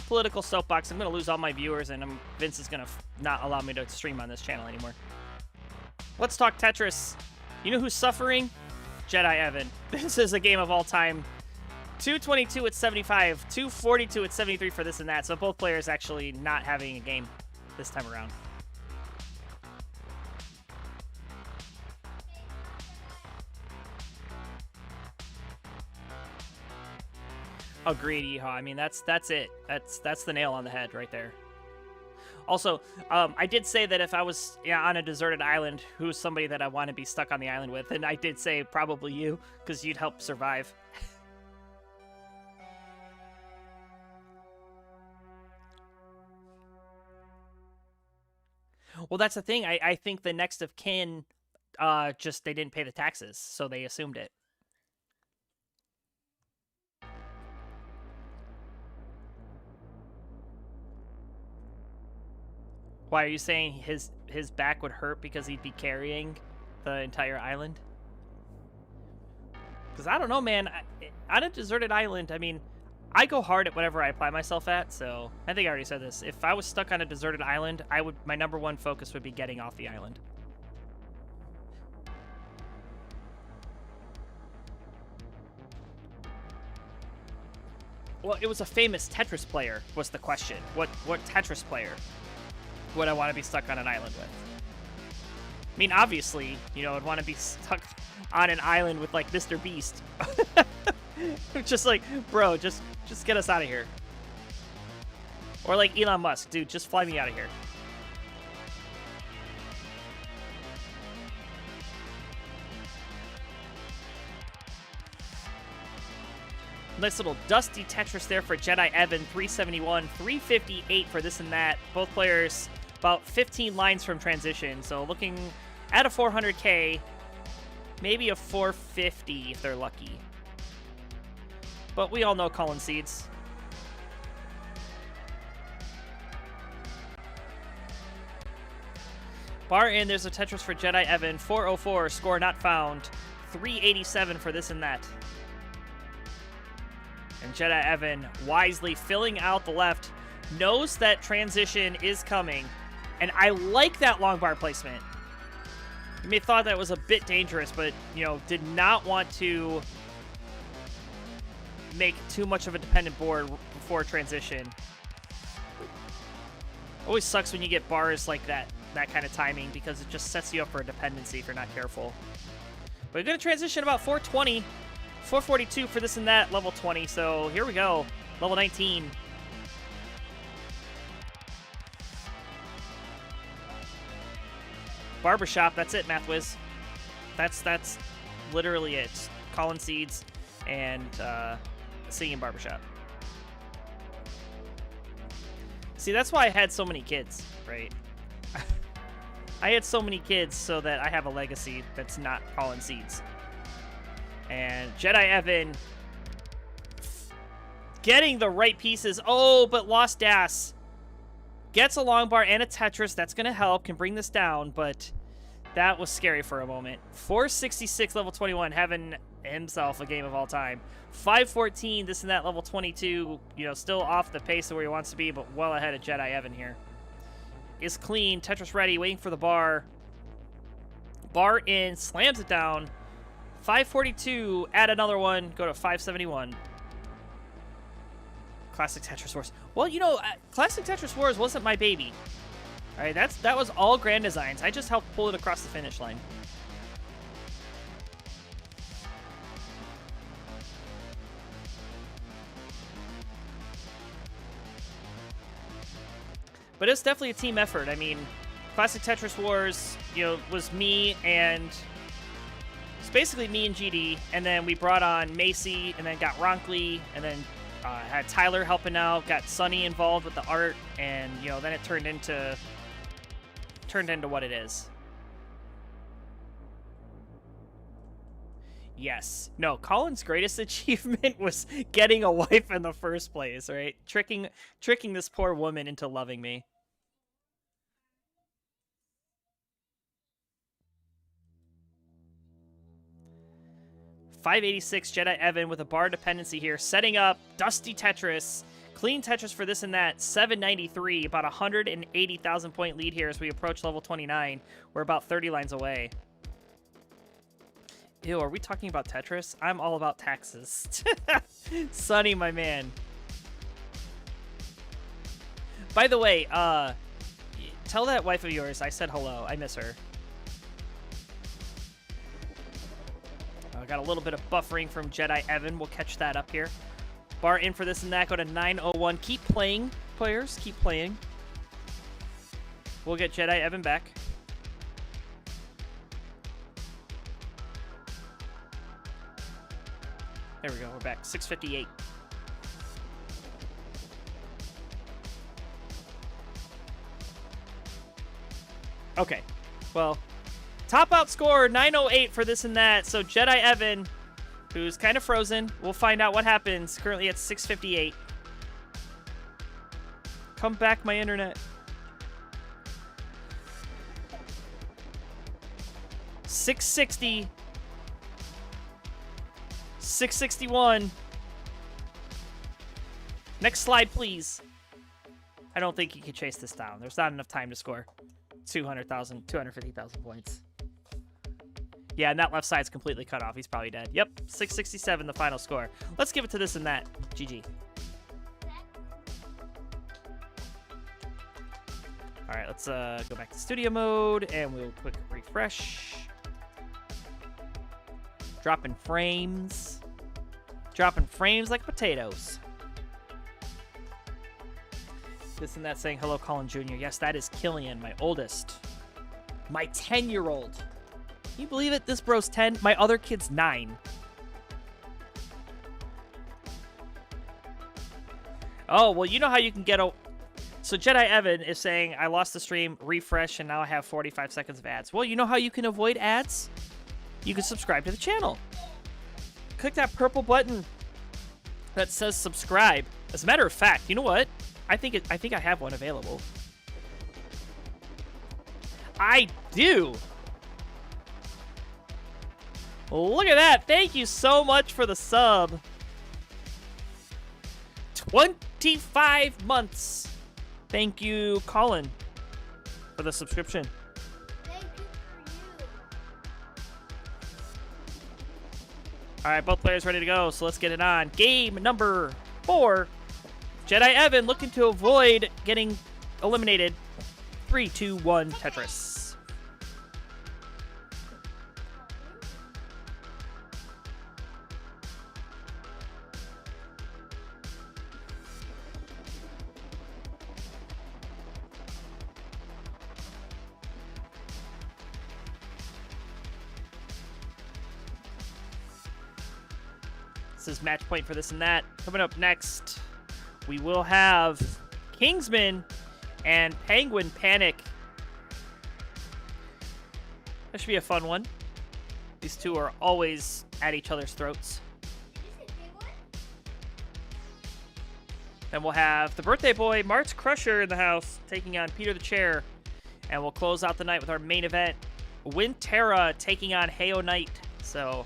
political soapbox. I'm going to lose all my viewers, and Vince is going to not allow me to stream on this channel anymore. Let's talk Tetris. You know who's suffering? Jedi Evan. This is a game of all time. 222 at 75, 242 at 73 for this and that, so both players actually not having a game this time around. Agreed, Yeehaw. I mean, that's it. That's the nail on the head right there. Also, I did say that if I was on a deserted island, who's somebody that I want to be stuck on the island with, and I did say probably you, because you'd help survive. Well, that's the thing. I think the next of kin, just they didn't pay the taxes, so they assumed it. Why are you saying his back would hurt because he'd be carrying the entire island? Because I don't know, man. On a deserted island, I mean, I go hard at whatever I apply myself at, so I think I already said this. If I was stuck on a deserted island, my number one focus would be getting off the island. Well, it was a famous Tetris player was the question. What Tetris player would I want to be stuck on an island with? I mean, obviously, you know, I'd want to be stuck on an island with, like, Mr. Beast. Just like, bro, just get us out of here. Or like Elon Musk, dude, just fly me out of here. Nice little dusty Tetris there for Jedi Evan, 371, 358 for this and that. Both players about 15 lines from transition, so looking at a 400k, maybe a 450 if they're lucky. But we all know Colin seeds. Bar in, there's a Tetris for Jedi Evan, 404, score not found, 387 for this and that. And Jedi Evan wisely filling out the left, knows that transition is coming, and I like that long bar placement. You may have thought that was a bit dangerous, but, you know, did not want to make too much of a dependent board before transition. Always sucks when you get bars like that kind of timing, because it just sets you up for a dependency if you're not careful. But we're going to transition about 420, 442 for this and that, level 20. So here we go, level 19. Barbershop, that's it, Math Wiz. That's literally it. Colin Seeds and singing Barbershop. See, that's why I had so many kids, right? I had so many kids so that I have a legacy that's not Colin Seeds. And Jedi Evan getting the right pieces. Oh, but lost Das. Gets a long bar and a Tetris. That's going to help. Can bring this down, but that was scary for a moment. 466 level 21, having himself a game of all time. 514, this and that level 22. You know, still off the pace of where he wants to be, but well ahead of Jedi Evan here. Is clean. Tetris ready, waiting for the bar. Bar in, slams it down. 542, add another one, go to 571. Classic Tetris Wars. Well, you know, Classic Tetris Wars wasn't my baby. All right, that was all Grand Designs. I just helped pull it across the finish line. But it's definitely a team effort. I mean, Classic Tetris Wars, you know, was me and it's basically me and GD, and then we brought on Macy, and then got Ronkley, and then had Tyler helping out, got Sunny involved with the art, and you know, then it turned into what it is. Yes. No, Colin's greatest achievement was getting a wife in the first place, right? Tricking this poor woman into loving me. $586 Jedi Evan with a bar dependency here, setting up Dusty Tetris. Clean Tetris for this and that. 793, about 180,000 point lead here as we approach level 29. We're about 30 lines away. Ew, are we talking about Tetris? I'm all about taxes. Sonny, my man. By the way, tell that wife of yours I said hello. I miss her. Got a little bit of buffering from Jedi Evan. We'll catch that up here. Bar in for this and that. Go to 901. Keep playing, players. Keep playing. We'll get Jedi Evan back. There we go. We're back. 658. Okay. Well, top out score, 908 for this and that. So Jedi Evan, who's kind of frozen. We'll find out what happens. Currently at 658. Come back, my internet. 660. 661. Next slide, please. I don't think he can chase this down. There's not enough time to score 250,000 points. Yeah, and that left side's completely cut off. He's probably dead. Yep, 667, the final score. Let's give it to this and that. GG. All right, let's go back to studio mode, and we'll quick refresh. Dropping frames. Dropping frames like potatoes. This and that saying, hello, Colin Jr. Yes, that is Killian, my oldest. My 10-year-old. Can you believe it? This bro's 10. My other kid's 9. Oh, well, you know how you can get a... So Jedi Evan is saying, I lost the stream, refresh, and now I have 45 seconds of ads. Well, you know how you can avoid ads? You can subscribe to the channel. Click that purple button that says subscribe. As a matter of fact, you know what? I think I have one available. I do. Look at that. Thank you so much for the sub. 25 months. Thank you, Colin, for the subscription. Thank you for you. All right, both players ready to go, so let's get it on. Game number 4. Jedi Evan looking to avoid getting eliminated. 3, 2, 1, Tetris. This is match point for this and that. Coming up next, we will have Kingsman and Penguin Panic. That should be a fun one. These two are always at each other's throats. Then we'll have the birthday boy, Mart's Crusher, in the house, taking on Peter the Chair. And we'll close out the night with our main event, Winterra taking on Heyo Knight. So,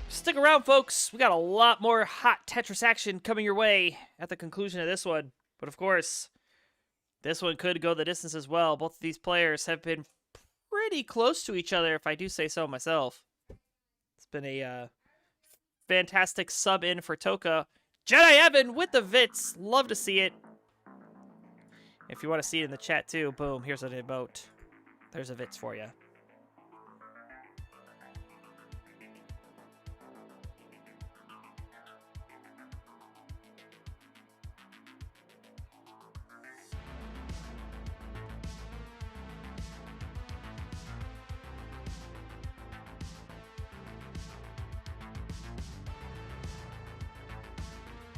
stick around, folks. We got a lot more hot Tetris action coming your way at the conclusion of this one. But of course, this one could go the distance as well. Both of these players have been pretty close to each other, if I do say so myself. It's been a fantastic sub in for Toka. Jedi Evan with the Vits. Love to see it. If you want to see it in the chat too, boom, here's an emote. There's a Vits for you.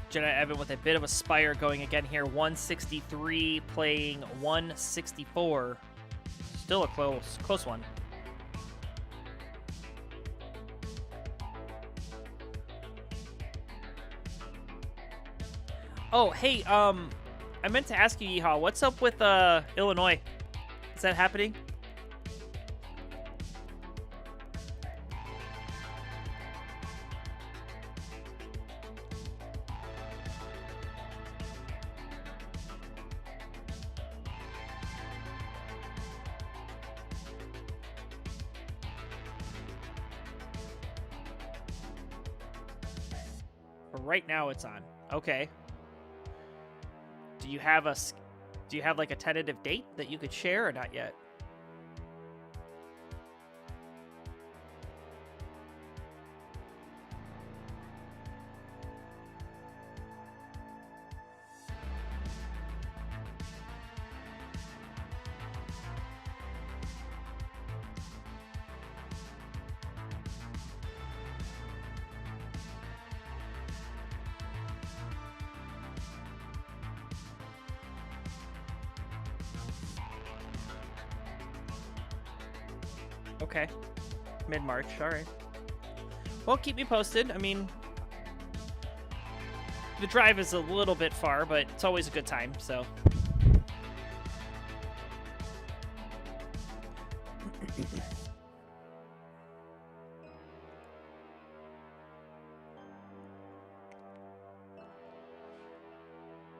Jedi Evan with a bit of a spire going again here. 163 playing 164. Still a close one. Oh, hey, I meant to ask you, Yeehaw, what's up with Illinois? Is that happening? Right now it's on. Okay. Do you have like a tentative date that you could share or not yet? Okay. Mid-March, alright. Well, keep me posted. I mean, the drive is a little bit far, but it's always a good time, so.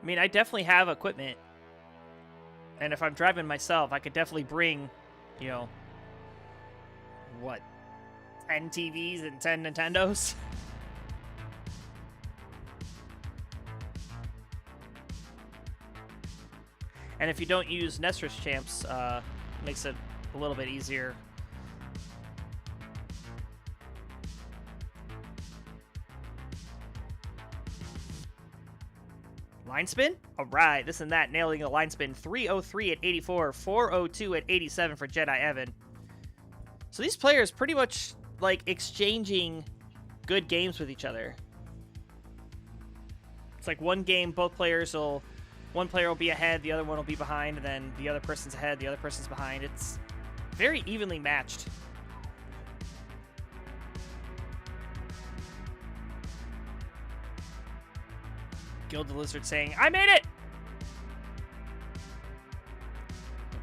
I mean, I definitely have equipment. And if I'm driving myself, I could definitely bring, you know, what, 10 TVs and 10 Nintendos? And if you don't use Nestor's Champs, makes it a little bit easier. Line spin? All right, this and that, nailing the line spin. 303 at 84, 402 at 87 for Jedi Evan. So these players pretty much, like, exchanging good games with each other. It's like one game, both players will... One player will be ahead, the other one will be behind, and then the other person's ahead, the other person's behind. It's very evenly matched. Guild the Lizard saying, I made it!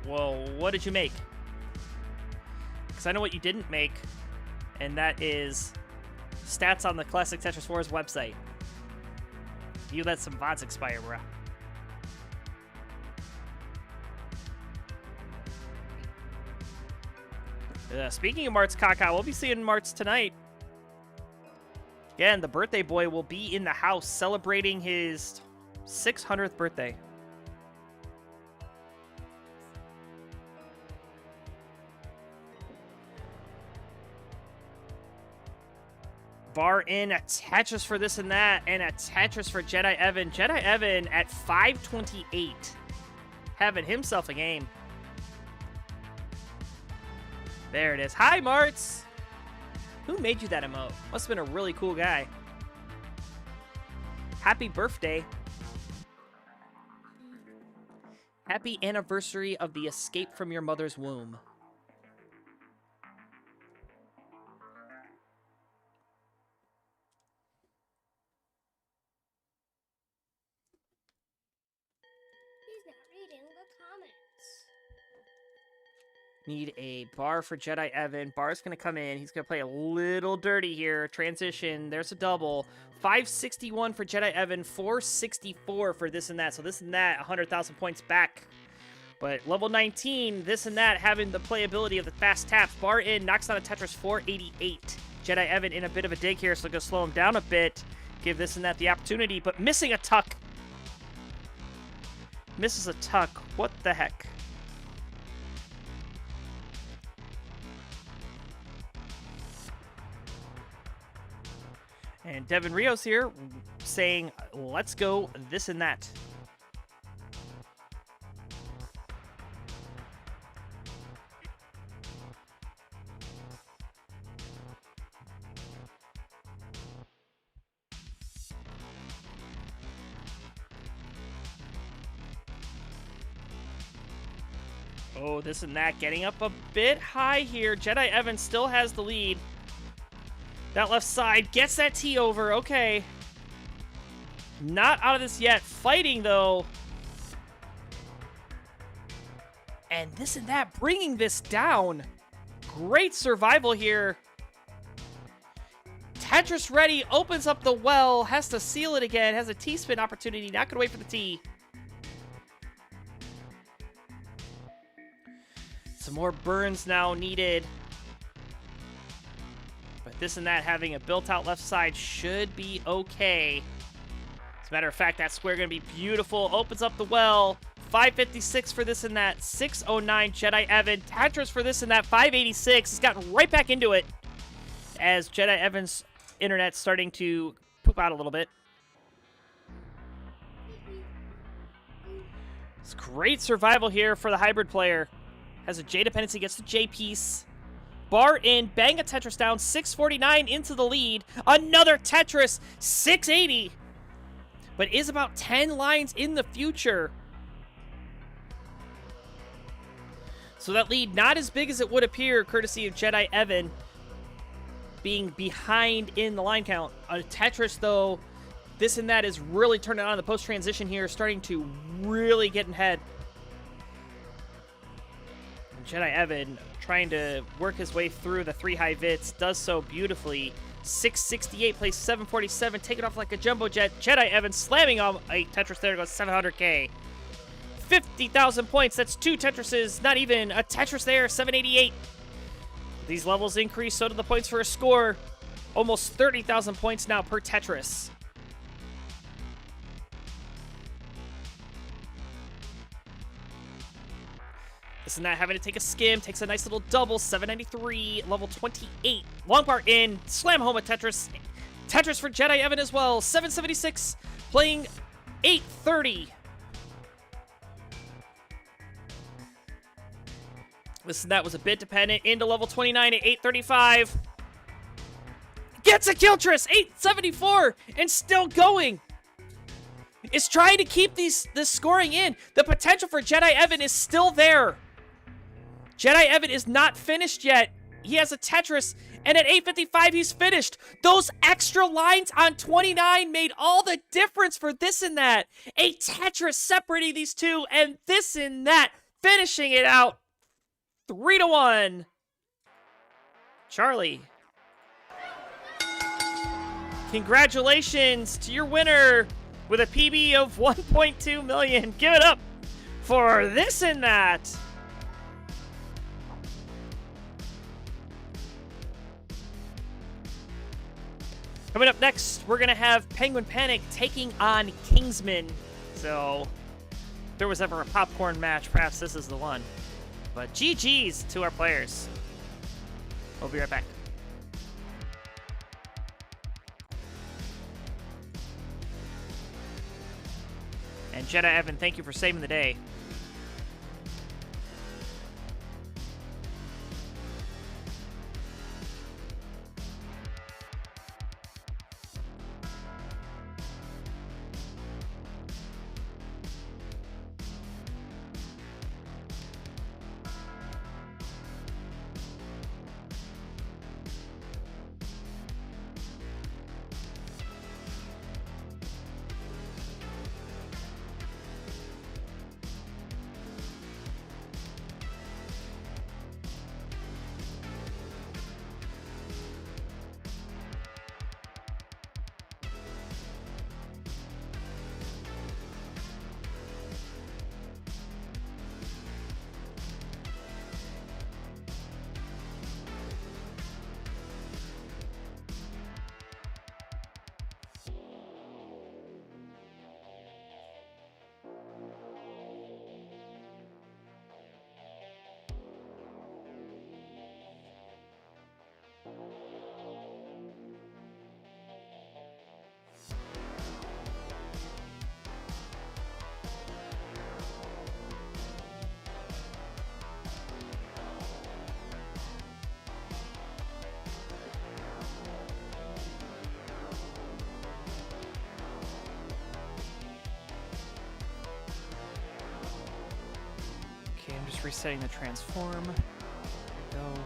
Well, what did you make? Because I know what you didn't make, and that is stats on the Classic Tetris Wars website. You let some VODs expire, bro. Speaking of Mart's Kaka, we'll be seeing Mart's tonight. Again, the birthday boy will be in the house celebrating his 600th birthday. Bar in a Tetris for this and that, and a Tetris for Jedi Evan. Jedi Evan at 528, having himself a game. There it is. Hi, Marts! Who made you that emote? Must have been a really cool guy. Happy birthday. Happy anniversary of the escape from your mother's womb. He's not reading the comments. Need a bar for Jedi Evan. Bar's going to come in. He's going to play a little dirty here. Transition. There's a double. 561 for Jedi Evan. 464 for this and that. So this and that, 100,000 points back. But level 19, this and that, having the playability of the fast taps. Bar in, knocks down a Tetris 488. Jedi Evan in a bit of a dig here, so going to slow him down a bit. Give this and that the opportunity, but missing a tuck. Misses a tuck. What the heck? And Devin Rios here saying, let's go this and that. Oh, this and that, getting up a bit high here. Jedi Evan still has the lead. That left side gets that T over. Okay. Not out of this yet. Fighting, though. And this and that, bringing this down. Great survival here. Tetris ready, opens up the well, has to seal it again, has a T-spin opportunity, not going to wait for the T. Some more burns now needed. But this and that, having a built-out left side should be okay. As a matter of fact, that square going to be beautiful. Opens up the well. 556 for this and that. 609 Jedi Evan. Tetris for this and that. 586. He's gotten right back into it. As Jedi Evan's internet's starting to poop out a little bit. It's great survival here for the hybrid player. Has a J dependency, gets the J piece. Bar in, bang a Tetris down, 649 into the lead. Another Tetris, 680. But is about 10 lines in the future. So that lead not as big as it would appear, courtesy of Jedi Evan being behind in the line count. A Tetris, though, this and that is really turning on the post-transition here, starting to really get ahead. Jedi Evan trying to work his way through the 3 high vits, does so beautifully. 668 plays 747, take it off like a jumbo jet. Jedi Evan slamming on a Tetris there, goes 700k. 50,000 points, that's 2 Tetrises, not even a Tetris there, 788. These levels increase, so do the points for a score. Almost 30,000 points now per Tetris. This and that, having to take a skim, takes a nice little double, 793, level 28. Long bar in, slam home a Tetris. Tetris for Jedi Evan as well, 776, playing 830. This and that was a bit dependent, into level 29 at 835. Gets a kill Tris, 874, and still going. Is trying to keep this scoring in. The potential for Jedi Evan is still there. Jedi Evan is not finished yet. He has a Tetris, and at 855, he's finished. Those extra lines on 29 made all the difference for this and that. A Tetris separating these two, and this and that finishing it out 3-1. Charlie, congratulations to your winner with a PB of 1.2 million. Give it up for this and that. Coming up next, we're going to have Penguin Panic taking on Kingsman. So, if there was ever a popcorn match, perhaps this is the one. But GG's to our players. We'll be right back. And Jedi Evan, thank you for saving the day. resetting the transform. There we go.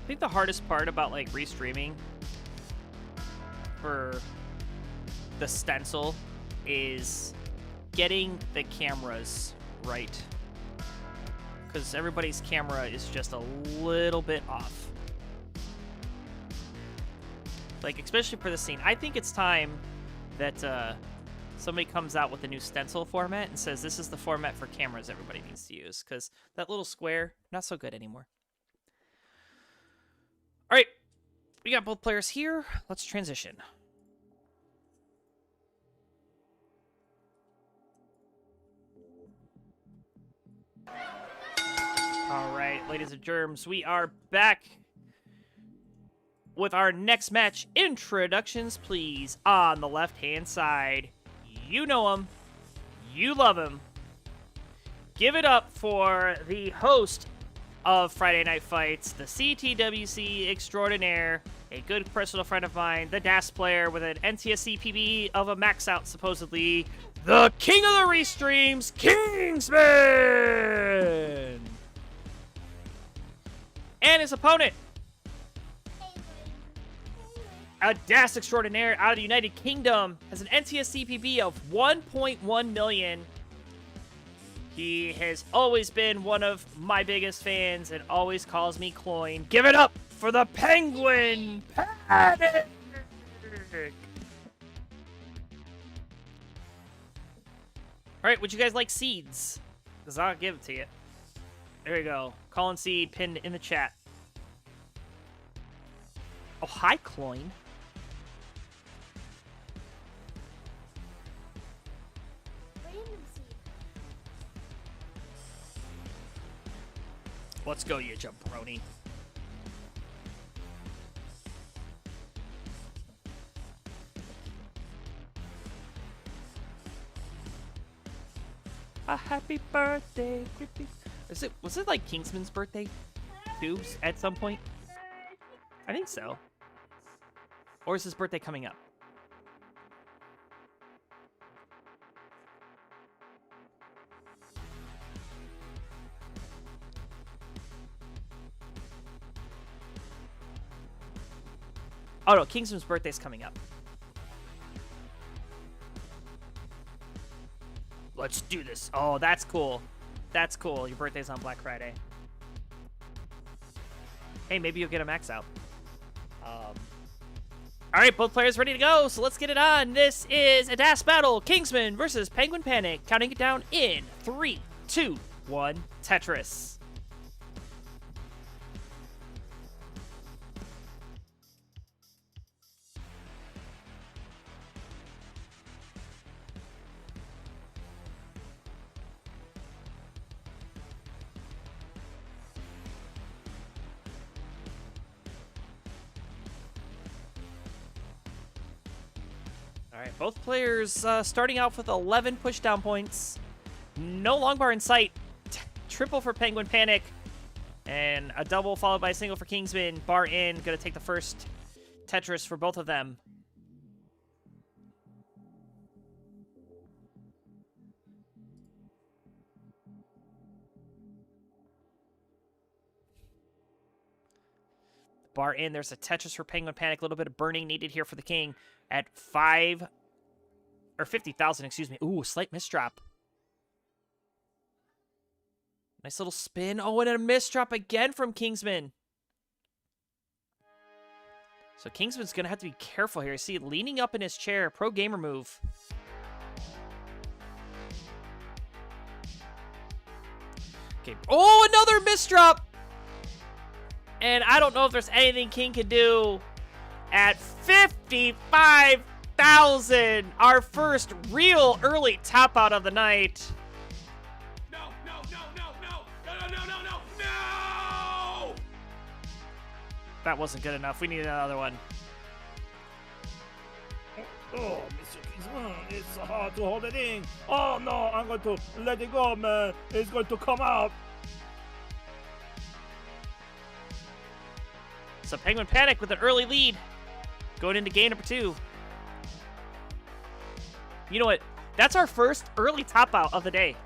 I think the hardest part about like restreaming for the stencil is getting the cameras right, because everybody's camera is just a little bit off. Like, especially for the scene. I think it's time that somebody comes out with a new stencil format and says this is the format for cameras everybody needs to use, because that little square, not so good anymore. All right, we got both players here. Let's transition. All right, ladies and germs, we are back with our next match. Introductions, please. On the left-hand side, you know him, you love him. Give it up for the host of Friday Night Fights, the CTWC extraordinaire, a good personal friend of mine, the DAS player with an NTSC PB of a max out, supposedly, the king of the restreams, Kingsman! And his opponent, a DAS extraordinaire out of the United Kingdom, has an NTSC PB of 1.1 million. He has always been one of my biggest fans and always calls me Colin. Give it up for the Penguin Panic! Alright, would you guys like seeds? Because I'll give it to you. There you go. Colin Seed pinned in the chat. Oh, hi, Colin. Let's go, you jabroni. A happy birthday, Grippy. Was it like Kingsman's birthday too at some point? I think so. Or is his birthday coming up? Oh no, Kingsman's birthday's coming up. Let's do this. Oh, that's cool. That's cool. Your birthday's on Black Friday. Hey, maybe you'll get a max out. Alright, both players ready to go, so let's get it on. This is a DAS battle. Kingsman versus Penguin Panic. Counting it down in 3, 2, 1, Tetris. Alright, both players starting out with 11 pushdown points. No long bar in sight. Triple for Penguin Panic. And a double followed by a single for Kingsman. Bar in. Gonna take the first Tetris for both of them. Bar in. There's a Tetris for Penguin Panic. A little bit of burning needed here for the king at 5. Or 50,000, excuse me. Ooh, slight misdrop. Nice little spin. Oh, and a misdrop again from Kingsman. So Kingsman's going to have to be careful here. See, leaning up in his chair. Pro gamer move. Okay. Oh, another misdrop! And I don't know if there's anything King can do at 55,000. Our first real early top out of the night. No, no, no, no, no, no, no, no, no, no, no! That wasn't good enough. We need another one. Oh, Mr. Kingsman, it's hard to hold it in. Oh no, I'm going to let it go, man. It's going to come out. So Penguin Panic with an early lead. Going into game number 2. You know what? That's our first early top out of the day.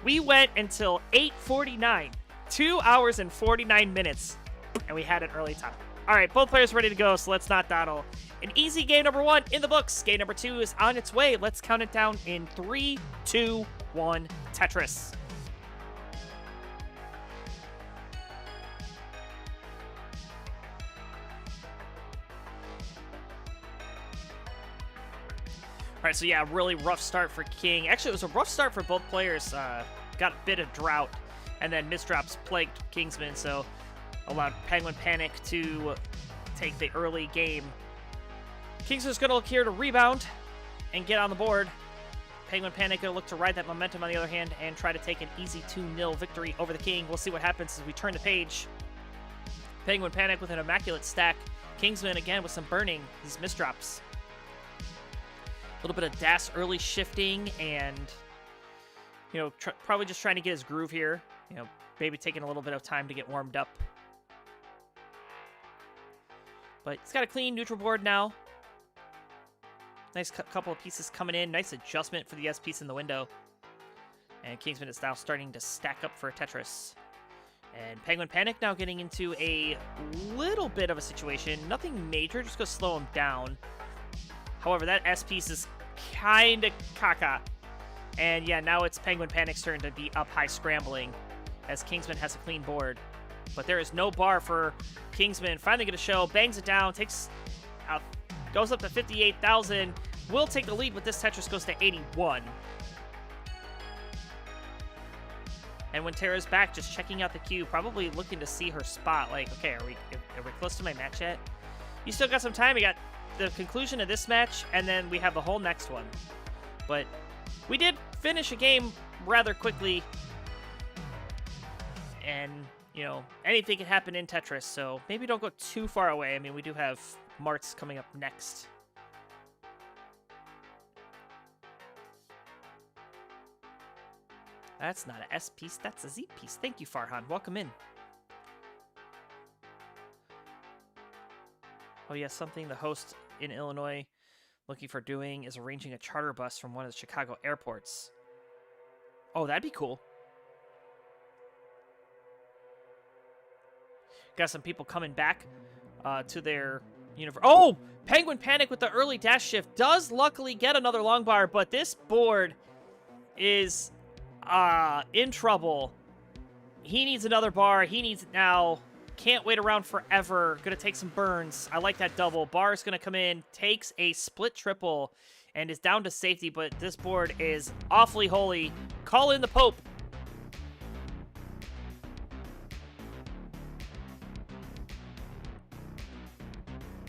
We went until 8:49. 2 hours and 49 minutes. And we had an early top. All right, both players ready to go, so let's not dawdle. An easy game number 1 in the books. Game number 2 is on its way. Let's count it down in 3, 2, 1, Tetris. All right, so yeah, really rough start for King. Actually, it was a rough start for both players. Got a bit of drought, and then misdrops plagued Kingsman, so allowed Penguin Panic to take the early game. Kingsman's going to look here to rebound and get on the board. Penguin Panic going to look to ride that momentum on the other hand and try to take an easy 2-0 victory over the King. We'll see what happens as we turn the page. Penguin Panic with an immaculate stack. Kingsman again with some burning, these misdrops. A little bit of Das early shifting and, you know, probably just trying to get his groove here. You know, maybe taking a little bit of time to get warmed up. But he's got a clean neutral board now. Nice couple of pieces coming in. Nice adjustment for the S piece in the window. And Kingsman is now starting to stack up for a Tetris. And Penguin Panic now getting into a little bit of a situation. Nothing major, just going to slow him down. However, that S piece is kind of caca. And yeah, now it's Penguin Panic's turn to be up high scrambling as Kingsman has a clean board. But there is no bar for Kingsman. Finally going to show, bangs it down, goes up to 58,000. Will take the lead with this. Tetris goes to 81. And when Tara's back, just checking out the queue, probably looking to see her spot. Like, okay, are we close to my match yet? You still got some time. We got the conclusion of this match, and then we have the whole next one. But we did finish a game rather quickly. And, you know, anything can happen in Tetris, so maybe don't go too far away. I mean, we do have Martz coming up next. That's not an S piece, that's a Z piece. Thank you, Farhan. Welcome in. Oh yeah, something the host in Illinois looking for doing is arranging a charter bus from one of the Chicago airports. Oh, that'd be cool. Got some people coming back to their universe. Oh! Penguin Panic with the early dash shift does luckily get another long bar, but this board is in trouble. He needs another bar. He needs it now. Can't wait around forever. Gonna take some burns. I like that double. Bar is gonna come in, takes a split triple, and is down to safety, but this board is awfully holy. Call in the Pope.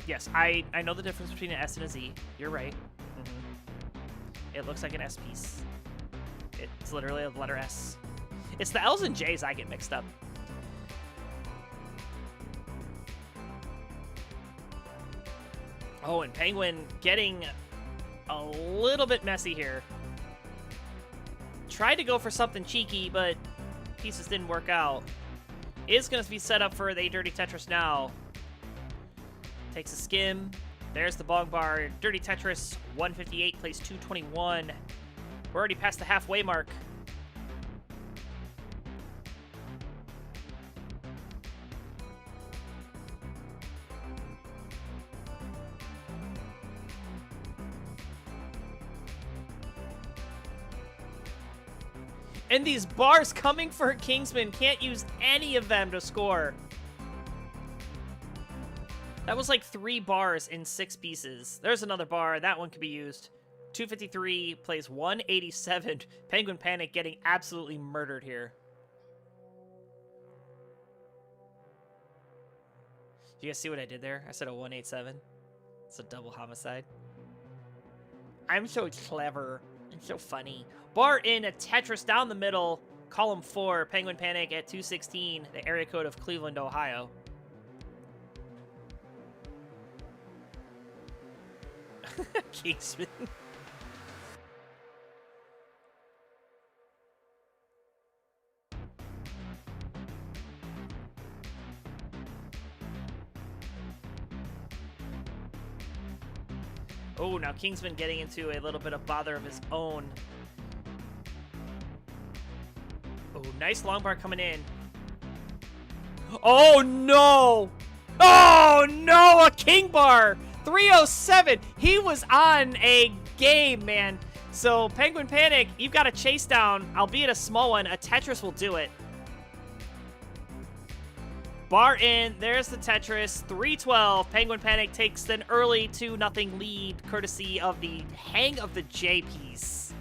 Yes, I know the difference between an S and a Z. You're right. It looks like an S piece. It's literally a letter S. It's the L's and J's I get mixed up. Oh, and Penguin getting a little bit messy here. Tried to go for something cheeky, but pieces didn't work out. Is going to be set up for the Dirty Tetris now. Takes a skim. There's the bong bar. Dirty Tetris, 158, plays 221. We're already past the halfway mark. And these bars coming for Kingsman can't use any of them to score. That was like 3 bars in 6 pieces. There's another bar. That one could be used. 253 plays 187. Penguin Panic getting absolutely murdered here. You guys see what I did there? I said a 187. It's a double homicide. I'm so clever. I'm so funny. Bar in a Tetris down the middle. Column 4. Penguin Panic at 216. The area code of Cleveland, Ohio. Kingsman. Oh, now Kingsman getting into a little bit of bother of his own. Oh, nice long bar coming in. Oh, no! Oh, no! A king bar! 307! He was on a game, man. So, Penguin Panic, you've got a chase down, albeit a small one. A Tetris will do it. Bar in, there's the Tetris, 312. Penguin Panic takes an early 2-0 lead, courtesy of the hang of the J piece.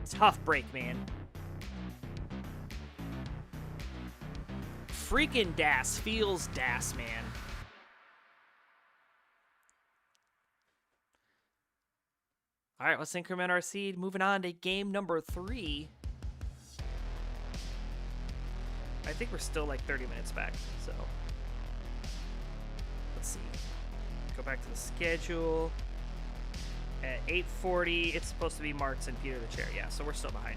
Tough break, man. Freaking Das feels Das, man. All right, let's increment our seed. Moving on to game number 3. I think we're still like 30 minutes back, so let's see. Go back to the schedule. At 8:40, it's supposed to be Marks and Peter the Chair. Yeah, so we're still behind.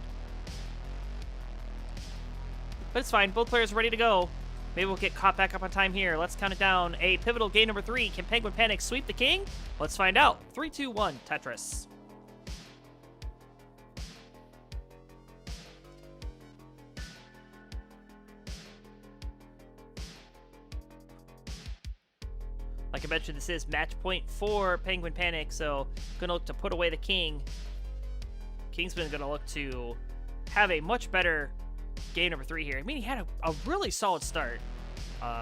But it's fine. Both players are ready to go. Maybe we'll get caught back up on time here. Let's count it down. A pivotal game number 3. Can Penguin Panic sweep the king? Let's find out. 3, 2, 1, Tetris. Like I mentioned, this is match point for Penguin Panic, so gonna look to put away the king. Kingsman gonna look to have a much better game number 3 here. I mean, he had a really solid start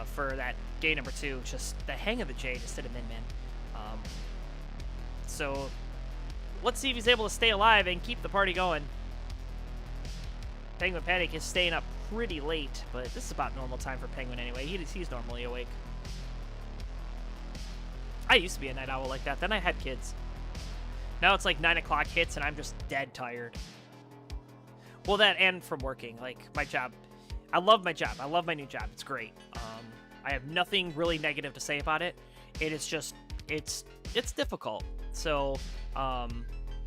for that game number 2. Just the hang of the J just hit him in, man. So let's see if he's able to stay alive and keep the party going. Penguin Panic is staying up pretty late, but this is about normal time for Penguin anyway. He's normally awake. I used to be a night owl like that. Then I had kids. Now it's like 9 o'clock hits and I'm just dead tired. Well, that and from working. Like, my job. I love my job. I love my new job. It's great. I have nothing really negative to say about it. It is just, it's difficult. So,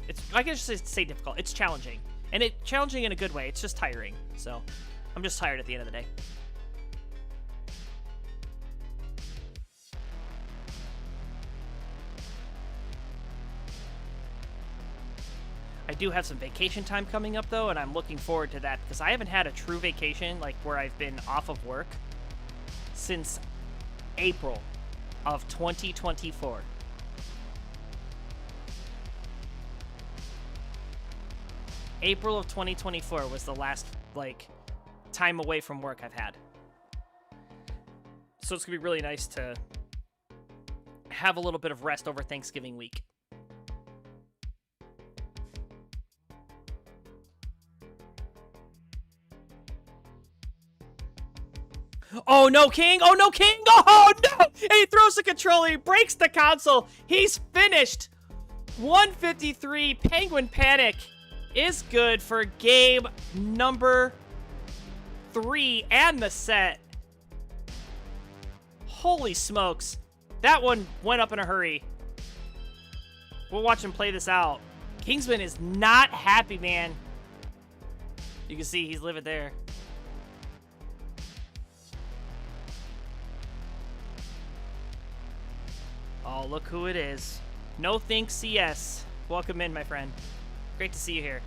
it's, I guess just say difficult. It's challenging. And it's challenging in a good way. It's just tiring. So, I'm just tired at the end of the day. I do have some vacation time coming up, though, and I'm looking forward to that because I haven't had a true vacation, like where I've been off of work, since April of 2024. April of 2024 was the last, like, time away from work I've had. So it's going to be really nice to have a little bit of rest over Thanksgiving week. Oh, no, King! Oh, no, King! Oh, no! And he throws the controller. He breaks the console. He's finished. 153. Penguin Panic is good for game number 3 and the set. Holy smokes. That one went up in a hurry. We'll watch him play this out. Kingsman is not happy, man. You can see he's living there. Oh, look who it is. No Think CS. Welcome in, my friend. Great to see you here.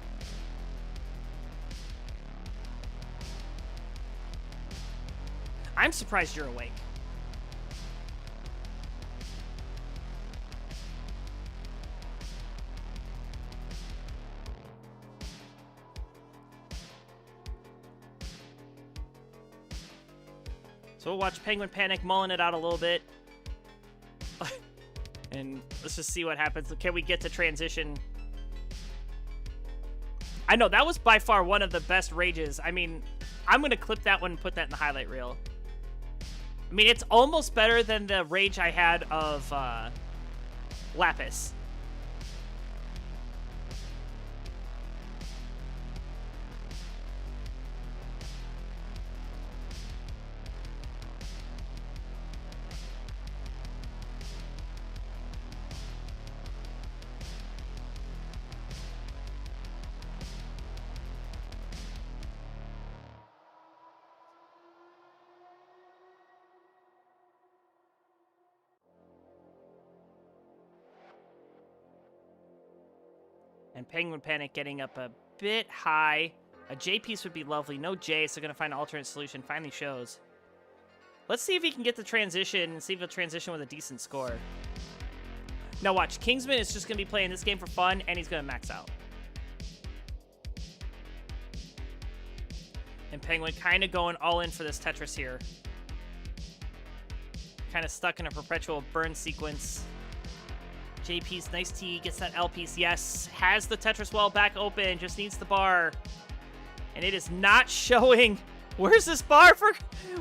I'm surprised you're awake. So we'll watch Penguin Panic mulling it out a little bit. And let's just see what happens. Can we get to transition? I know, that was by far one of the best rages. I mean, I'm going to clip that one and put that in the highlight reel. I mean, it's almost better than the rage I had of Lapis. And Penguin Panic getting up a bit high. A J piece would be lovely. No J, so going to find an alternate solution. Finally shows. Let's see if he can get the transition and see if he'll transition with a decent score. Now watch, Kingsman is just going to be playing this game for fun, and he's going to max out. And Penguin kind of going all in for this Tetris here. Kind of stuck in a perpetual burn sequence. J piece, nice T, gets that L piece, yes. Has the Tetris wall back open, just needs the bar. And it is not showing. Where's this bar for?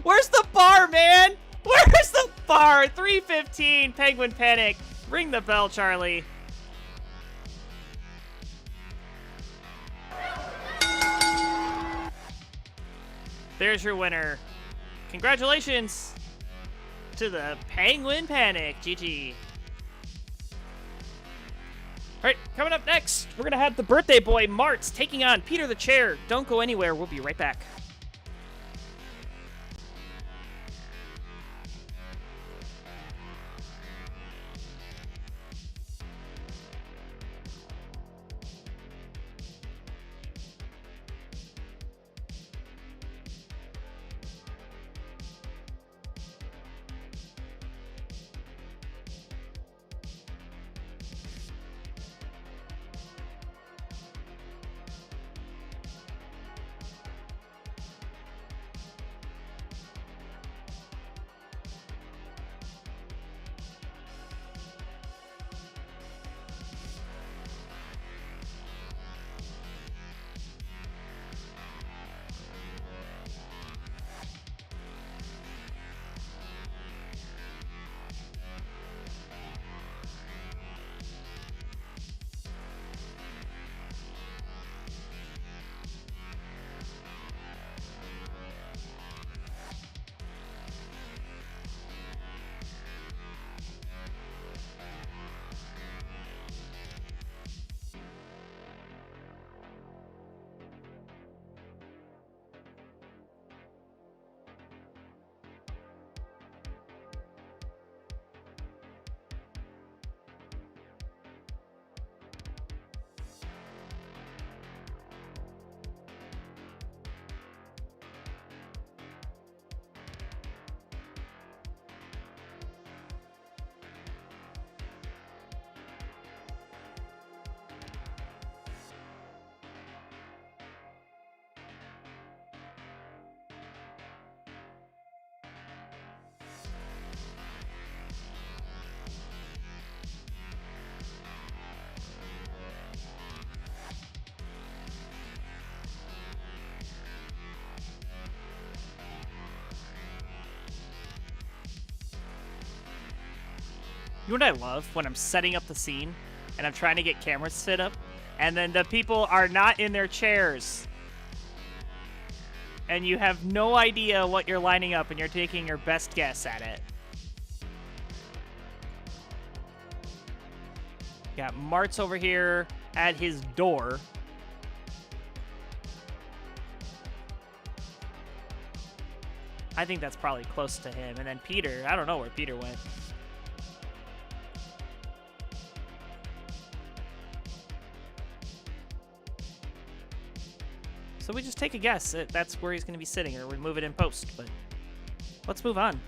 Where's the bar, man? Where's the bar? 3:15, Penguin Panic. Ring the bell, Charlie. There's your winner. Congratulations to the Penguin Panic. GG. All right, coming up next, we're going to have the birthday boy, Martz, taking on Peter the Chair. Don't go anywhere. We'll be right back. You know what I love? When I'm setting up the scene and I'm trying to get cameras set up, and then the people are not in their chairs. And you have no idea what you're lining up, and you're taking your best guess at it. Got Martz over here at his door. I think that's probably close to him. And then Peter, I don't know where Peter went. So we just take a guess that that's where he's going to be sitting, or we move it in post, but let's move on.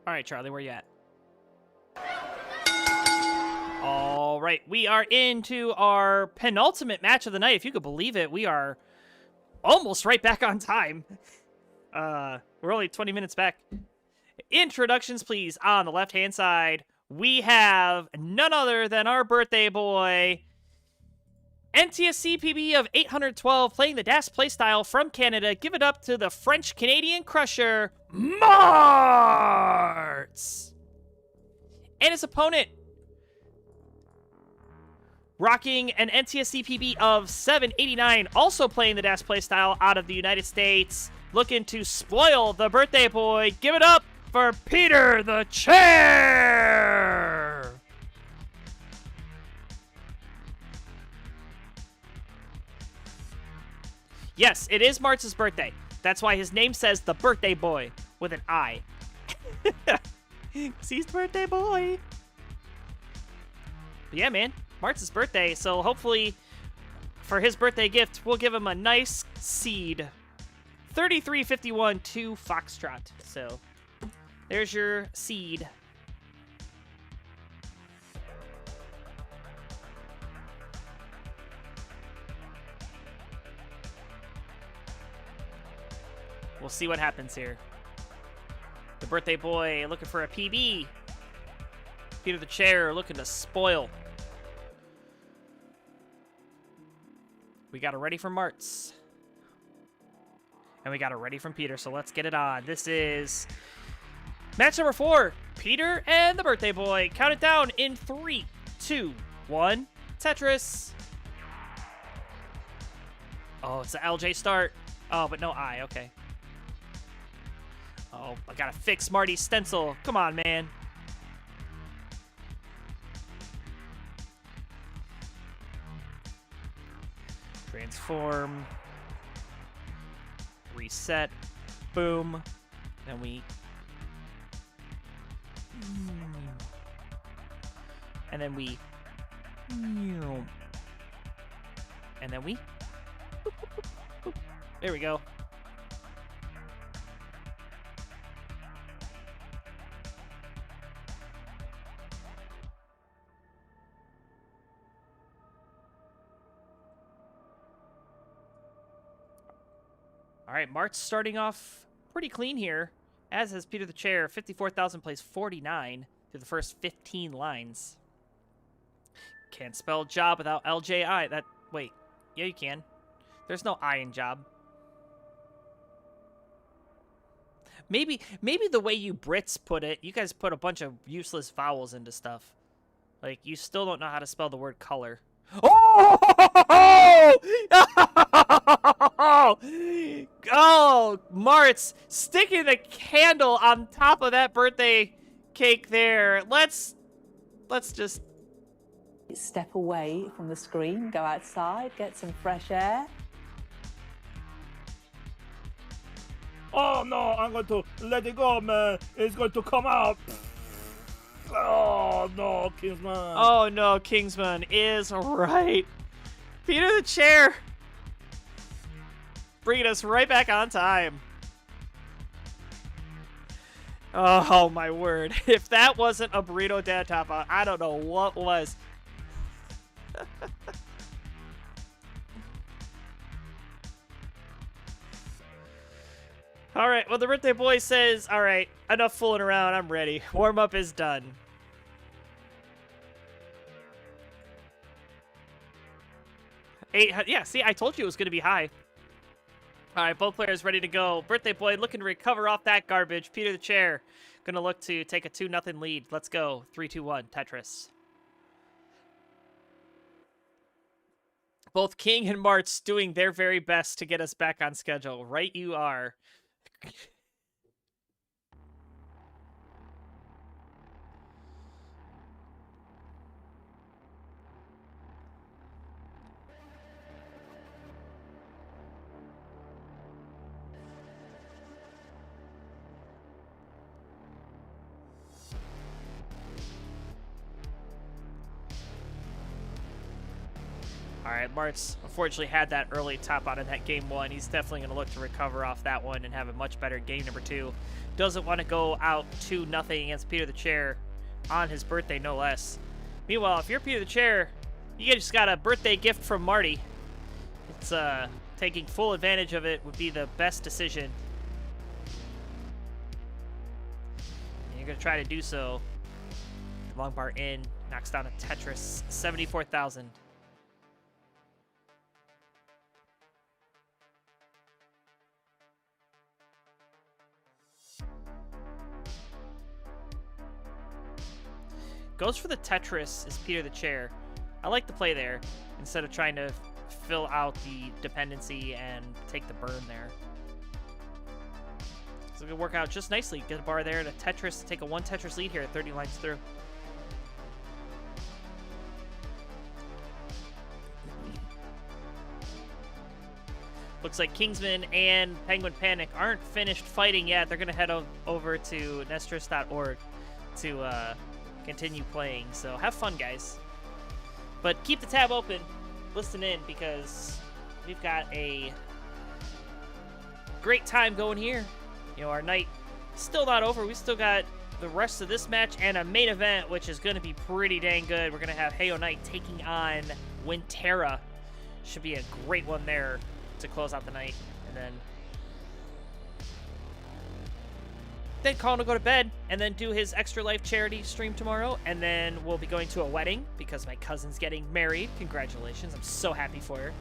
All right, Charlie, where you at? All right, we are into our penultimate match of the night. If you could believe it, we are almost right back on time. We're only 20 minutes back. Introductions, please. On the left-hand side, we have none other than our birthday boy, NTSC PB of 812, playing the DAS playstyle from Canada. Give it up to the French-Canadian crusher, Marts! And his opponent, rocking an NTSC PB of 789, also playing the DAS playstyle out of the United States, looking to spoil the birthday boy. Give it up for Peter the Chair! Yes, it is Martz's birthday. That's why his name says the birthday boy with an I. He's birthday boy. But yeah, man, Martz's birthday. So hopefully for his birthday gift, we'll give him a nice seed. 3351 to Foxtrot. So there's your seed. We'll see what happens here. The birthday boy looking for a PB. Peter the Chair looking to spoil. We got it ready from Martz. And we got it ready from Peter, so let's get it on. This is match number 4. Peter and the birthday boy. Count it down in 3, 2, 1. Tetris. Oh, it's the LJ start. Oh, but no I. Okay. Oh, I gotta fix Marty's stencil. Come on, man. Transform. Reset. Boom. Then we... And then we... And then we... There we go. All right, Mart's starting off pretty clean here, as has Peter the Chair. 54,000 plays 49 through the first 15 lines. Can't spell job without LJI. That, wait, yeah, you can. There's no I in job. Maybe the way you Brits put it, you guys put a bunch of useless vowels into stuff. Like, you still don't know how to spell the word color. Oh! Oh, Martz sticking the candle on top of that birthday cake there. Let's just step away from the screen, go outside, get some fresh air. Oh no, I'm going to let it go, man. It's going to come out. Oh no, Kingsman. Oh no, Kingsman is right. Peter the Chair bringing us right back on time. Oh my word. If that wasn't a burrito dad top out, I don't know what was. All right, well, the birthday boy says, all right, enough fooling around. I'm ready. Warm-up is done. Yeah, see, I told you it was going to be high. All right, both players ready to go. Birthday boy looking to recover off that garbage. Peter the Chair going to look to take a 2-0 lead. Let's go. 3, 2, 1, Tetris. Both King and Martz doing their very best to get us back on schedule. Right you are. All right, Martz unfortunately had that early top out in that game 1. He's definitely going to look to recover off that one and have a much better game number 2. Doesn't want to go out 2-0 against Peter the Chair on his birthday, no less. Meanwhile, if you're Peter the Chair, you just got a birthday gift from Marty. It's taking full advantage of it would be the best decision. And you're going to try to do so. Long bar in, knocks down a Tetris, 74,000. Goes for the Tetris is Peter the Chair. I like the play there instead of trying to fill out the dependency and take the burn there. So it could work out just nicely. Get a bar there to Tetris, take a 1 Tetris lead here at 30 lines through. Looks like Kingsman and Penguin Panic aren't finished fighting yet. They're going to head over to Nestris.org to continue playing. So have fun, guys. But keep the tab open. Listen in, because we've got a great time going here. You know, our night still not over. We still got the rest of this match and a main event, which is going to be pretty dang good. We're going to have Heyo Knight taking on Winterra. Should be a great one there to close out the night. And then Colin will go to bed and then do his Extra Life charity stream tomorrow. And then we'll be going to a wedding because my cousin's getting married. Congratulations. I'm so happy for her.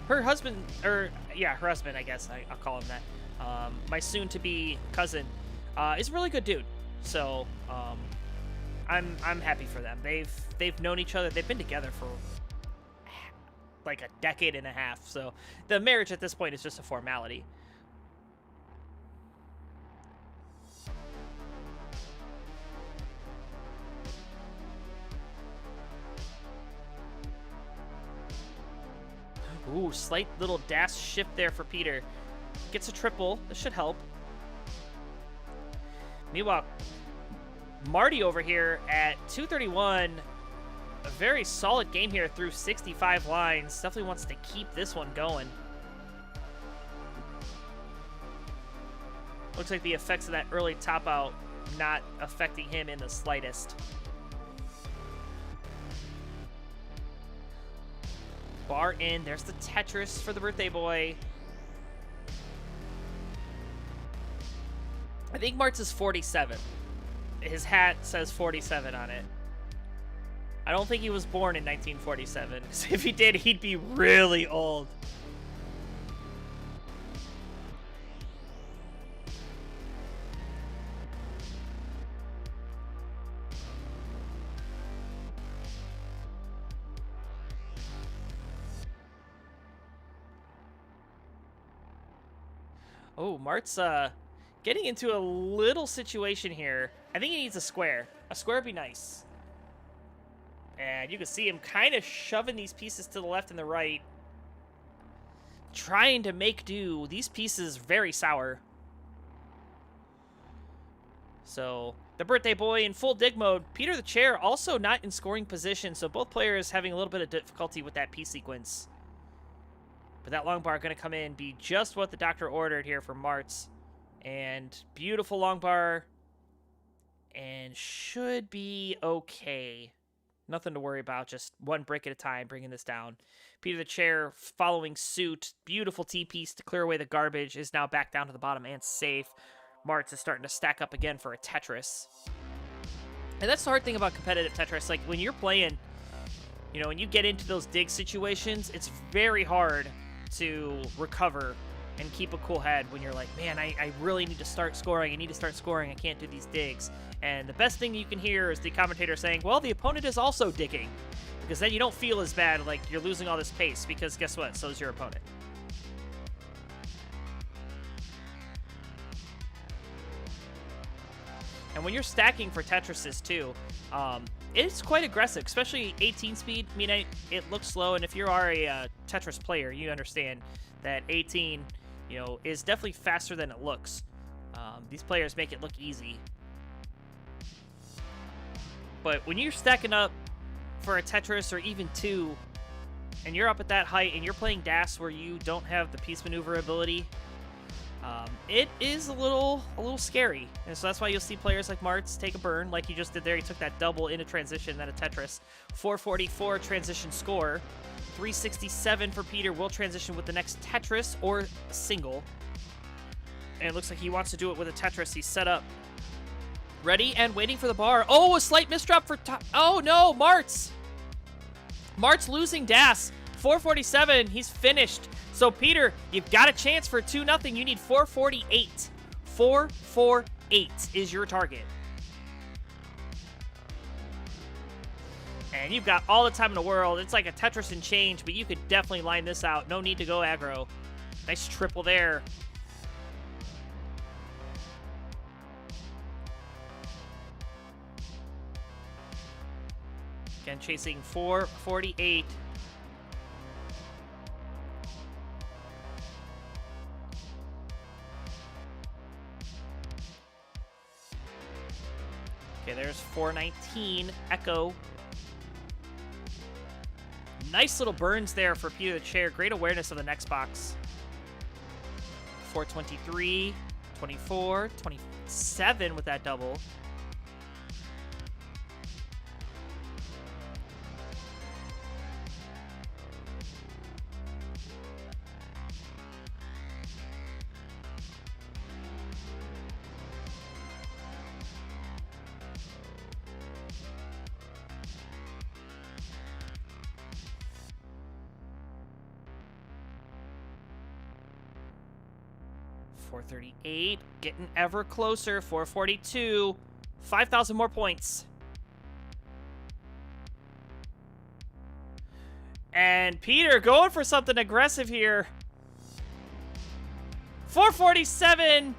Her husband, her husband, I guess. I'll call him that. My soon-to-be cousin is a really good dude. So I'm happy for them. They've known each other. They've been together for like a decade and a half. So the marriage at this point is just a formality. Ooh, slight little dash shift there for Peter. Gets a triple. This should help. Meanwhile, Marty over here at 231. A very solid game here through 65 lines. Definitely wants to keep this one going. Looks like the effects of that early top out not affecting him in the slightest. Bar in. There's the Tetris for the birthday boy. I think Martz is 47. His hat says 47 on it. I don't think he was born in 1947. So if he did, he'd be really old. Oh, Mart's getting into a little situation here. I think he needs a square. A square would be nice. And you can see him kind of shoving these pieces to the left and the right. Trying to make do. These pieces very sour. So, the birthday boy in full dig mode. Peter the Chair also not in scoring position. So both players having a little bit of difficulty with that piece sequence. But that long bar going to come in, be just what the doctor ordered here for Martz. And beautiful long bar. And should be okay. Nothing to worry about, just one brick at a time, bringing this down. Peter the Chair following suit. Beautiful T-piece to clear away the garbage. Is now back down to the bottom and safe. Martz is starting to stack up again for a Tetris. And that's the hard thing about competitive Tetris. Like, when you're playing, you know, when you get into those dig situations, it's very hard to recover and keep a cool head when you're like, man, I really need to start scoring. I need to start scoring. I can't do these digs. And the best thing you can hear is the commentator saying, well, the opponent is also digging. Because then you don't feel as bad like you're losing all this pace, because guess what? So is your opponent. And when you're stacking for Tetrises too, it's quite aggressive, especially 18 speed. I mean, it looks slow, and if you are a Tetris player, you understand that 18, you know, is definitely faster than it looks. These players make it look easy. But when you're stacking up for a Tetris or even two, and you're up at that height and you're playing DAS where you don't have the piece maneuverability, it is a little scary. And so that's why you'll see players like Martz take a burn like he just did there. He took that double into transition, then a Tetris. 444 transition score. 367 for Peter will transition with the next Tetris or single. And it looks like he wants to do it with a Tetris. He's set up. Ready and waiting for the bar. Oh, a slight misdrop for top. Oh, no, Martz. Martz losing Das. 447. He's finished. So, Peter, you've got a chance for 2-0. You need 448. 448 is your target. And you've got all the time in the world. It's like a Tetris and change, but you could definitely line this out. No need to go aggro. Nice triple there. Again, chasing 448. Okay, there's 419. Echo. Nice little burns there for Peter the Chair. Great awareness of the next box. 423, 24, 27 with that double. $438, getting ever closer. 442, 5,000 more points. And Peter going for something aggressive here. 447,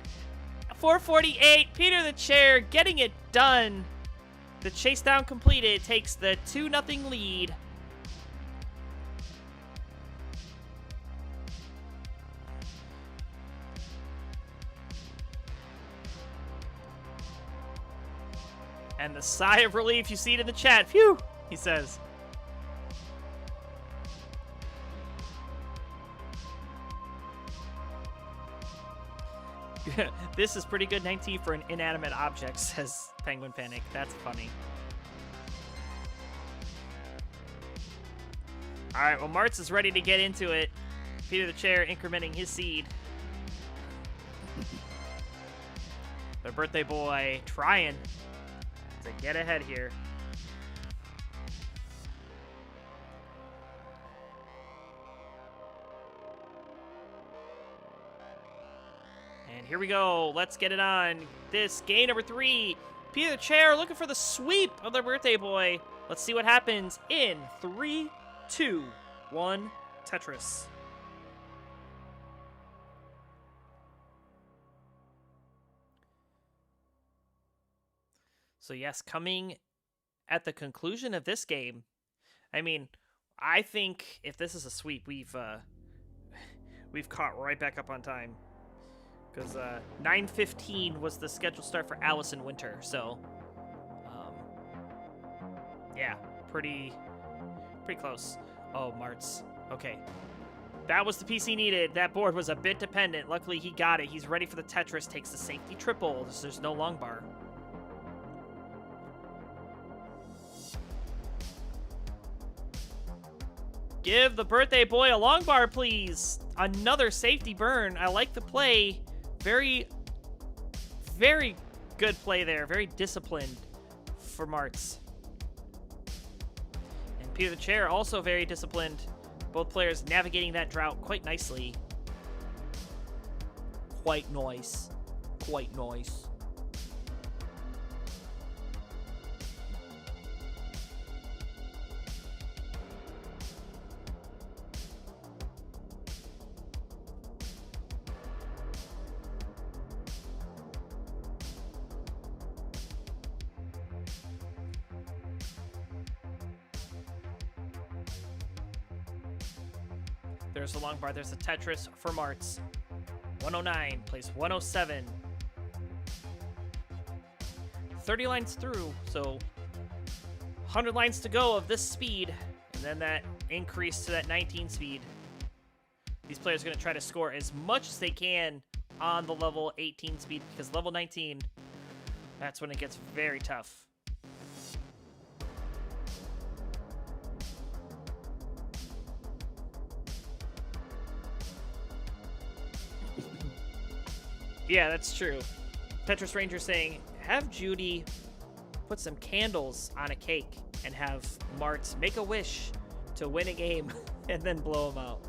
448. Peter the Chair getting it done. The chase down completed. Takes the 2-0 lead. And the sigh of relief, you see it in the chat. Phew, he says. This is pretty good 19 for an inanimate object, says Penguin Panic. That's funny. All right, well, Martz is ready to get into it. Peter the Chair incrementing his seed. The birthday boy trying to get ahead here. And here we go. Let's get it on. This game number 3. Peter the Chair looking for the sweep of the birthday boy. Let's see what happens in 3, 2, 1, Tetris. So yes, coming at the conclusion of this game, I mean, I think if this is a sweep, we've caught right back up on time, because 9:15 was the scheduled start for Allison Winter. So, yeah, pretty close. Oh, Martz. Okay, that was the piece he needed. That board was a bit dependent. Luckily, he got it. He's ready for the Tetris. Takes the safety triple. There's no long bar. Give the birthday boy a long bar, please. Another safety burn. I like the play. Very, very good play there. Very disciplined for Martz. And Peter the Chair also very disciplined. Both players navigating that drought quite nicely. Quite nice. Quite nice. There's a long bar. There's a Tetris for Martz. 109 plays 107. 30 lines through, so 100 lines to go of this speed, and then that increase to that 19 speed. These players are going to try to score as much as they can on the level 18 speed, because level 19, that's when it gets very tough. Yeah, that's true. Tetris Ranger saying, have Judy put some candles on a cake and have Martz make a wish to win a game and then blow him out.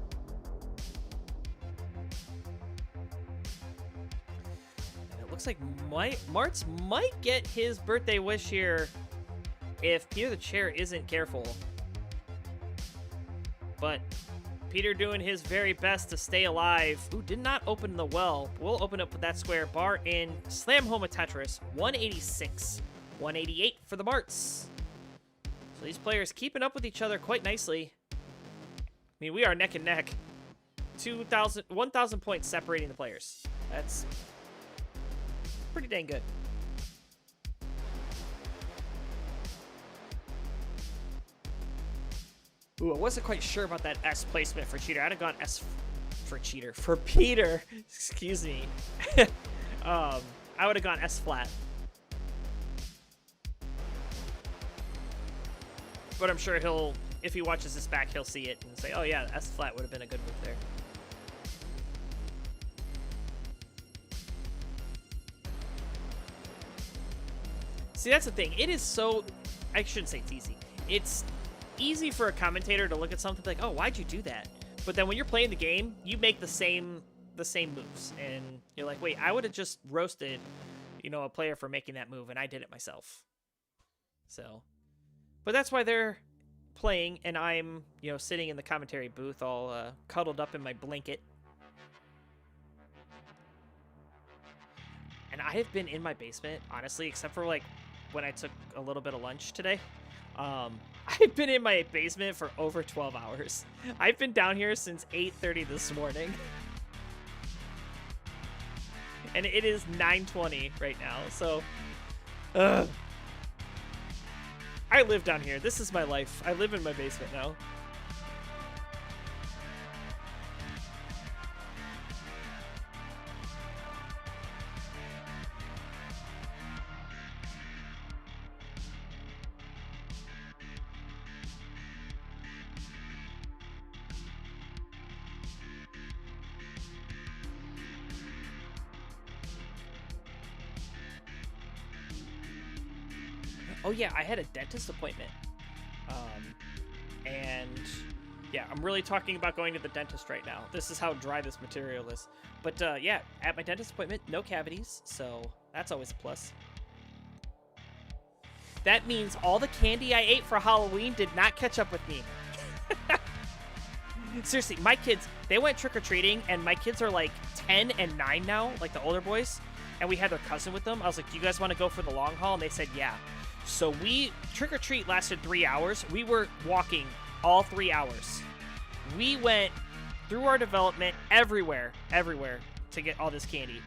And it looks like Martz might get his birthday wish here if Peter the Chair isn't careful. But Peter doing his very best to stay alive. Ooh, did not open the well. We'll open up with that square. Bar in. Slam home a Tetris. 186. 188 for the Martz. So these players keeping up with each other quite nicely. I mean, we are neck and neck. 1,000 points separating the players. That's pretty dang good. Ooh, I wasn't quite sure about that S placement for Cheater. I'd have gone S for Cheater. For Peter, excuse me. I would have gone S flat. But I'm sure he'll, if he watches this back, he'll see it and say, oh yeah, S flat would have been a good move there. See, that's the thing. It is so, I shouldn't say it's easy. It's easy for a commentator to look at something like, oh, why'd you do that? But then when you're playing the game, you make the same moves, and you're like, wait, I would have just roasted, a player for making that move, and I did it myself. So, but that's why they're playing, and I'm, sitting in the commentary booth, all cuddled up in my blanket. And I have been in my basement, honestly, except for like when I took a little bit of lunch today. I've been in my basement for over 12 hours. I've been down here since 8:30 this morning. And it is 9:20 right now, so... I live down here. This is my life. I live in my basement now. Oh yeah, I had a dentist appointment. And yeah, I'm really talking about going to the dentist right now. This is how dry this material is. But yeah, at my dentist appointment, no cavities, so that's always a plus. That means all the candy I ate for Halloween did not catch up with me. Seriously, my kids, they went trick-or-treating, and my kids are like 10 and 9 now, like the older boys, and we had their cousin with them. I was like, do you guys want to go for the long haul? And they said, yeah. So we, trick-or-treat lasted 3 hours. We were walking all 3 hours. We went through our development everywhere to get all this candy.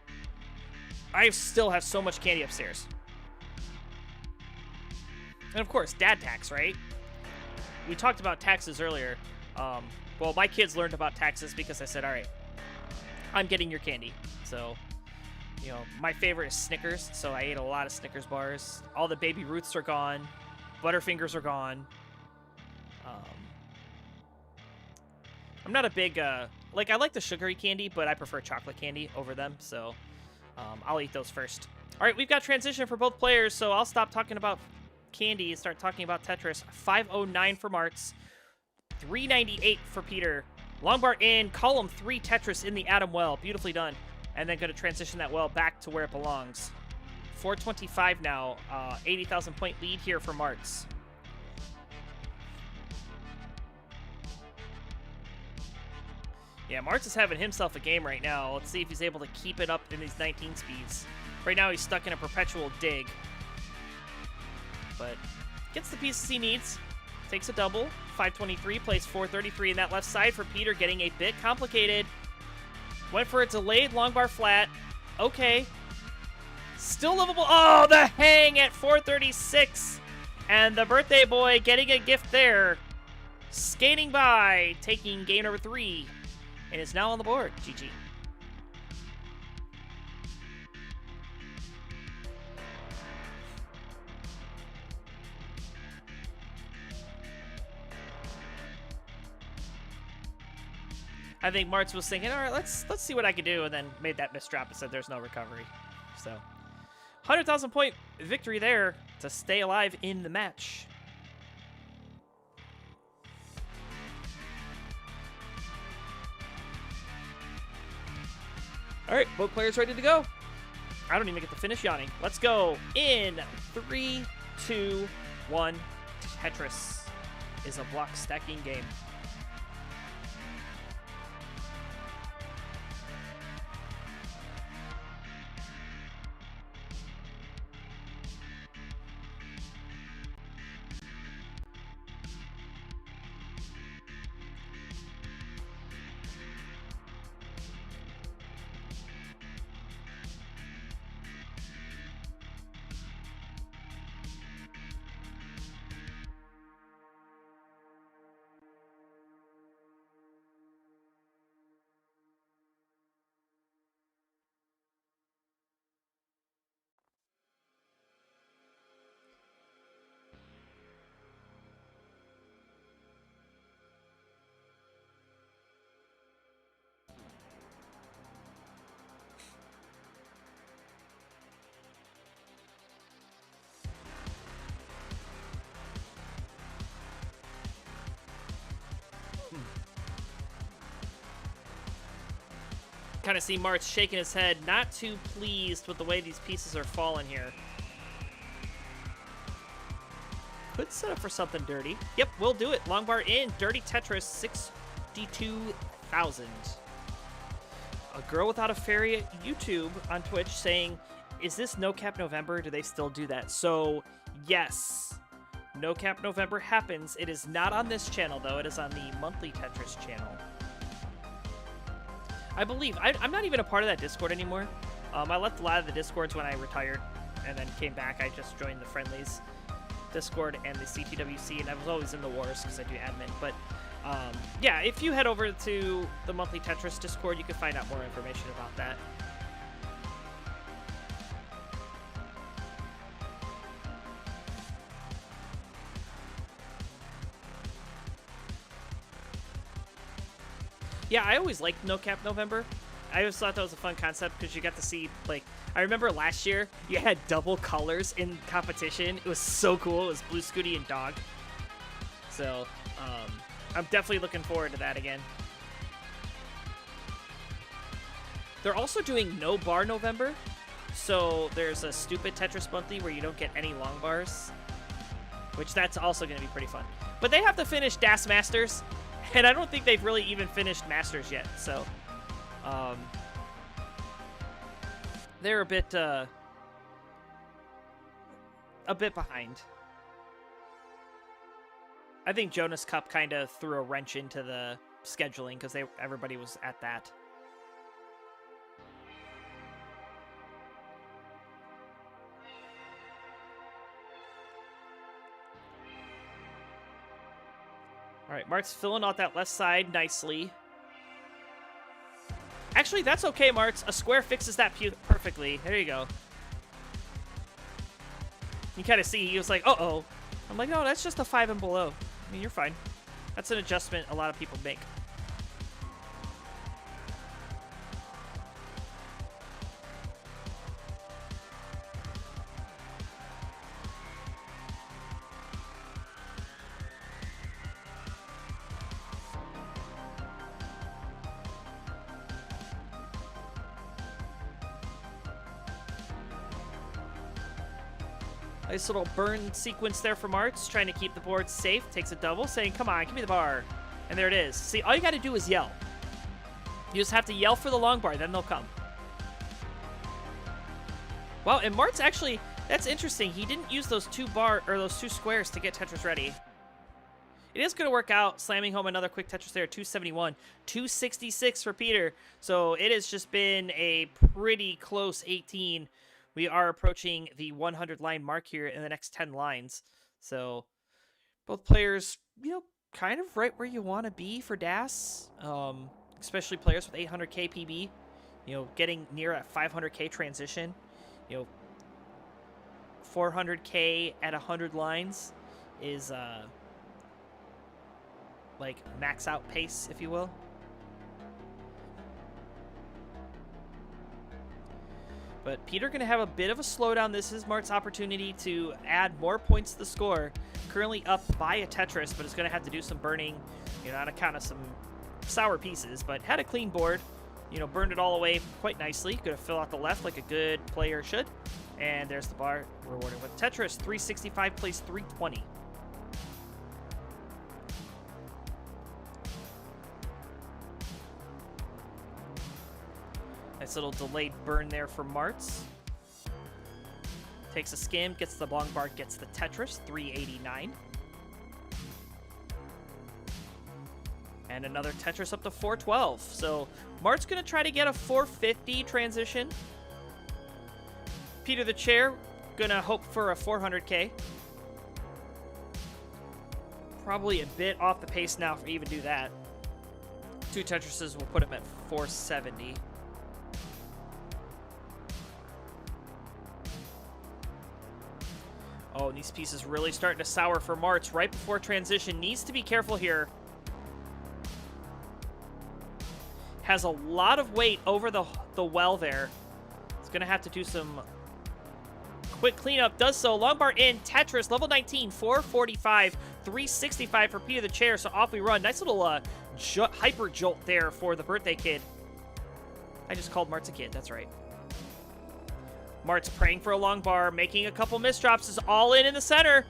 I still have so much candy upstairs. And of course, dad tax, right? We talked about taxes earlier. Well, my kids learned about taxes because I said, all right, I'm getting your candy. So... my favorite is Snickers, so I ate a lot of Snickers bars. All the Baby Ruths are gone. Butterfingers are gone. I'm not a big, I like the sugary candy, but I prefer chocolate candy over them, so I'll eat those first. All right, we've got transition for both players, so I'll stop talking about candy and start talking about Tetris. 509 for Martz. 398 for Peter. Long bar in, column 3 Tetris in the Atom Well. Beautifully done. And then going to transition that well back to where it belongs. 425 now. 80,000 point lead here for Martz. Yeah, Martz is having himself a game right now. Let's see if he's able to keep it up in these 19 speeds. Right now he's stuck in a perpetual dig. But gets the pieces he needs. Takes a double. 523 plays 433 in that left side for Peter, getting a bit complicated. Went for a delayed long bar flat. Okay. Still livable. Oh, the hang at 436. And the birthday boy getting a gift there. Skating by, taking game number 3. And is now on the board. GG. I think Martz was thinking, all right, let's see what I can do, and then made that misdrop and said there's no recovery. So, 100,000 point victory there to stay alive in the match. All right, both players ready to go. I don't even get to finish yawning. Let's go in 3, 2, 1. Tetris is a block stacking game. Kind of see Martz shaking his head, not too pleased with the way these pieces are falling here. Could set up for something dirty. Yep, we'll do it. Long bar in. Dirty Tetris, 62,000. A Girl Without a Fairy at YouTube on Twitch saying, is this No Cap November? Do they still do that? So, yes. No Cap November happens. It is not on this channel, though. It is on the monthly Tetris channel. I believe. I'm not even a part of that Discord anymore. I left a lot of the Discords when I retired and then came back. I just joined the Friendlies Discord and the CTWC, and I was always in the wars because I do admin. But yeah, if you head over to the monthly Tetris Discord, you can find out more information about that. Yeah, I always liked No Cap November. I always thought that was a fun concept because you got to see, like, I remember last year you had double colors in competition. It was so cool. It was Blue Scooty and Dog. So, I'm definitely looking forward to that again. They're also doing No Bar November. So, there's a stupid Tetris monthly where you don't get any long bars, which that's also going to be pretty fun. But they have to finish Das Masters. And I don't think they've really even finished Masters yet, so they're a bit behind. I think Jonas Cup kind of threw a wrench into the scheduling because everybody was at that. All right, Mart's filling out that left side nicely. Actually, that's okay, Martz. A square fixes that perfectly. There you go. You kind of see, he was like, uh-oh. I'm like, no, that's just a 5 and below. I mean, you're fine. That's an adjustment a lot of people make. Nice little burn sequence there from Arts, trying to keep the board safe. Takes a double, saying, come on, give me the bar. And there it is. See, all you got to do is yell. You just have to yell for the long bar, then they'll come. Wow, and Mart's actually, that's interesting. He didn't use those two squares to get Tetris ready. It is going to work out, slamming home another quick Tetris there, 271. 266 for Peter. So it has just been a pretty close 18. We are approaching the 100 line mark here in the next 10 lines. So both players, you know, kind of right where you want to be for DAS, especially players with 800k PB, you know, getting near a 500k transition, you know, 400k at 100 lines is like max out pace, if you will. But Peter going to have a bit of a slowdown. This is Mart's opportunity to add more points to the score. Currently up by a Tetris, but is going to have to do some burning, you know, on account of some sour pieces. But had a clean board, you know, burned it all away quite nicely. Going to fill out the left like a good player should. And there's the bar rewarded with Tetris. 365 plays 320. Nice little delayed burn there for Martz. Takes a skim, gets the long bar, gets the Tetris, 389. And another Tetris up to 412. So Mart's going to try to get a 450 transition. Peter the Chair, going to hope for a 400k. Probably a bit off the pace now for even do that. 2 Tetrises will put him at 470. Oh, and these pieces really starting to sour for Martz right before transition. Needs to be careful here. Has a lot of weight over the well there. It's going to have to do some quick cleanup. Does so. Long bar in. Tetris, level 19, 445, 365 for Peter the Chair. So off we run. Nice little hyper jolt there for the birthday kid. I just called Martz a kid. That's right. Martz praying for a long bar, making a couple misdrops, is all in the center.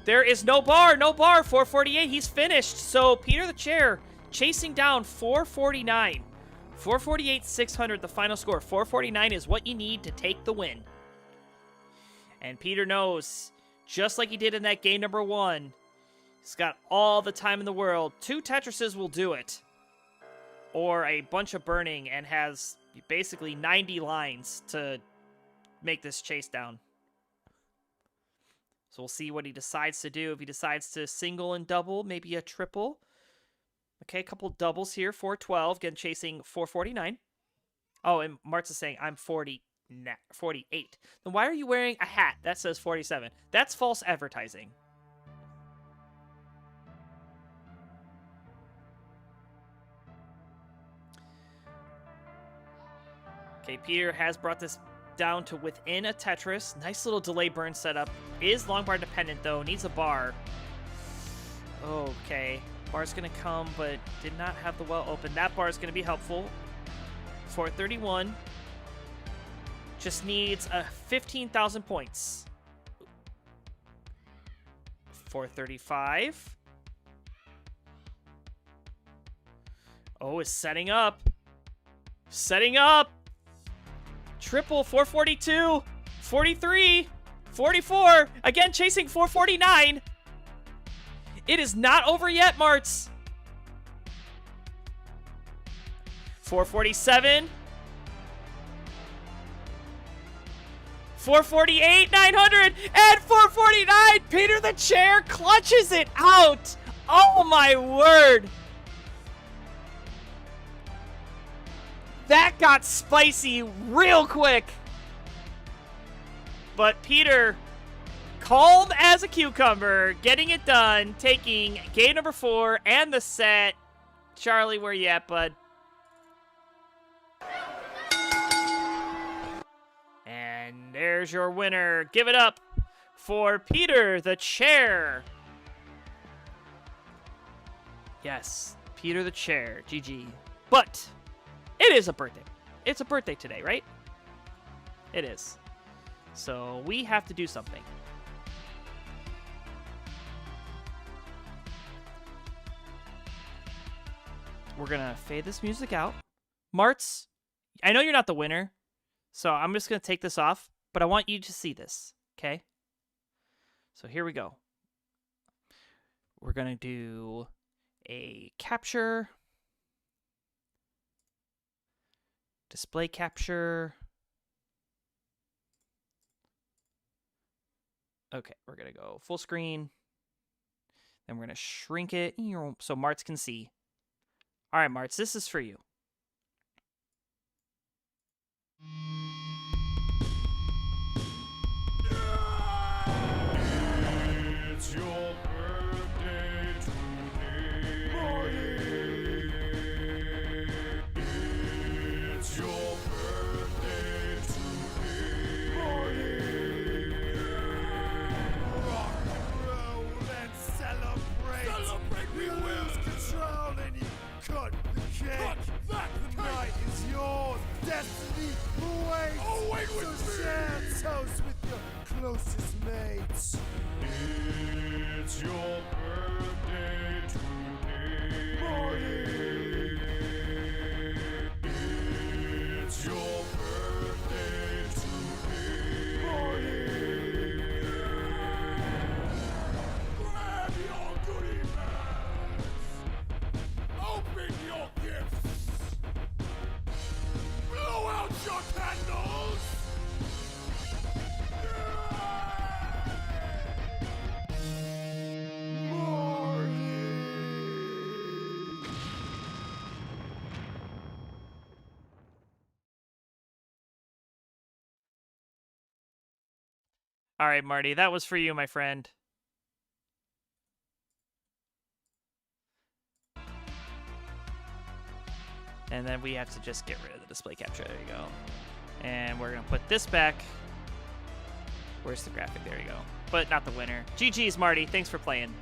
There is no bar, 448, he's finished. So Peter the Chair chasing down 449. 448, 600, the final score. 449 is what you need to take the win. And Peter knows, just like he did in that game number 1, he's got all the time in the world. 2 Tetrises will do it. Or a bunch of burning and has basically 90 lines to make this chase down. So we'll see what he decides to do. If he decides to single and double, maybe a triple. Okay, a couple doubles here. 412, again chasing 449. Oh, and Martz is saying, I'm 48. Then why are you wearing a hat that says 47? That's false advertising. Okay, Peter has brought this down to within a Tetris. Nice little delay burn setup. Is long bar dependent though. Needs a bar. Okay. Bar's gonna come, but did not have the well open. That bar is gonna be helpful. 431. Just needs 15,000 points. 435. Oh, is setting up. Setting up. Triple, 442, 43, 44. Again, chasing 449. It is not over yet, Martz. 447. 448, 900, and 449. Peter the Chair clutches it out. Oh, my word. That got spicy real quick. But Peter, calm as a cucumber, getting it done, taking game number 4 and the set. Charlie, where you at, bud? And there's your winner. Give it up for Peter the Chair. Yes, Peter the Chair. GG. But it is a birthday. It's a birthday today, right? It is. So we have to do something. We're going to fade this music out. Martz, I know you're not the winner, so I'm just going to take this off, but I want you to see this, okay? So here we go. We're going to do a capture. Display capture. Okay, we're going to go full screen. Then we're going to shrink it so Martz can see. All right, Martz, this is for you. It's your birthday today. It's your birthday today. sleep wait. Oh, wait with me. So share toast with your closest mates. It's your birthday today. It's your birthday today. Grab your goodie bags. Open your gifts. Blow out your candles. All right, Marty, that was for you, my friend. And then we have to just get rid of the display capture. There you go. And we're going to put this back. Where's the graphic? There you go. But not the winner. GG's, Marty. Thanks for playing.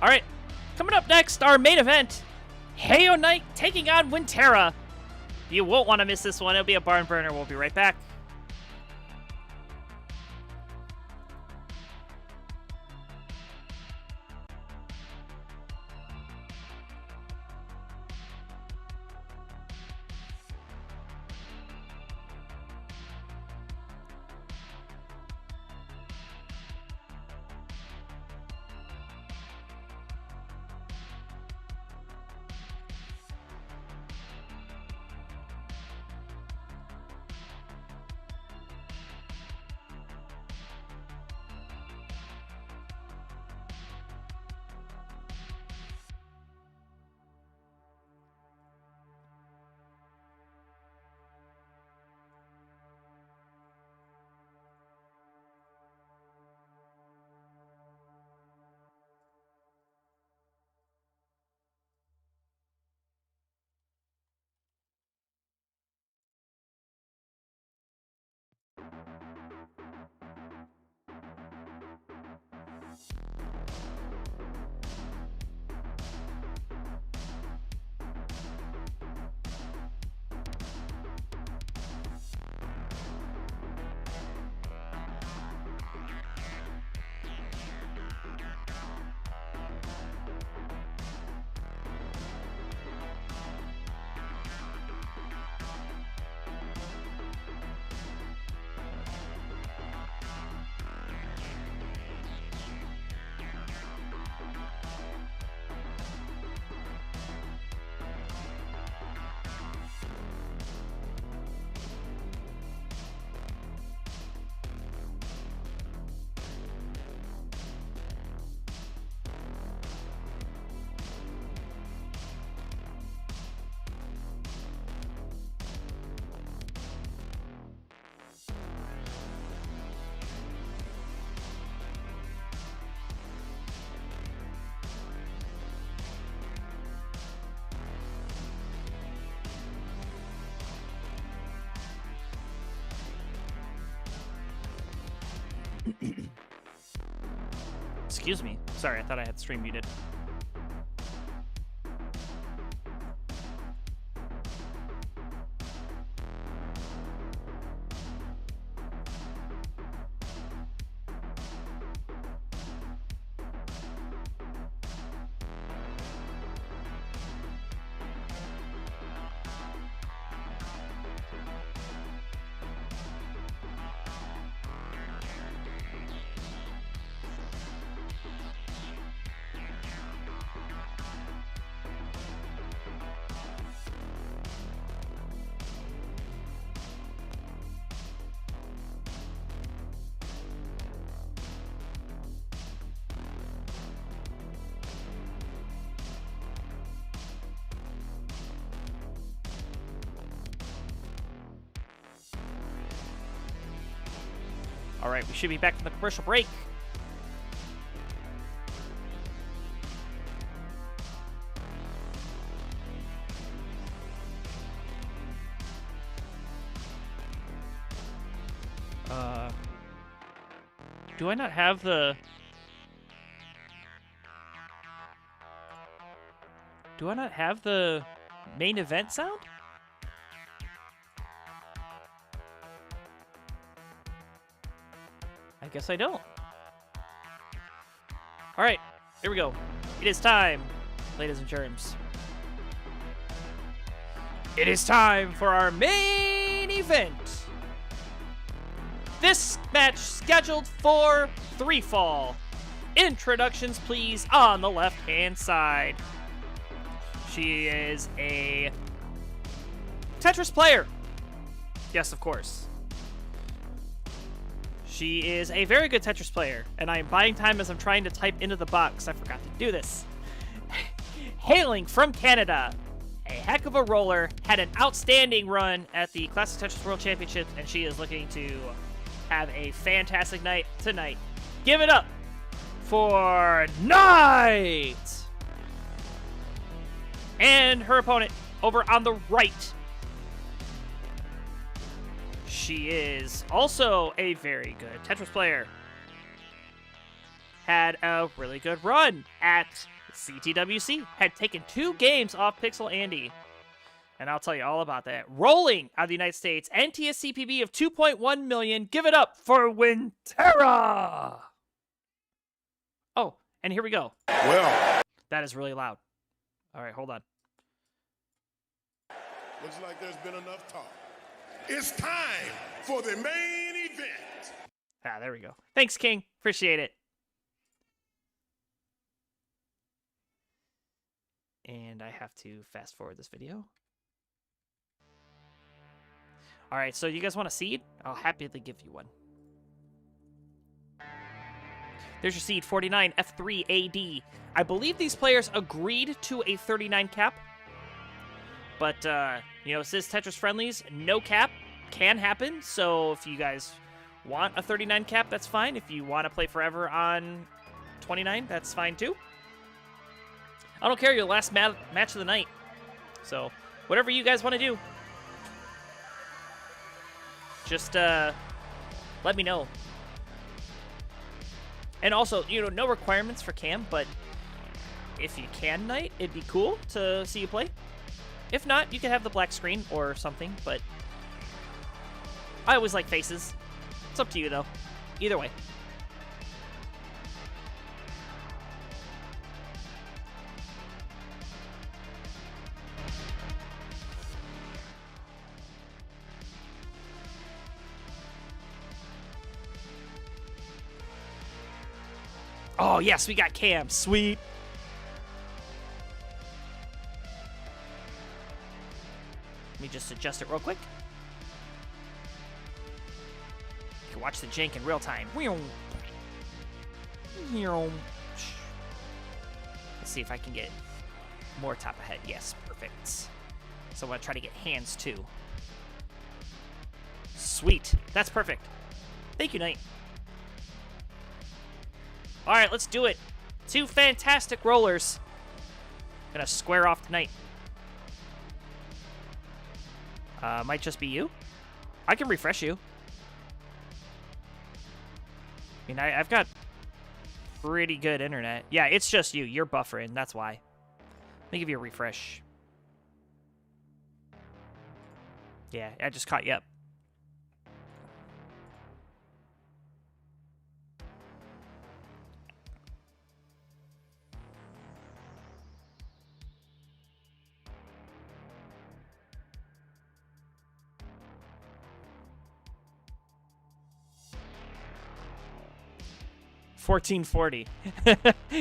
All right. Coming up next, our main event. Heyo Knight taking on Winterra. You won't want to miss this one. It'll be a barn burner. We'll be right back. Excuse me. Sorry, I thought I had stream muted. All right, we should be back from the commercial break. Do I not have the Do I not have the main event sound? I guess I don't. All right, here we go. It is time, ladies and germs. It is time for our main event. This match scheduled for 3 fall. Introductions, please, on the left-hand side. She is a Tetris player. Yes, of course. She is a very good Tetris player, and I am buying time as I'm trying to type into the box. I forgot to do this. Hailing from Canada, a heck of a roller, had an outstanding run at the Classic Tetris World Championships, and she is looking to have a fantastic night tonight. Give it up for Knight! And her opponent over on the right. She is also a very good Tetris player. Had a really good run at CTWC. Had taken 2 games off Pixel Andy. And I'll tell you all about that. Rolling out of the United States, NTSC PB of 2.1 million. Give it up for Winterra! Oh, and here we go. Well, That is really loud. All right, hold on. looks like there's been enough talk. It's time for the main event. Ah, there we go. Thanks, King. Appreciate it. And I have to fast forward this video. All right, so you guys want a seed? I'll happily give you one. There's your seed, 49 F3 AD. I believe these players agreed to a 39 cap. But, you know, it says Tetris Friendlies, no cap can happen. So if you guys want a 39 cap, that's fine. If you want to play forever on 29, that's fine too. I don't care, your last match of the night. So, whatever you guys want to do. Just, let me know. And also, you know, no requirements for cam, but if you can Knight, it'd be cool to see you play. If not, you can have the black screen or something, but I always like faces. It's up to you, though. Either way. Oh, yes, we got cam. Sweet. Let me just adjust it real quick. You can watch the jank in real time. Let's see if I can get more top ahead. Yes, perfect. So I'm going to try to get hands, too. Sweet. That's perfect. Thank you, Knight. All right, let's do it. 2 fantastic rollers. Gonna square off tonight. Might just be you. I can refresh you. I mean, I've got pretty good internet. Yeah, it's just you. You're buffering. That's why. Let me give you a refresh. Yeah, I just caught you up. $14.40.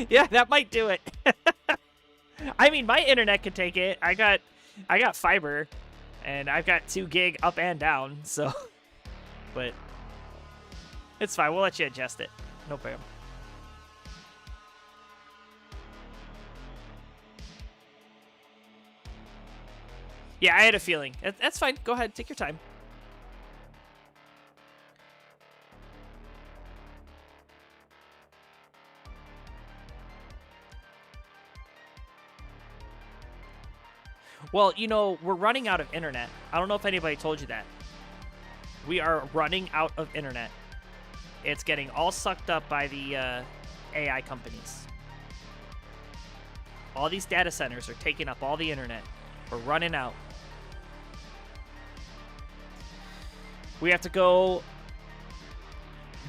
Yeah, that might do it. I mean, my internet could take it. I got fiber, and I've got 2 gig up and down. So, but it's fine. We'll let you adjust it. No problem. Yeah, I had a feeling. That's fine. Go ahead. Take your time. Well, you know, we're running out of internet. I don't know if anybody told you that. We are running out of internet. It's getting all sucked up by the AI companies. All these data centers are taking up all the internet. We're running out. We have to go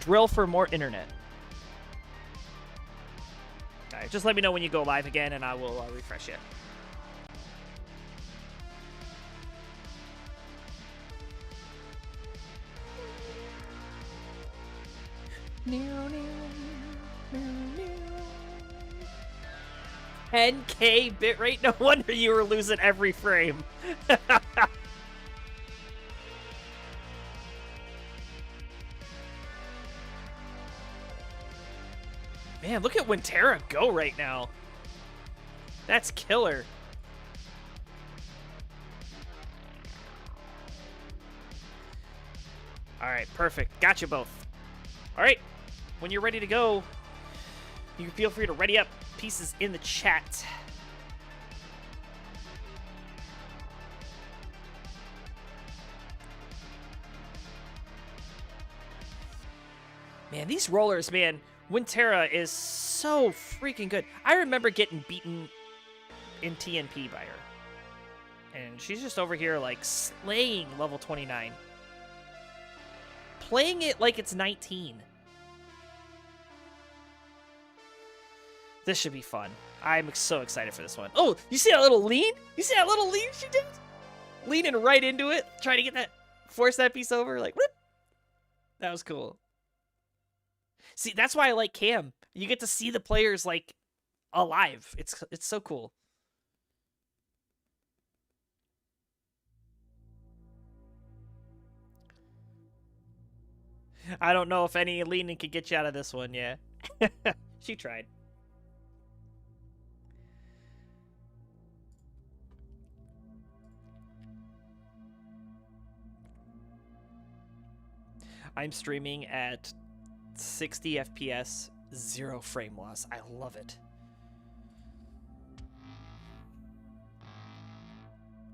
drill for more internet. All right, just let me know when you go live again, and I will refresh it. Near, near, near, near. 10K bitrate? No wonder you were losing every frame. Man, look at Winterra go right now. That's killer. All right, perfect. Got you both. All right, when you're ready to go, you can feel free to ready up pieces in the chat. Man, these rollers, man, Winterra is so freaking good. I remember getting beaten in TNP by her. And she's just over here, like, slaying level 29. Playing it like it's 19. This should be fun. I'm so excited for this one. Oh, you see that little lean? You see that little lean she did? Leaning right into it, trying to get that, force that piece over, like, whoop. That was cool. See, that's why I like Cam. You get to see the players, like, alive. It's so cool. I don't know if any leaning could get you out of this one, yeah. She tried. I'm streaming at 60 FPS, 0 frame loss. I love it.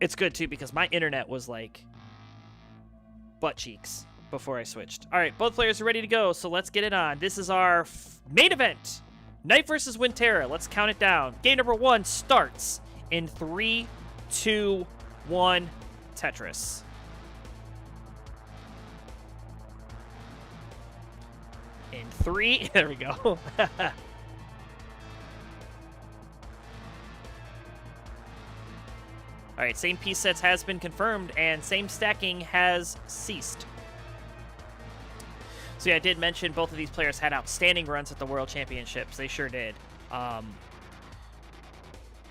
It's good too because my internet was like butt cheeks before I switched. All right, both players are ready to go, so let's get it on. This is our main event. Knight versus Winterra. Let's count it down. Game number 1 starts in 3, 2, 1, Tetris. In 3, there we go. All right, same piece sets has been confirmed, and same stacking has ceased. So yeah, I did mention both of these players had outstanding runs at the World Championships. They sure did.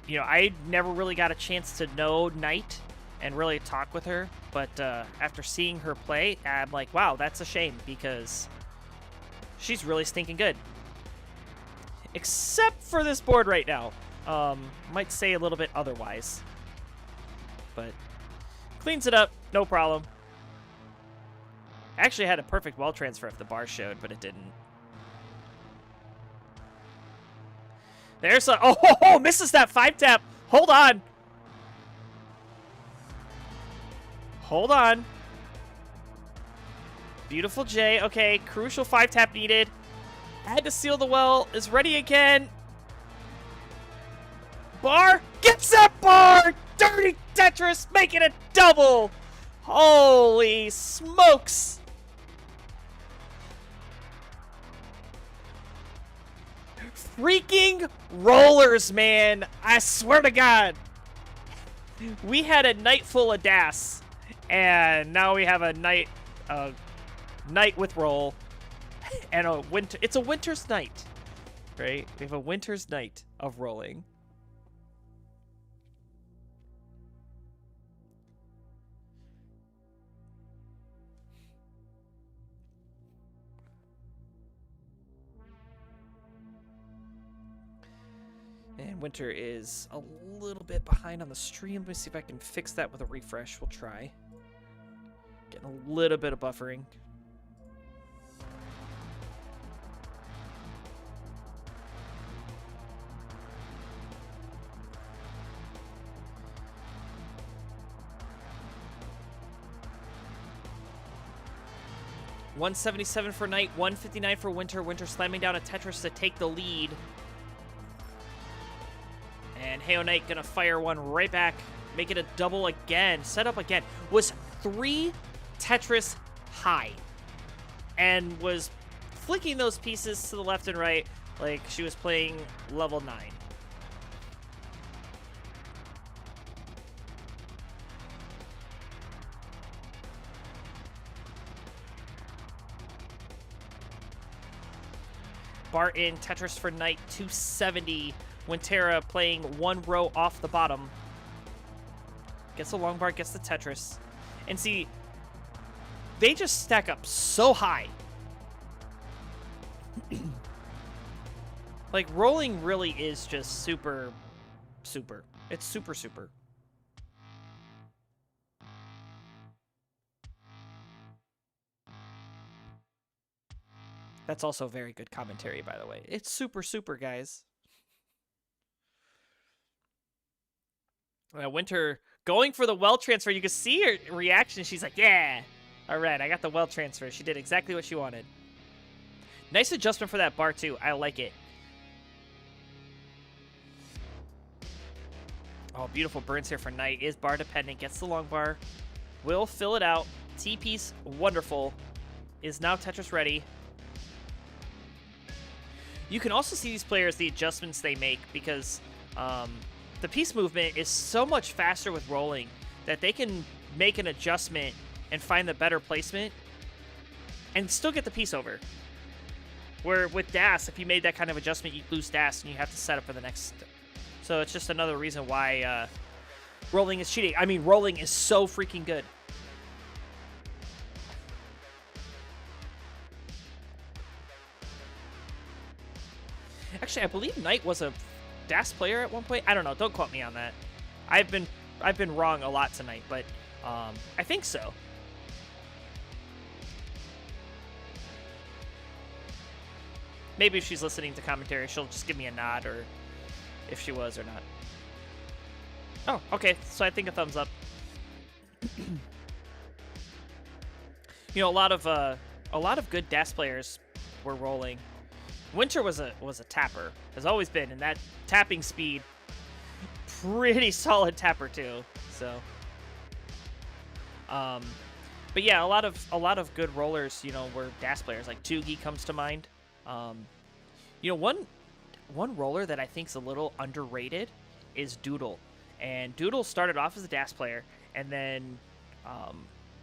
You know, I never really got a chance to know Knight and really talk with her, but after seeing her play, I'm like, wow, that's a shame because she's really stinking good. Except for this board right now. Might say a little bit otherwise. But cleans it up, no problem. Actually had a perfect wall transfer if the bar showed, but it didn't. There's a... Oh, misses that 5-tap. Hold on. Hold on. Beautiful J. Okay, crucial 5-tap needed. Had to seal the well. Is ready again. Bar. Gets that bar. Dirty Tetris making a double. Holy smokes. Freaking rollers, man. I swear to God. We had a night full of DAS, and now we have a night with roll, and a winter. It's a winter's night, right? We have a winter's night of rolling. And Winter is a little bit behind on the stream. Let me see if I can fix that with a refresh. We'll try. Getting a little bit of buffering. $177 for Knight, $159 for Winter. Winter slamming down a Tetris to take the lead. And Heo Knight gonna fire one right back. Make it a double again. Set up again. Was 3 Tetris high. And was flicking those pieces to the left and right like she was playing level 9. Bar in Tetris for Knight 270. Wintera playing 1 row off the bottom. Gets the long bar, gets the Tetris. And see, they just stack up so high. Like, rolling really is just super, super. It's super, super. That's also very good commentary, by the way. It's super, super, guys. Winter going for the well transfer. You can see her reaction. She's like, yeah. All right, I got the well transfer. She did exactly what she wanted. Nice adjustment for that bar, too. I like it. Oh, beautiful burns here for Knight. Is bar dependent. Gets the long bar. Will fill it out. T-piece, wonderful. Is now Tetris ready. You can also see these players, the adjustments they make, because the piece movement is so much faster with rolling that they can make an adjustment and find the better placement and still get the piece over. Where with DAS, if you made that kind of adjustment, you lose DAS and you have to set up for the next. So it's just another reason why rolling is cheating. I mean, rolling is so freaking good. Actually, I believe Knight was a DAS player at one point. I don't know. Don't quote me on that. I've been wrong a lot tonight, but I think so. Maybe if she's listening to commentary, she'll just give me a nod, or if she was or not. Oh, okay. So I think a thumbs up. You know, a lot of good DAS players were rolling. Winter was a tapper, has always been, and that tapping speed, pretty solid tapper too. So, but yeah, a lot of good rollers, you know, were DAS players. Like Tugi comes to mind. You know, one roller that I think is a little underrated is Doodle, and Doodle started off as a DAS player, and then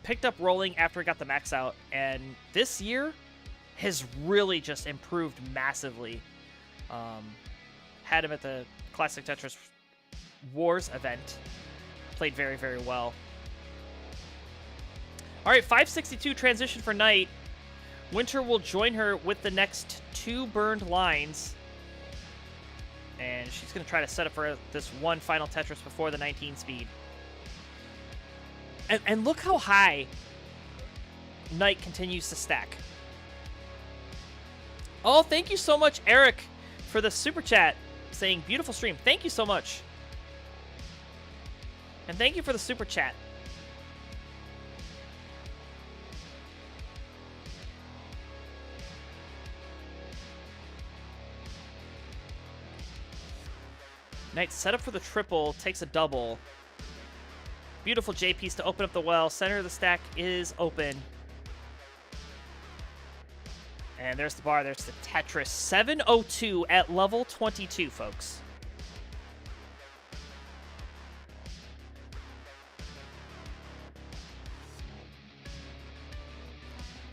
picked up rolling after he got the max out, and this year has really just improved massively. Had him at the Classic Tetris Wars event. Played very, very well. All right, 562 transition for Knight. Winter will join her with the next 2 burned lines. And she's going to try to set up for this one final Tetris before the 19 speed. And look how high Knight continues to stack. Oh, thank you so much, Eric, for the super chat saying beautiful stream. Thank you so much. And thank you for the super chat. Knight set up for the triple, takes a double. Beautiful J piece to open up the well. Center of the stack is open. And there's the bar. There's the Tetris. 702 at level 22, folks.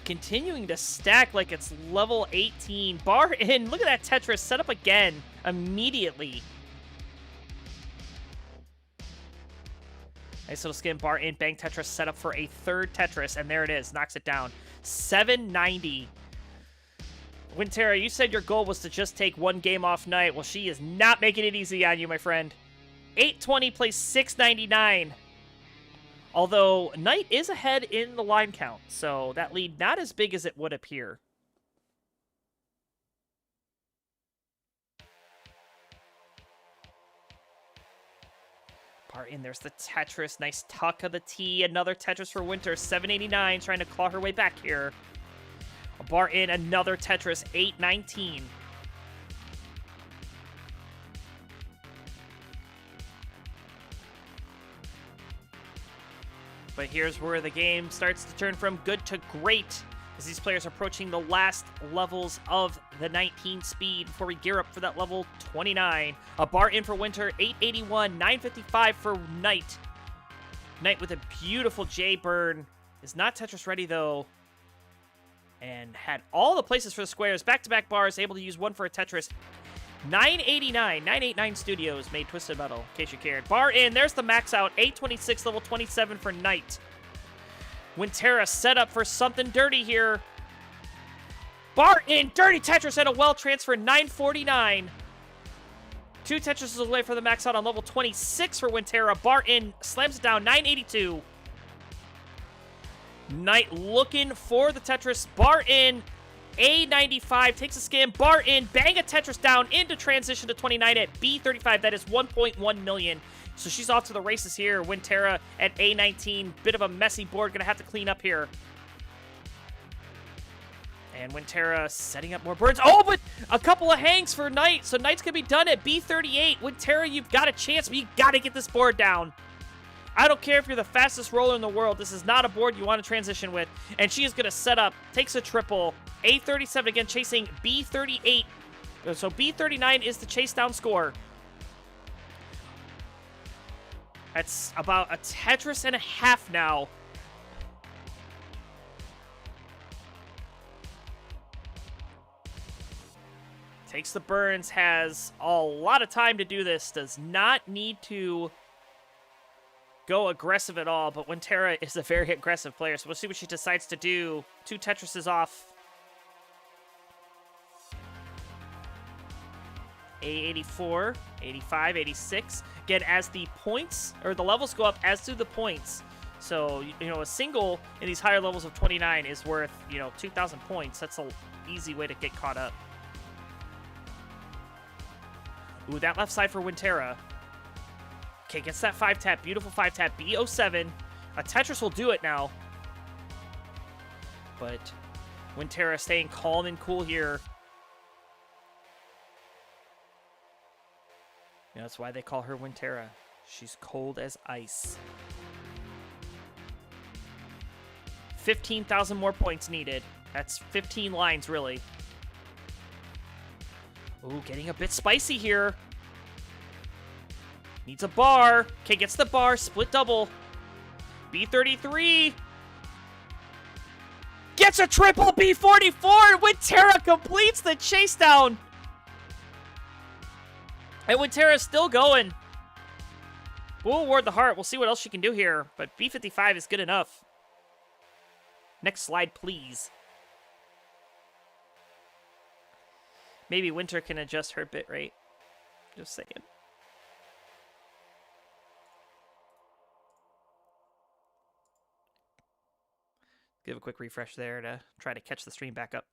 Continuing to stack like it's level 18. Bar in. Look at that Tetris. Set up again immediately. Nice little skin. Bar in. Bang Tetris. Set up for a 3rd Tetris. And there it is. Knocks it down. 790. Wintera, you said your goal was to just take 1 game off Knight. Well, she is not making it easy on you, my friend. 820 plays 699. Although, Knight is ahead in the line count, so that lead not as big as it would appear. Bar in, there's the Tetris. Nice tuck of the T. Another Tetris for Winter. 789, trying to claw her way back here. A bar in, another Tetris, 819. But here's where the game starts to turn from good to great, as these players are approaching the last levels of the 19 speed before we gear up for that level 29. A bar in for Winter, 881, 955 for Knight. Knight with a beautiful J burn. Is not Tetris ready, though. And had all the places for the squares. Back-to-back bars, able to use one for a Tetris. 989, 989 Studios made Twisted Metal, in case you cared. Bar in, there's the max out. 826, level 27 for Knight. Winterra set up for something dirty here. Bar in, dirty Tetris and a well transfer, 949. 2 Tetrises away for the max out on level 26 for Winterra. Bar in, slams it down, 982. Knight looking for the Tetris. Bar in, A95 takes a skim. Bar in, bang a Tetris down into transition to 29 at B35. That is 1.1 million. So she's off to the races here. Winterra at A19. Bit of a messy board. Gonna have to clean up here. And Winterra setting up more birds. Oh, but a couple of hangs for Knight. So Knight's gonna be done at B38. Winterra, you've got a chance, but you gotta get this board down. I don't care if you're the fastest roller in the world. This is not a board you want to transition with. And she is going to set up, takes a triple. A37 again, chasing B38. So B39 is the chase down score. That's about a Tetris and a half now. Takes the burns, has a lot of time to do this. Does not need to go aggressive at all, but Winterra is a very aggressive player, so we'll see what she decides to do. 2 Tetrises off. A84, 85, 86. Again, as the points, or the levels go up, as do the points. So, you know, a single in these higher levels of 29 is worth, 2,000 points. That's an easy way to get caught up. Ooh, that left side for Winterra. Okay, gets that 5-tap. Beautiful 5-tap. B07. A Tetris will do it now. But Winterra staying calm and cool here. Yeah, that's why they call her Winterra. She's cold as ice. 15,000 more points needed. That's 15 lines, really. Ooh, getting a bit spicy here. Needs a bar. Okay, gets the bar. Split double. B33. Gets a triple B44. Winterra completes the chase down. And Winterra's still going. We'll award the heart. We'll see what else she can do here. But B55 is good enough. Next slide, please. Maybe Winter can adjust her bit rate. Just saying. Give a quick refresh there to try to catch the stream back up.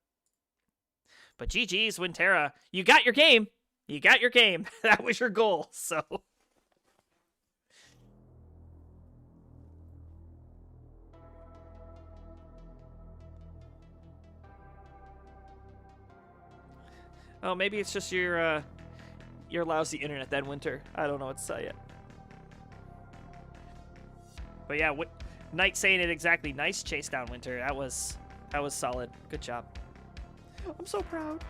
But GG's, Winterra. You got your game. You got your game. That was your goal, so... Oh, maybe it's just your lousy internet then, Winter. I don't know what to tell you. But yeah, Knight saying it exactly. Nice chase down, Winter. That was solid. Good job. I'm so proud.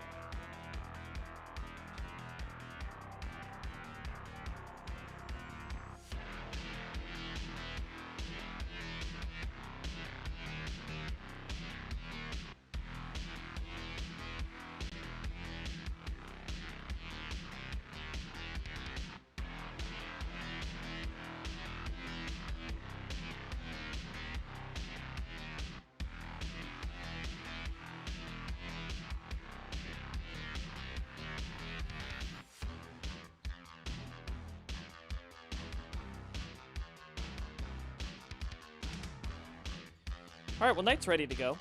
Alright, well, Knight's ready to go.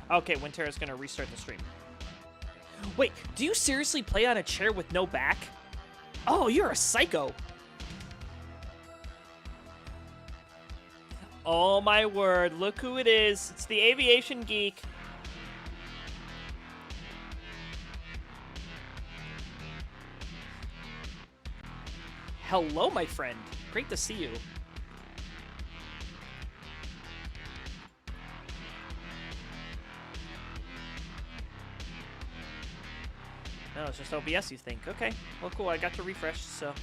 Okay, Winterra's gonna restart the stream. Wait, do you seriously play on a chair with no back? Oh, you're a psycho. Oh my word, look who it is. It's the aviation geek. Hello, my friend. Great to see you. No, it's just OBS, you think. Okay. Well, cool. I got to refresh, so.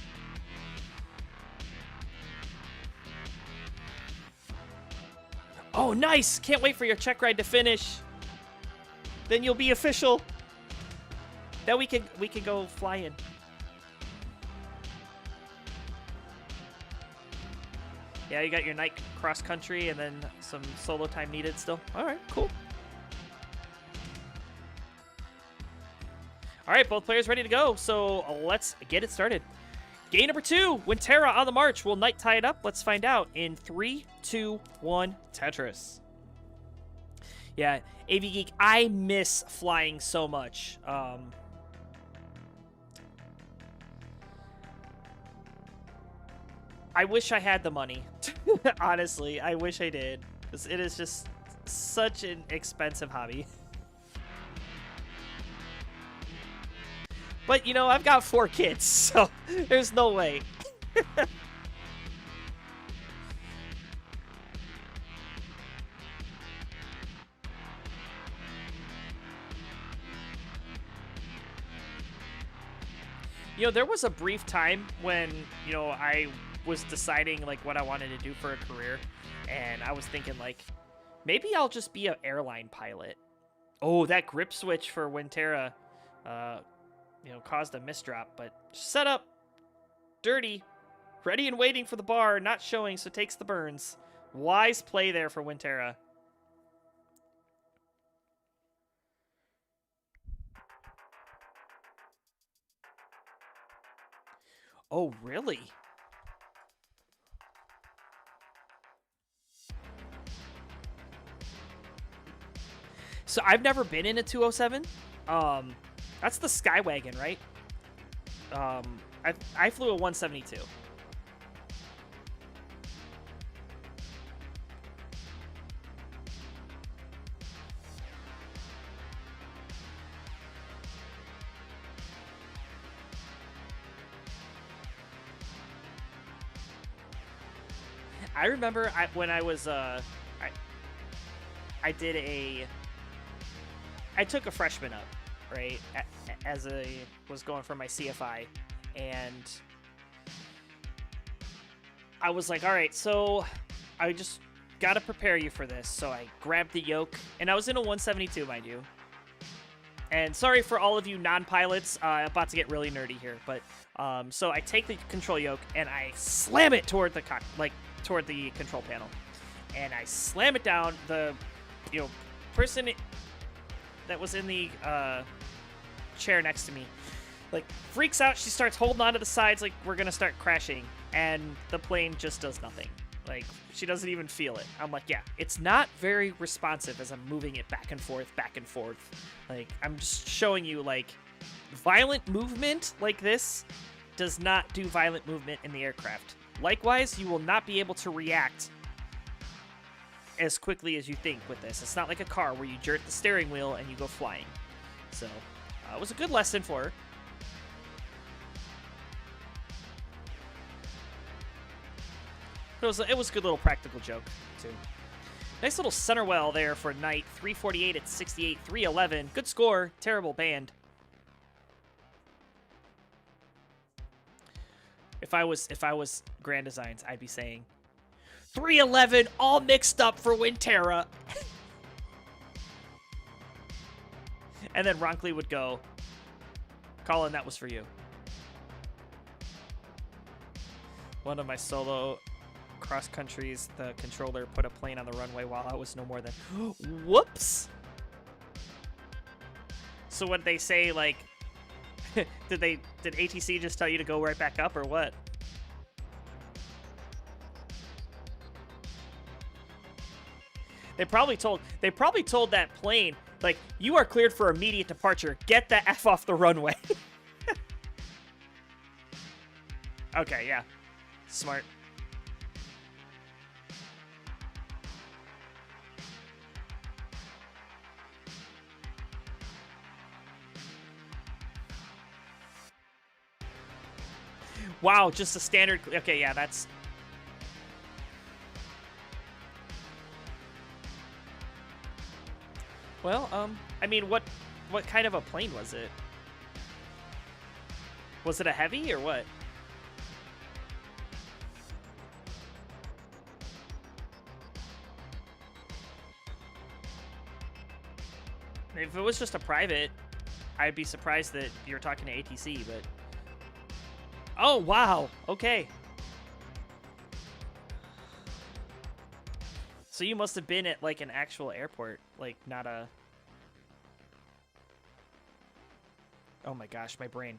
Oh, nice! Can't wait for your check ride to finish. Then you'll be official. Then we can go fly in. Yeah, you got your night cross country and then some solo time needed still. All right, cool. All right, both players ready to go. So let's get it started. Game number 2, Winterra on the march. Will Knight tie it up? Let's find out in 3, 2, 1, Tetris. Yeah, AV Geek, I miss flying so much. I wish I had the money. Honestly, I wish I did. 'Cause it is just such an expensive hobby. But, you know, I've got 4 kids, so there's no way. You know, there was a brief time when, you know, I was deciding, like, what I wanted to do for a career, and I was thinking, like, maybe I'll just be an airline pilot. Oh, that grip switch for Winterra, you know, caused a misdrop, but set up, dirty, ready and waiting for the bar, not showing, so takes the burns. Wise play there for Winterra. Oh, really? So I've never been in a 207. That's the Skywagon, right? I flew a 172. I remember when I was I took a freshman up, right, as I was going for my CFI, and I was like, all right, so I just got to prepare you for this. So I grabbed the yoke, and I was in a 172, mind you. And sorry for all of you non-pilots, about to get really nerdy here, but so I take the control yoke and I slam it toward the toward the control panel, and I slam it down. The person that was in the chair next to me, like, freaks out. She starts holding onto the sides like we're gonna start crashing, and the plane just does nothing. Like, she doesn't even feel it. I'm like, yeah, it's not very responsive as I'm moving it back and forth, back and forth. Like, I'm just showing you, like, violent movement like this does not do violent movement in the aircraft. Likewise, you will not be able to react as quickly as you think with this. It's not like a car where you jerk the steering wheel and you go flying. So, it was a good lesson for her. But it was a good little practical joke, too. Nice little center well there for Knight. 348 at 68, 311. Good score. Terrible band. If I was Grand Designs, I'd be saying 311 all mixed up for Winterra. And then Ronkley would go, Colin, that was for you. One of my solo cross countries, the controller put a plane on the runway while I was no more than whoops. So what they say, like, did ATC just tell you to go right back up or what? They probably told that plane, like, you are cleared for immediate departure. Get the F off the runway. Okay, yeah. Smart. Wow, just a standard. Okay, yeah, that's. Well, I mean, what kind of a plane was it? Was it a heavy or what? If it was just a private, I'd be surprised that you're talking to ATC, but... Oh, wow. Okay. So you must have been at, like, an actual airport. Like, not a... Oh my gosh, my brain.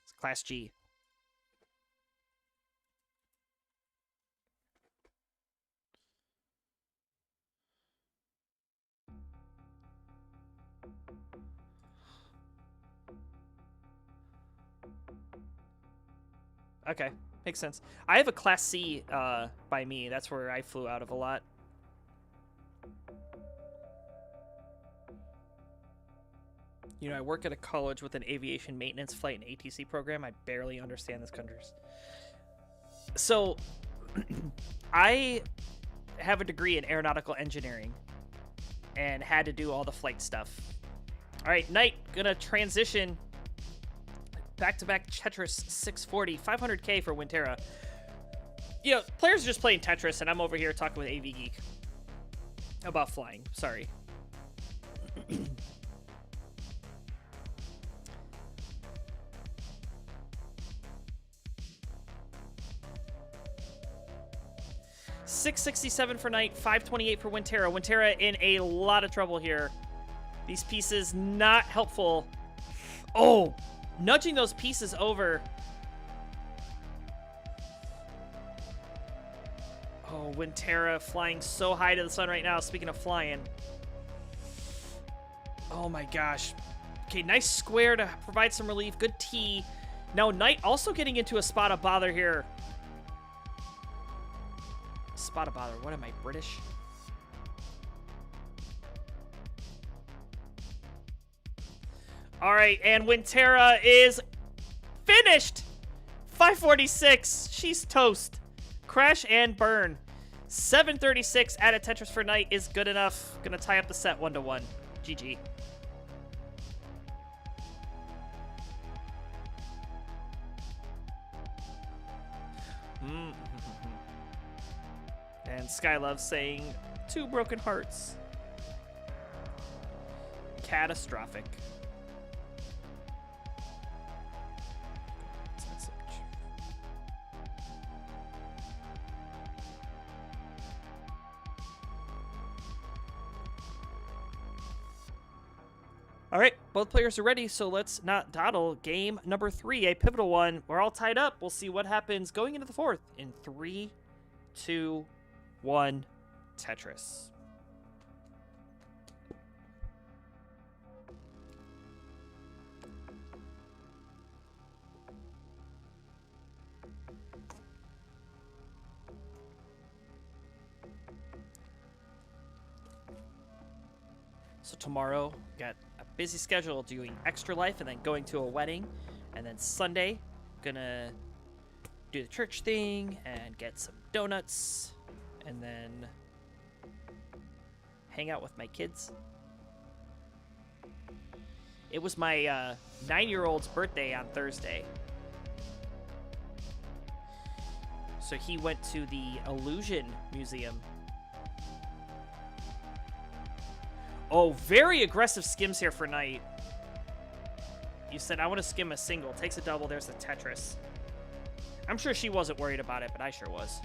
It's Class G. Okay, makes sense. I have a Class C by me. That's where I flew out of a lot. You know, I work at a college with an aviation maintenance flight and ATC program. I barely understand this country's. So, I have a degree in aeronautical engineering and had to do all the flight stuff. All right, Knight, gonna transition back-to-back Tetris 640, 500K for Winterra. You know, players are just playing Tetris, and I'm over here talking with AV Geek about flying. Sorry. $667 for Knight, $528 for Winterra. Winterra in a lot of trouble here. These pieces not helpful. Oh, nudging those pieces over. Oh, Winterra flying so high to the sun right now. Speaking of flying. Oh my gosh. Okay, nice square to provide some relief. Good T. Now, Knight also getting into a spot of bother here. Spot of bother. What am I, British? All right, and Winterra is finished. 546. She's toast. Crash and burn. 736 out of Tetris for Knight is good enough. Gonna tie up the set 1-1. GG. And Skylove saying 2 broken hearts. Catastrophic. All right, both players are ready, so let's not dawdle. Game number 3, a pivotal one. We're all tied up. We'll see what happens going into the 4th in 3, 2, 1, Tetris. So tomorrow, got a busy schedule doing Extra Life and then going to a wedding. And then Sunday, gonna do the church thing and get some donuts. And then hang out with my kids. It was my 9-year-old's birthday on Thursday. So he went to the Illusion Museum. Oh, very aggressive skims here for Knight. You said, I want to skim a single. Takes a double. There's the Tetris. I'm sure she wasn't worried about it, but I sure was.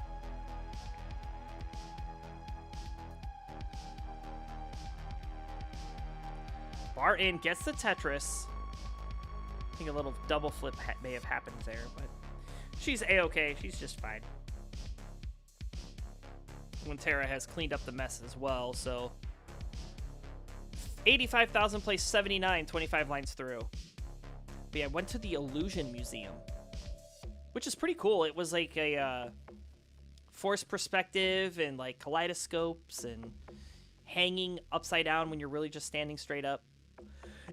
Bar in, gets the Tetris. I think a little double flip may have happened there, but she's A-okay. She's just fine. Winterra has cleaned up the mess as well, so 85,000 plays 79, 25 lines through. But yeah, I went to the Illusion Museum, which is pretty cool. It was like a forced perspective and like kaleidoscopes and hanging upside down when you're really just standing straight up.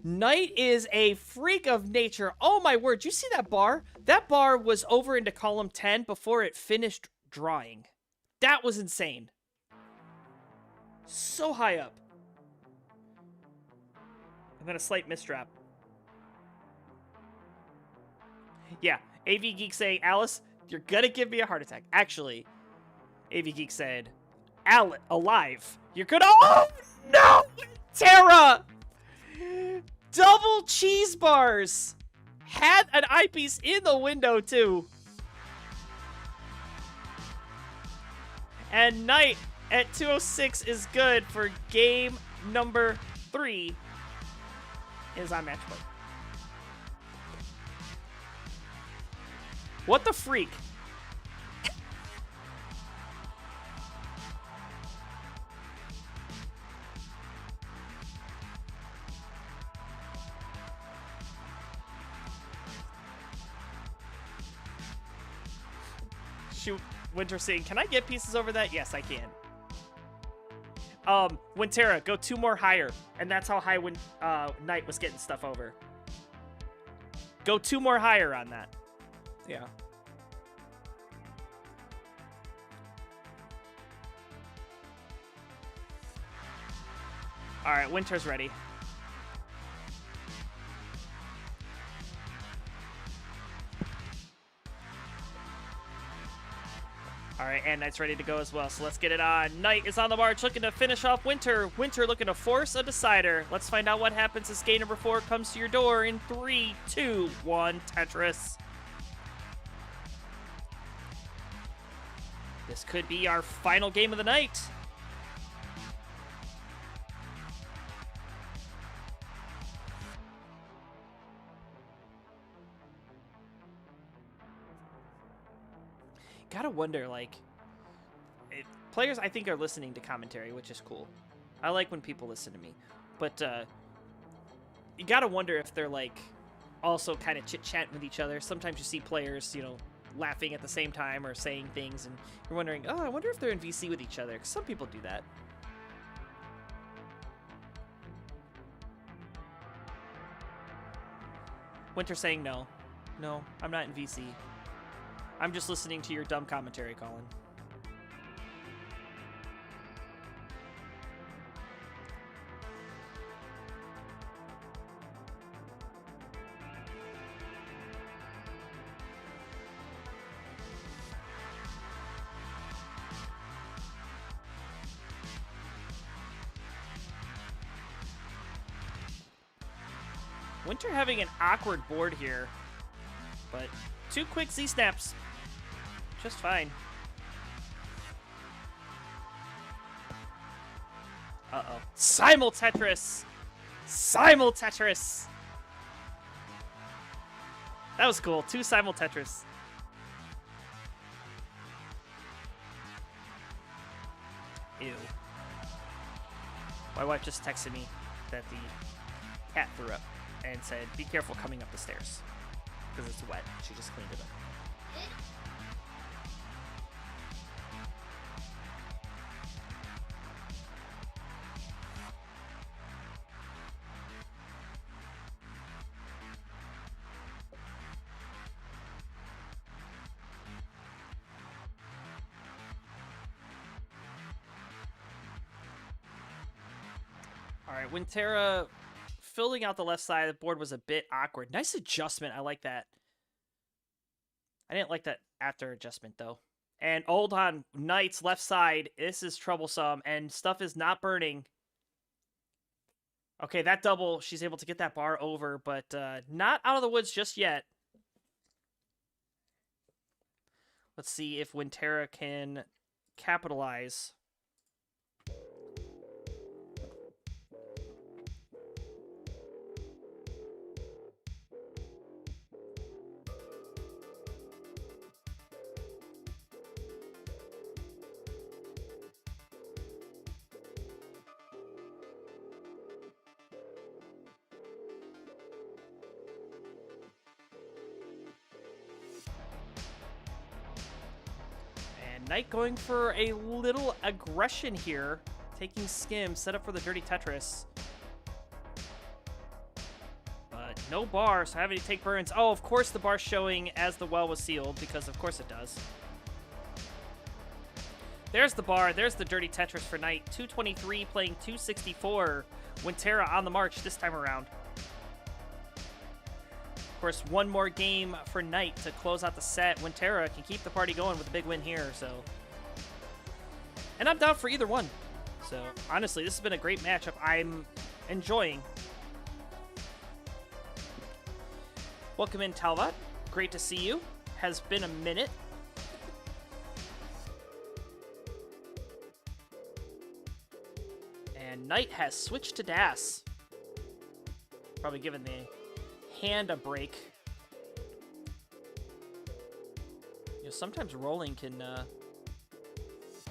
Knight is a freak of nature. Oh my word, did you see that bar? That bar was over into column 10 before it finished drawing. That was insane. So high up. And then a slight misdrap. Yeah, AV Geek saying, Alice, you're gonna give me a heart attack. Actually, AV Geek said, alive. You're gonna. Oh no! Tara! Double cheese bars! Had an eyepiece in the window, too. And Knight at 206 is good for game number 3. Is on match point. What the freak? Shoot, Winter saying, can I get pieces over that? Yes, I can. Wintera, go 2 more higher. And that's how high Knight was getting stuff over. Go 2 more higher on that. Yeah. Alright, Winter's ready. Alright, and Knight's ready to go as well, so let's get it on. Knight is on the march, looking to finish off Winter. Winter looking to force a decider. Let's find out what happens as game number 4 comes to your door in 3, 2, 1, Tetris. This could be our final game of the night. Gotta wonder, like, players I think are listening to commentary, which is cool. I like when people listen to me, but you gotta wonder if they're like also kind of chit-chatting with each other. Sometimes you see players, you know, laughing at the same time or saying things, and you're wondering, oh, I wonder if they're in VC with each other, 'cause some people do that. Winter saying no. No, I'm not in VC. I'm just listening to your dumb commentary, Colin. Winter having an awkward board here, but 2 quick Z-snaps. Just fine. Uh-oh. Simul-Tetris! Simul-Tetris! That was cool. 2 Simul-Tetris. Ew. My wife just texted me that the cat threw up and said, be careful coming up the stairs. Because it's wet. She just cleaned it up. Alright, Wintera filling out the left side of the board was a bit awkward. Nice adjustment. I like that. I didn't like that after adjustment, though. And hold on, Knight's left side. This is troublesome, and stuff is not burning. Okay, that double, she's able to get that bar over, but not out of the woods just yet. Let's see if Wintera can capitalize. Knight going for a little aggression here. Taking skim, set up for the dirty Tetris. But no bar, so having to take burns. Oh, of course the bar's showing as the well was sealed, because of course it does. There's the bar, there's the dirty Tetris for Knight. 223 playing 264. Wintera on the march this time around. course, one more game for Knight to close out the set. Winterra can keep the party going with a big win here, so. And I'm down for either one. So, honestly, this has been a great matchup. I'm enjoying. Welcome in, Talbot. Great to see you. Has been a minute. And Knight has switched to Das. Probably giving the hand a break. You know, sometimes rolling can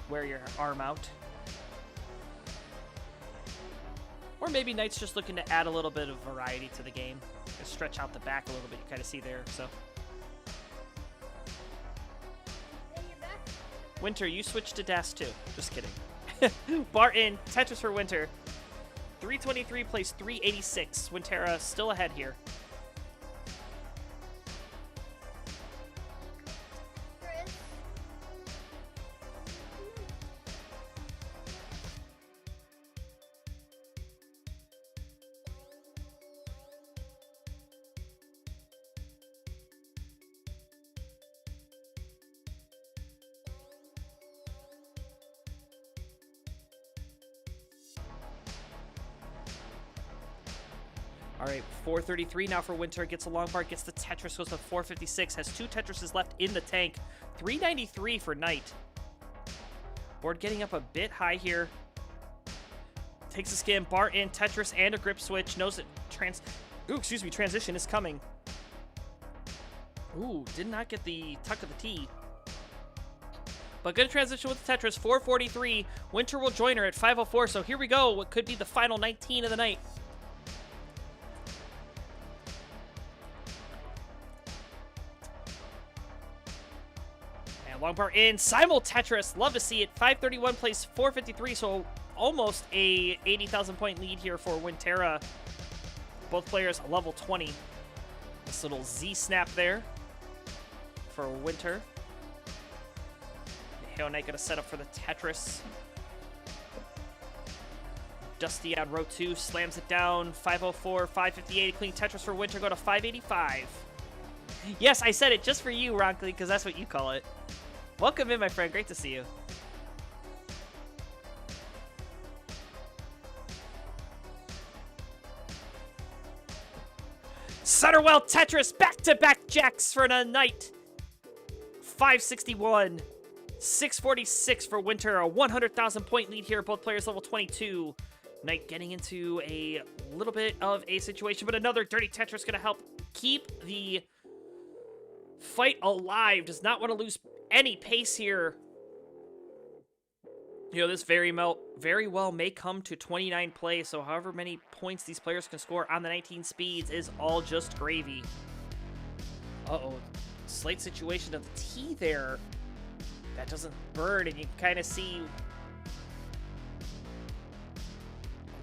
wear your arm out. Or maybe Knight's just looking to add a little bit of variety to the game. Just stretch out the back a little bit, you kind of see there, so. Winter, you switched to Das too. Just kidding. Barton, Tetris for Winter. 323 plays 386. Winterra still ahead here. All right, 433 now for Winter. Gets a long bar, gets the Tetris, goes to 456. Has 2 Tetrises left in the tank. 393 for Knight. Board getting up a bit high here. Takes a skim, bar in, Tetris, and a grip switch. Knows that transition is coming. Ooh, did not get the tuck of the T. But good transition with the Tetris, 443. Winter will join her at 504, so here we go. What could be the final 19 of the night. Long bar in, Simul Tetris, love to see it. 531 plays 453, so almost a 80,000 point lead here for Winterra. Both players level 20. This little Z snap there for Winter. Hale Knight gonna set up for the Tetris. Dusty on row 2, slams it down. 504, 558, clean Tetris for Winter, go to 585. Yes, I said it just for you, Ronkley, because that's what you call it. Welcome in, my friend. Great to see you. Sutterwell Tetris, back-to-back jacks for the Knight. 561. 646 for Winter. A 100,000 point lead here. Both players level 22. Knight getting into a little bit of a situation, but another dirty Tetris going to help keep the fight alive. Does not want to lose any pace here. You know, this very well may come to 29 plays, so however many points these players can score on the 19 speeds is all just gravy. Uh-oh. Slight situation of the T there. That doesn't burn, and you can kind of see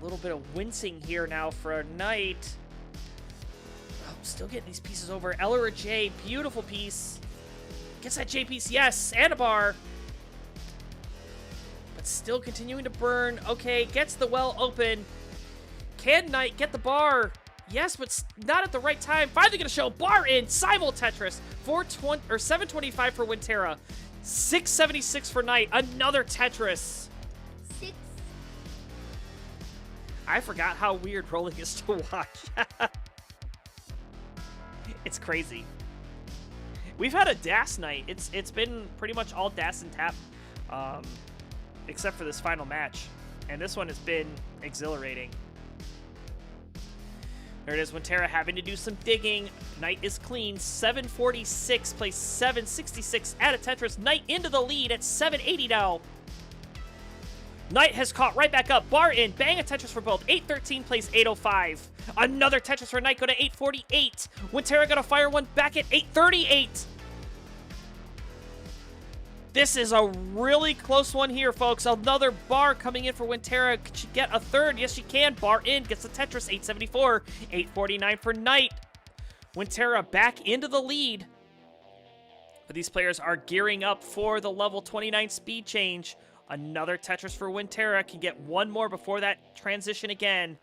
a little bit of wincing here now for a Knight. Oh, still getting these pieces over. Eller J, beautiful piece. Gets that J piece, yes, and a bar. But still continuing to burn. Okay, gets the well open. Can Knight get the bar? Yes, but not at the right time. Finally gonna show bar in. Simul Tetris. 725 for Winterra. 676 for Knight. Another Tetris. 6. I forgot how weird rolling is to watch. It's crazy. We've had a Das night. It's been pretty much all Das and tap, except for this final match. And this one has been exhilarating. There it is, Winterra having to do some digging. Knight is clean. 746 plays 766 at a Tetris. Knight into the lead at 780 now. Knight has caught right back up. Bar in. Bang a Tetris for both. 813 plays 805. Another Tetris for Knight. Go to 848. Winterra gonna fire one back at 838. This is a really close one here, folks. Another bar coming in for Winterra. Could she get a third? Yes, she can. Bar in. Gets the Tetris. 874. 849 for Knight. Winterra back into the lead. But these players are gearing up for the level 29 speed change. Another Tetris for Winterra. Can get one more before that transition again.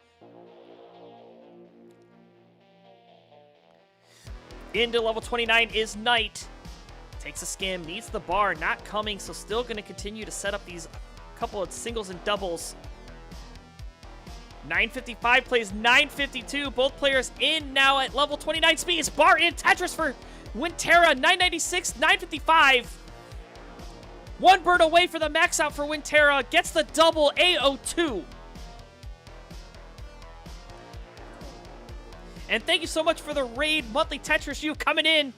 Into level 29 is Knight. Takes a skim, needs the bar, not coming, so still going to continue to set up these couple of singles and doubles. 955 plays 952. Both players in now at level 29 speeds. Bar in Tetris for Winterra. 996, 955. One bird away for the max out for Winterra. Gets the double A02. And thank you so much for the raid monthly Tetris you coming in.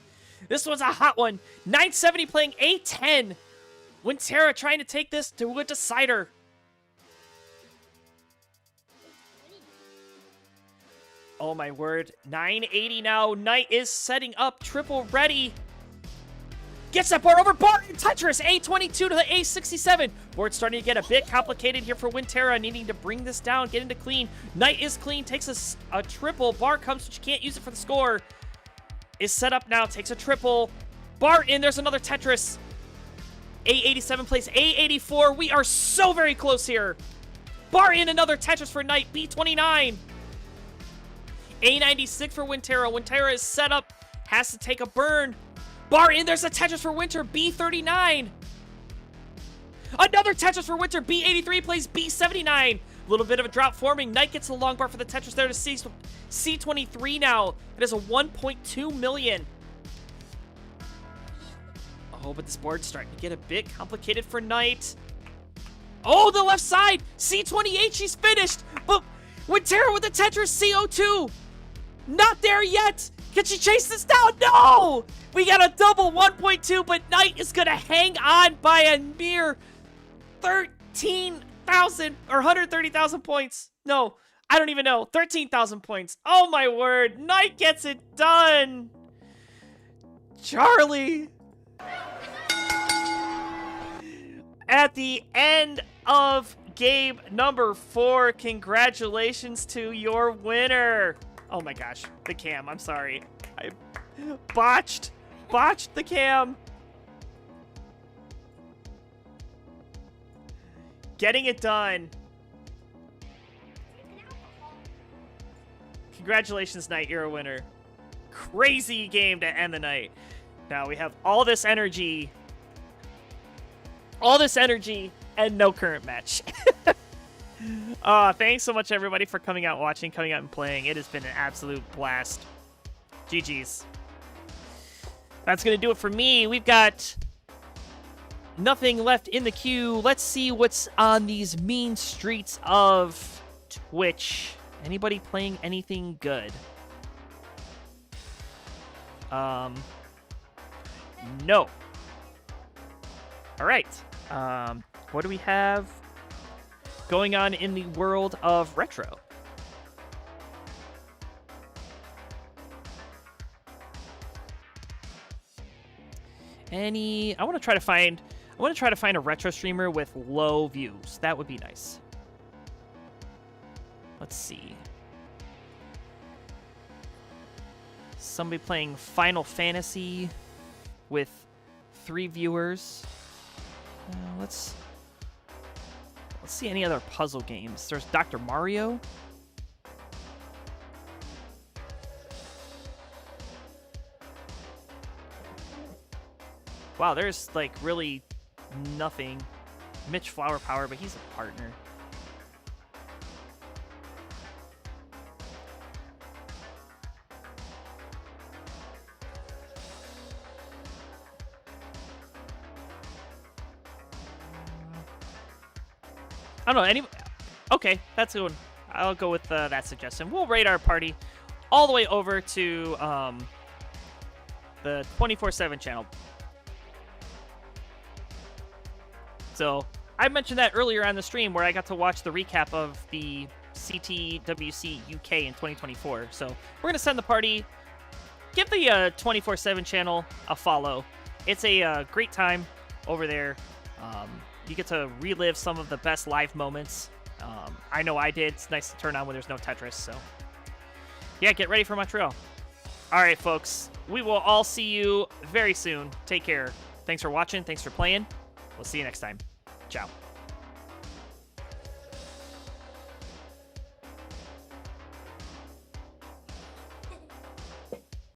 This one's a hot one. 970 playing A10. Winterra trying to take this to a decider. Oh my word. 980 now. Knight is setting up. Triple ready. Gets that board over. Bar in Tetris. A22 to the A67. Board's starting to get a bit complicated here for Winterra. Needing to bring this down. Get into clean. Knight is clean. Takes a triple. Bar comes, but you can't use it for the score. Is set up now. Takes a triple. Bar in. There's another Tetris. A87 plays A84. We are so very close here. Bar in another Tetris for Knight. B29. A96 for Winterra. Winterra is set up. Has to take a burn. Bar in. There's a Tetris for Winter. B39. Another Tetris for Winter. B83 plays B79. A little bit of a drop forming. Knight gets the long bar for the Tetris there to C23 now. It is a 1.2 million. Oh, but this board's starting to get a bit complicated for Knight. Oh, the left side. C28. She's finished. But Winterra with the Tetris CO2. Not there yet. Can she chase this down? No! We got a double 1.2, but Knight is going to hang on by a mere 13,000 or 130,000 points. No, I don't even know. 13,000 points. Oh my word. Knight gets it done. Charlie. At the end of game number 4, congratulations to your winner. Oh my gosh, the cam, I'm sorry. I botched the cam. Getting it done. Congratulations, Knight, you're a winner. Crazy game to end the night. Now we have all this energy. All this energy and no current match. Thanks so much, everybody, for coming out, watching, coming out and playing. It has been an absolute blast. GG's. That's going to do it for me. We've got nothing left in the queue. Let's see what's on these mean streets of Twitch. Anybody playing anything good? No. All right. What do we have going on in the world of retro? I want to try to find a retro streamer with low views. That would be nice. Let's see. Somebody playing Final Fantasy with 3 viewers. Let's see any other puzzle games. There's Dr. Mario. Wow, there's like really nothing. Mitch Flower Power, but he's a partner. I don't know, okay, that's a good one. I'll go with that suggestion. We'll raid our party all the way over to the 24/7 channel. So, I mentioned that earlier on the stream where I got to watch the recap of the CTWC UK in 2024. So, we're going to send the party. Give the 24/7 channel a follow. It's a great time over there. You get to relive some of the best live moments. I know I did. It's nice to turn on when there's no Tetris. So, yeah, get ready for Montreal. All right, folks. We will all see you very soon. Take care. Thanks for watching. Thanks for playing. We'll see you next time. Ciao.